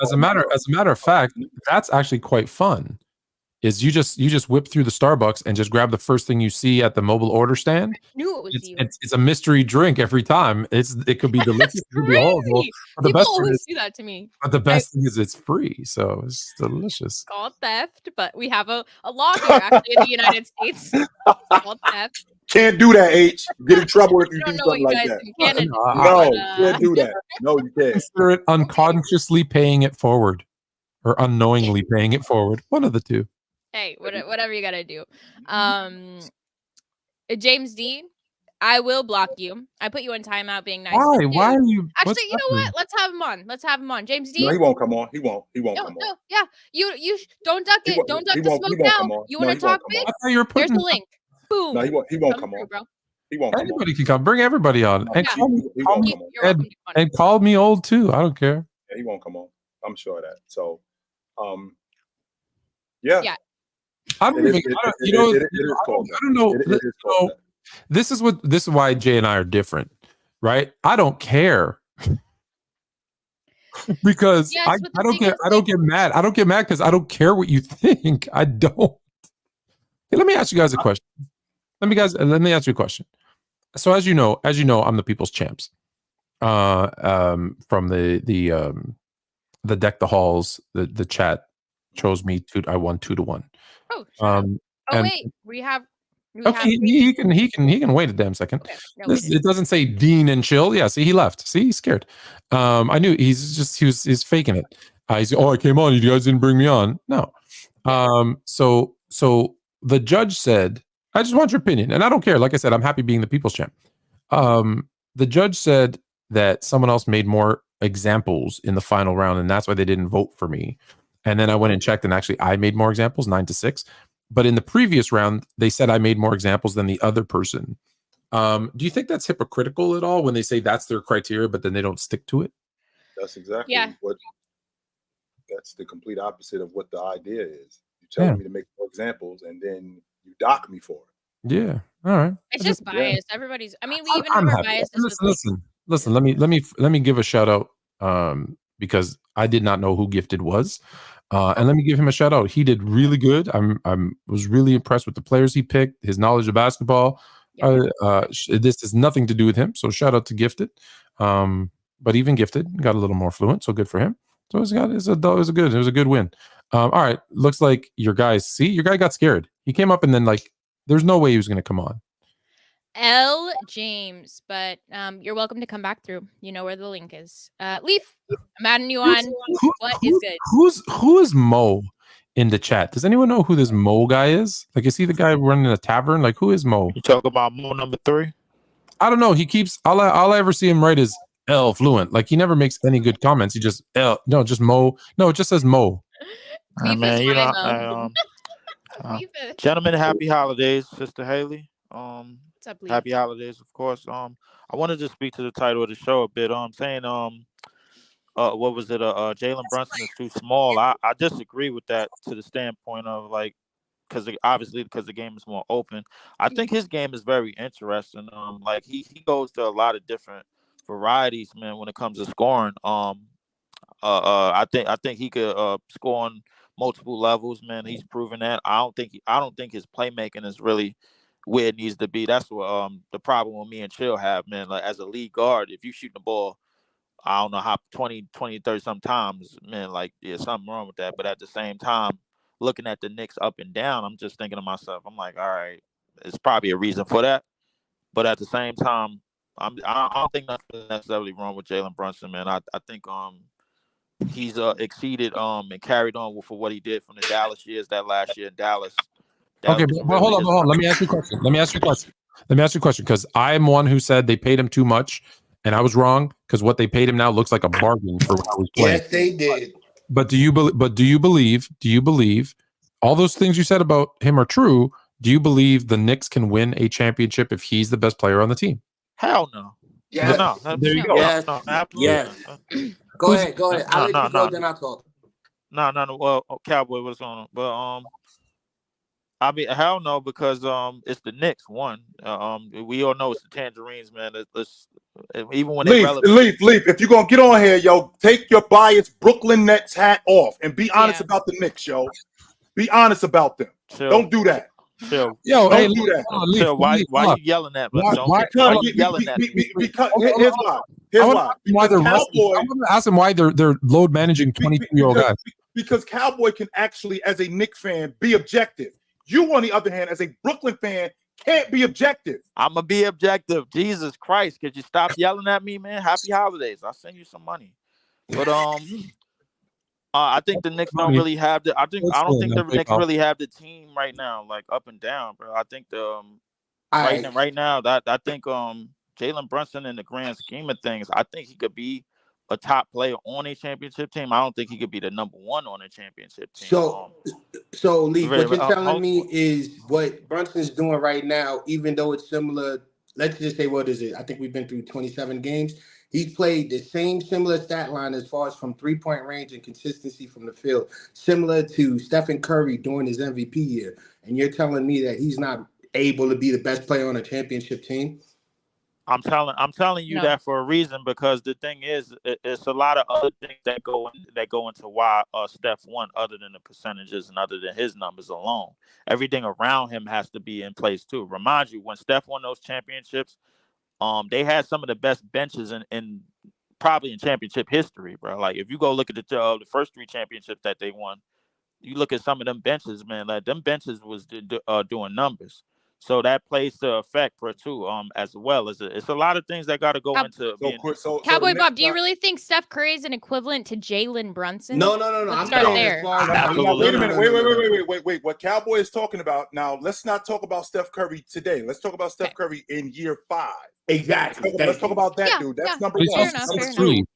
of fact, that's actually quite fun. Is you just whip through the Starbucks and just grab the first thing you see at the mobile order stand. I knew it was you. It's a mystery drink every time. It could be delicious, it could be horrible. But People always do that to me. But the best thing is it's free, so it's delicious. It's called theft, but we have a law here actually in the United States. It's called theft. Can't do that, H. You get in trouble if you do something like that. No, can't do that. No, you can't. Consider it unconsciously paying it forward, or unknowingly paying it forward. One of the two. Hey, whatever you gotta do. James D, I will block you. I put you in timeout being nice. Why? Why are you? Actually, you know what? Let's have him on. James D. No, he won't come on. He won't come on. No, yeah. You don't duck it. Don't duck the smoke now. You want to talk big? There's the link. Boom. No, he won't come on, bro. He won't. Anybody can come. Bring everybody on, and Yeah. call me old too. I don't care. Yeah, he won't come on. I'm sure of that. So, yeah. I don't know. This is why Jay and I are different, right? I don't care because I don't get mad. I don't get mad because I don't care what you think. I don't. Hey, let me ask you guys a question. Let me ask you a question. So as you know, I'm the people's champs. From the deck the halls, the chat chose me I won 2-1. Oh, wait, we have. Okay, he can wait a damn second. Okay, it doesn't say Dean and Chill. Yeah, see, he left. See, he's scared. I knew he's faking it. He's I came on. You guys didn't bring me on. No. So the judge said, I just want your opinion, and I don't care. Like I said, I'm happy being the people's champ. The judge said that someone else made more examples in the final round, and that's why they didn't vote for me. And then I went and checked, and actually I made more examples, 9-6. But in the previous round, they said I made more examples than the other person. Do you think that's hypocritical at all when they say that's their criteria, but then they don't stick to it? That's exactly what. That's the complete opposite of what the idea is. You're telling me to make more examples, and then you dock me for it. Yeah. All right. It's just bias. Everybody's. I mean, we even have our biases. Listen. Let me give a shout out. Because I did not know who Gifted was. And let me give him a shout out. He did really good. Was really impressed with the players he picked, his knowledge of basketball. This has nothing to do with him. So shout out to Gifted. But even Gifted got a little more fluent. So good for him. So it was a good win. All right. Looks like your guy got scared. He came up and then there's no way he was going to come on. L. James, but you're welcome to come back through. You know where the link is. Leaf, I'm adding you on. What is good? Who is Mo in the chat? Does anyone know who this Mo guy is? Is he the guy running a tavern? Who is Mo? You talk about Mo number 3? I don't know. He keeps all I ever see him write is L Fluent. He never makes any good comments. He just just Mo. No, it just says Mo. Man, you know, gentlemen, happy holidays, Sister Haley. What's up, Leaf? Happy holidays, of course. I wanted to speak to the title of the show a bit. Saying what was it? Jalen Brunson is too small. I disagree with that to the standpoint of because the game is more open. I think his game is very interesting. He goes to a lot of different varieties, man, when it comes to scoring. I think he could score on multiple levels, man. He's proven that. I don't think his playmaking is really where it needs to be. That's what the problem with me and Chill have, man. As a lead guard, if you shooting the ball, I don't know how 20, 30 sometimes, man, there's something wrong with that. But at the same time, looking at the Knicks up and down, I'm just thinking to myself, I'm like, all right, it's probably a reason for that. But at the same time, I don't think nothing necessarily wrong with Jalen Brunson, man. I think he's exceeded and carried on for what he did from the Dallas years, that last year in Dallas. Okay, but hold on. Let me ask you a question because I'm one who said they paid him too much, and I was wrong because what they paid him now looks like a bargain for what I was playing. Yes, they did. But do you believe all those things you said about him are true? Do you believe the Knicks can win a championship if he's the best player on the team? Hell no. Yes. No. There you go. Yes. No, absolutely. Yes. Go ahead. I'll let you go, then I'll talk. No. Well, Cowboy was on, but hell no, because it's the Knicks. One, we all know it's the Tangerines, man. Even when they Leaf. If you're gonna get on here, yo, take your biased Brooklyn Nets hat off and be honest about the Knicks, yo. Be honest about them. Chill. Don't do that. Chill. Yo, don't hey, do that. Chill. Why you yelling at me? Why you yelling at me? Because here's why. I'm gonna ask them why they're load managing 22-year-old guys. Because Cowboy can actually, as a Knicks fan, be objective. You, on the other hand, as a Brooklyn fan, can't be objective. I'm gonna be objective. Jesus Christ, could you stop yelling at me, man? Happy holidays. I'll send you some money. But I think the Knicks don't really have the. I don't think the Knicks really have the team right now, up and down, bro. I think right now that I think Jalen Brunson, in the grand scheme of things, I think he could be a top player on a championship team. I don't think he could be the number one on a championship team. So Lee, what you're telling me is what Brunson's doing right now, even though it's similar. Let's just say, what is it? I think we've been through 27 games. He's played the same similar stat line as far as from 3-point range and consistency from the field, similar to Stephen Curry during his MVP year. And you're telling me that he's not able to be the best player on a championship team? I'm telling you that for a reason, because the thing is, it's a lot of other things that go into why Steph won, other than the percentages and other than his numbers alone. Everything around him has to be in place too. Remind you, when Steph won those championships, they had some of the best benches in probably in championship history, bro. If you go look at the first 3 championships that they won, you look at some of them benches, man. Them benches was doing numbers. So that plays to effect for too, as well as it's a lot of things that got to go into. Cowboy Bob, do you really think Steph Curry is an equivalent to Jalen Brunson? No. Let's start there. Wait a minute. Wait. What Cowboy is talking about now? Let's not talk about Steph Curry today. Let's talk about Steph Curry in year 5. Exactly. Let's talk about that, dude. That's number one.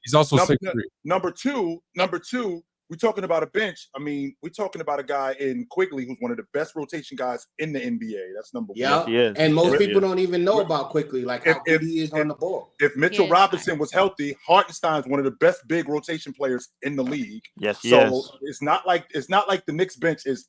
He's also 6'3". Number two. We're talking about a bench. I mean, we're talking about a guy in Quigley who's one of the best rotation guys in the NBA. That's number one. Yeah, and most people don't even know about Quigley, how good he is on the ball. If Mitchell Robinson was healthy, Hartenstein's one of the best big rotation players in the league. Yes, it's not like the Knicks bench is.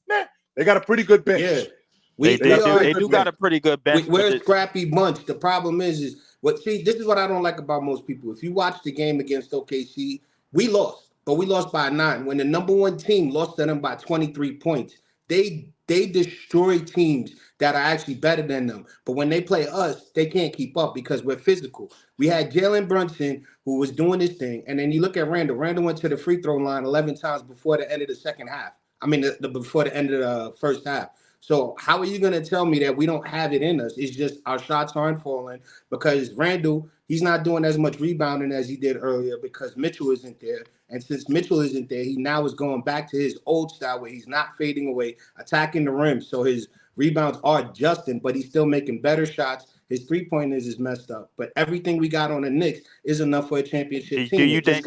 They got a pretty good bench. Yeah, they do got a pretty good bench. We're a scrappy bunch. The problem is this is what I don't like about most people. If you watch the game against OKC, we lost. but we lost by 9. When the number 1 team lost to them by 23 points, they destroy teams that are actually better than them. But when they play us, they can't keep up because we're physical. We had Jalen Brunson who was doing this thing, and then you look at Randall. Randall went to the free throw line 11 times before the end of the second half. I mean, before the end of the first half. So how are you going to tell me that we don't have it in us? It's just our shots aren't falling because Randall, he's not doing as much rebounding as he did earlier because Mitchell isn't there. And since Mitchell isn't there, he now is going back to his old style where he's not fading away, attacking the rim. So his rebounds are adjusting, but he's still making better shots. His three-pointers is messed up. But everything we got on the Knicks is enough for a championship team. Do you think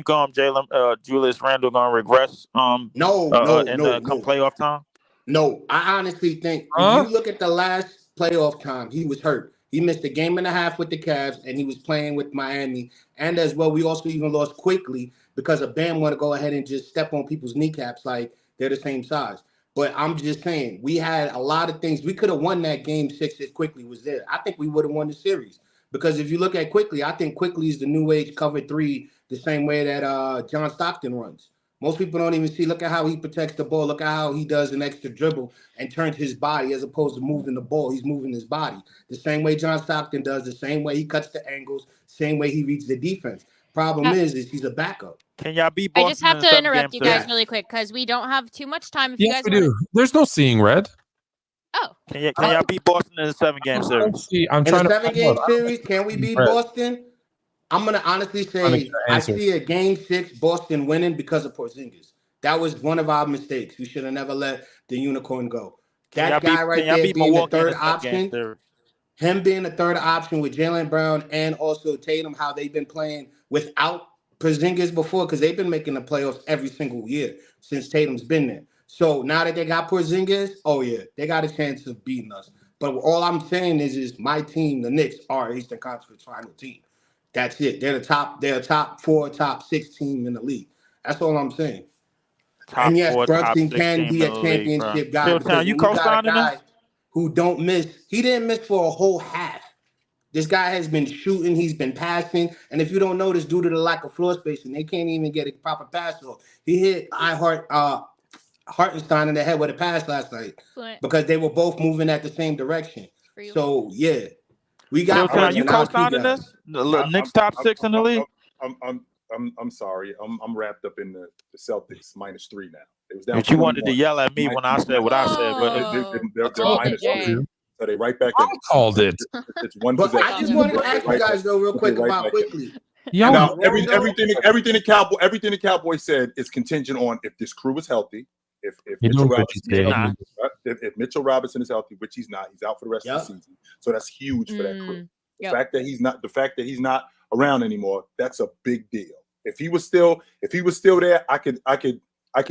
Jalen Julius Randle gonna regress come playoff time? No, I honestly think if you look at the last playoff time, he was hurt. He missed a game and a half with the Cavs, and he was playing with Miami. And as well, we also even lost quickly because of Bam want to go ahead and just step on people's kneecaps like they're the same size. But I'm just saying, we had a lot of things. We could have won that game 6 if Quickly was there. I think we would have won the series. Because if you look at Quickly, I think Quickly is the new age cover 3 the same way that John Stockton runs. Most people don't even see. Look at how he protects the ball. Look at how he does an extra dribble and turns his body as opposed to moving the ball. He's moving his body. The same way John Stockton does, the same way he cuts the angles, same way he reads the defense. Problem is he's a backup. Can y'all beat Boston? I just have to interrupt you guys really quick because we don't have too much time. If you guys we do. There's no seeing red. Oh. Can y'all beat Boston in a 7-game series? I'm trying in a 7-game series, can we beat Boston? I'm going to honestly say I see a game 6 Boston winning because of Porzingis. That was one of our mistakes. We should have never let the unicorn go. That guy right there being the third option, him being the third option with Jalen Brown and also Tatum, how they've been playing without Porzingis before, because they've been making the playoffs every single year since Tatum's been there. So now that they got Porzingis, oh yeah, they got a chance of beating us. But all I'm saying is my team, the Knicks, are Eastern Conference Final team. That's it. They're a top 4, top 6 team in the league. That's all I'm saying. And yes, Brunson can be a championship guy. Because you co-signing this? Who don't miss. He didn't miss for a whole half. This guy has been shooting. He's been passing. And if you don't notice, due to the lack of floor spacing, they can't even get a proper pass off. He hit Hartenstein in the head with a pass last night because they were both moving at the same direction. So, yeah. We got you co-signing this? The Knicks top 6 in the league? I'm sorry. I'm wrapped up in the Celtics -3 now. It was down. But you wanted to yell at me when I said what I said, but they're -3. So they right back. I called it. It's one. But I just wanted to ask you guys though, real quick about Quickly. Yeah. Now, everything the Cowboys said is contingent on if this crew is healthy. If Mitchell Robinson is healthy, which he's not, he's out for the rest of the season. So that's huge for that crew. The fact that he's not around anymore, that's a big deal. If he was still there, I could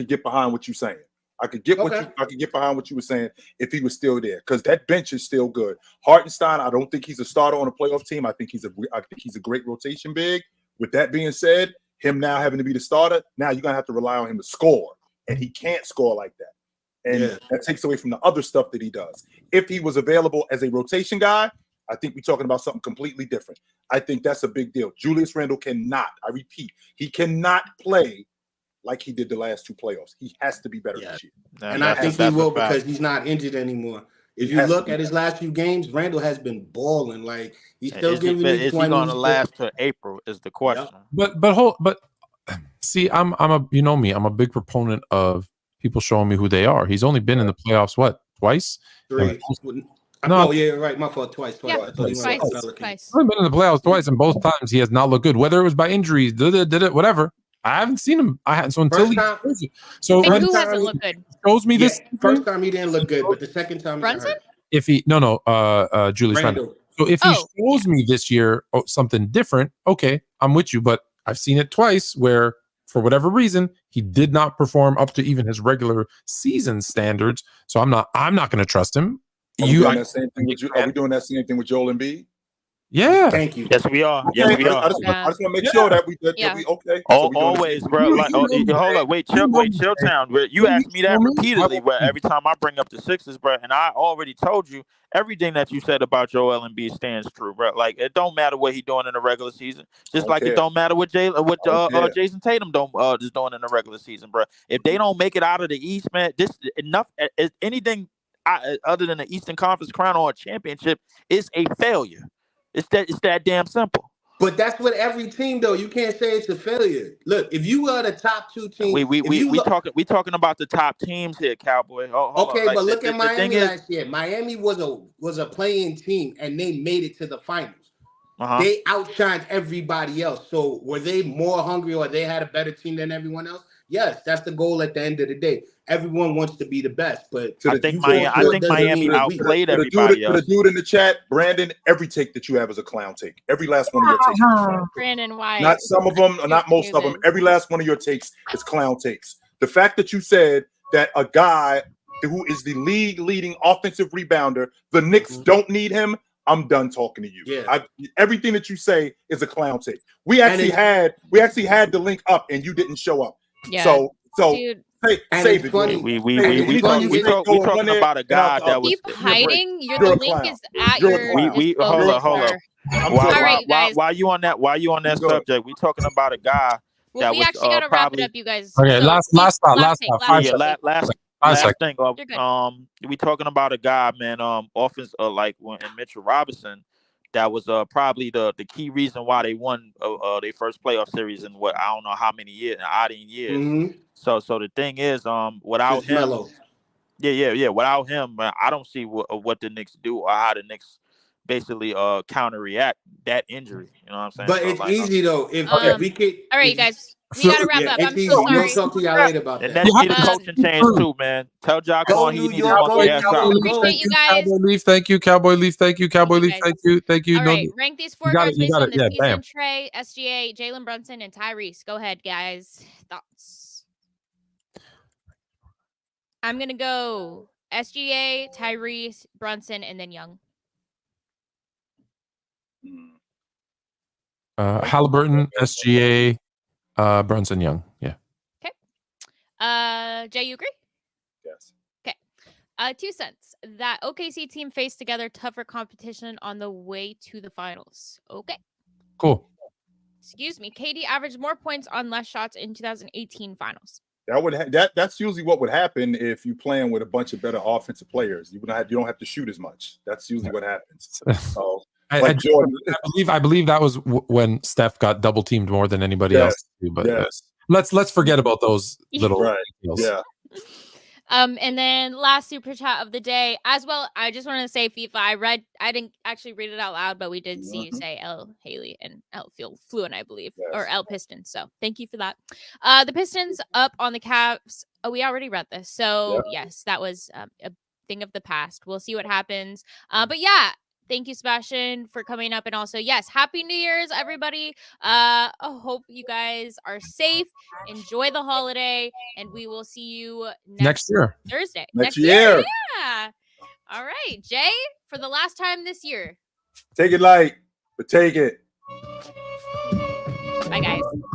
get behind what you're saying. I could get behind what you were saying if he was still there, because that bench is still good. Hartenstein, I don't think he's a starter on a playoff team. I think he's a great rotation big. With that being said, him now having to be the starter, now you're gonna have to rely on him to score, and he can't score like that. And that takes away from the other stuff that he does. If he was available as a rotation guy, I think we're talking about something completely different. I think that's a big deal. Julius Randle cannot, I repeat, he cannot play like he did the last 2 playoffs. He has to be better this year. And I think he will because he's not injured anymore. If you look at his last few games, Randle has been balling. Like he's still giving me 20. Is he going to last to April? Is the question. But see, I'm a big proponent of people showing me who they are. He's only been in the playoffs twice? 3. No, yeah, right. My fault. Twice. Yeah, I thought he twice. I've been in the playoffs twice, and both times he has not looked good. Whether it was by injuries, whatever. I haven't seen him. I hadn't. So until who hasn't looked good? Shows me this. First time he didn't look good, but the second time Brunson. If he Julius Randle. So if he shows me this year something different, okay, I'm with you. But I've seen it twice where, for whatever reason, he did not perform up to even his regular season standards. So I'm not going to trust him. Are we doing that same thing with Joel Embiid? Yeah. Thank you. Yes, we are. Okay, Yes, we I are. just want to make sure that we okay. So we doing Always, bro. Like, hold up, wait, chill, town. You asked me that repeatedly. Where every time I bring up the Sixers, bro, and I already told you everything that you said about Joel Embiid stands true, bro. Like, it don't matter what he doing in the regular season, just like it don't matter what Jason Tatum is doing in the regular season, bro. If they don't make it out of the East, man, this enough. Anything other than the Eastern Conference crown or a championship is a failure. It's that damn simple. But that's with every team, though. You can't say it's a failure. Look, if you are the top two teams, we talking about the top teams here, Cowboy. Hold okay, on. Like, but look at Miami last year. Miami was a playing team, and they made it to the finals. They outshined everybody else. So were they more hungry, or they had a better team than everyone else? Yes, that's the goal at the end of the day. Everyone wants to be the best, but I think Miami outplayed everybody else. For the dude in the chat, Brandon, every take that you have is a clown take. Every last one of your takes. Brandon, why? Not some of them, or not most of them. Every last one of your takes is clown takes. The fact that you said that a guy who is the league leading offensive rebounder, the Knicks don't need him. I'm done talking to you. Yeah. Everything that you say is a clown take. We actually had the link up and you didn't show up. Yeah. So dude. Save it. We talking about a guy that was keep hiding. The link is at your. Hold up. All right, guys. Why you on that subject? We talking about a guy that we was actually gotta wrap it up, you guys. Okay, so last thing. We talking about a guy, man. Offense, like when Mitchell Robinson, that was probably the key reason why they won their first playoff series in what I don't know how many years, odd years. Mm-hmm. So the thing is, without him, without him, I don't see what the Knicks do or how the Knicks basically counteract that injury. You know what I'm saying? But it's easy though. If we could, all right, you guys. We gotta wrap up. I'm so sorry. We'll talk to y'all later about that. And let's get a coaching change too, man. Tell Jock on he needs to walk the ass out. Appreciate you guys. Cowboy Leaf, thank you. Cowboy Leaf, thank you. Cowboy Leaf, thank you. Thank you. All right, rank these four guys based on the season. Bam. Trey, SGA, Jalen Brunson, and Tyrese. Go ahead, guys. Thoughts? I'm gonna go SGA, Tyrese, Brunson, and then Young. Halliburton, SGA, Brunson, Young. Yeah. Okay. Jay, you agree? Yes. Okay. 2 cents. That OKC team faced together tougher competition on the way to the finals. Okay. Cool. Excuse me. KD averaged more points on less shots in 2018 finals. That's usually what would happen if you playing with a bunch of better offensive players. You don't have to shoot as much. That's usually what happens. So, I believe that was when Steph got double teamed more than anybody else. But let's forget about those little details. Yeah. And then last super chat of the day as well. I just want to say FIFA. I didn't actually read it out loud, but we did see you say L Haley and L Fluent, I believe, or L Pistons. So thank you for that. The Pistons up on the Cavs. Oh, we already read this. So yes, that was a thing of the past. We'll see what happens. But yeah. Thank you, Sebastian, for coming up. And also, yes, Happy New Year's, everybody. I hope you guys are safe. Enjoy the holiday. And we will see you next year. Thursday. Next year. Yeah. All right. Jay, for the last time this year. Take it light, but take it. Bye, guys.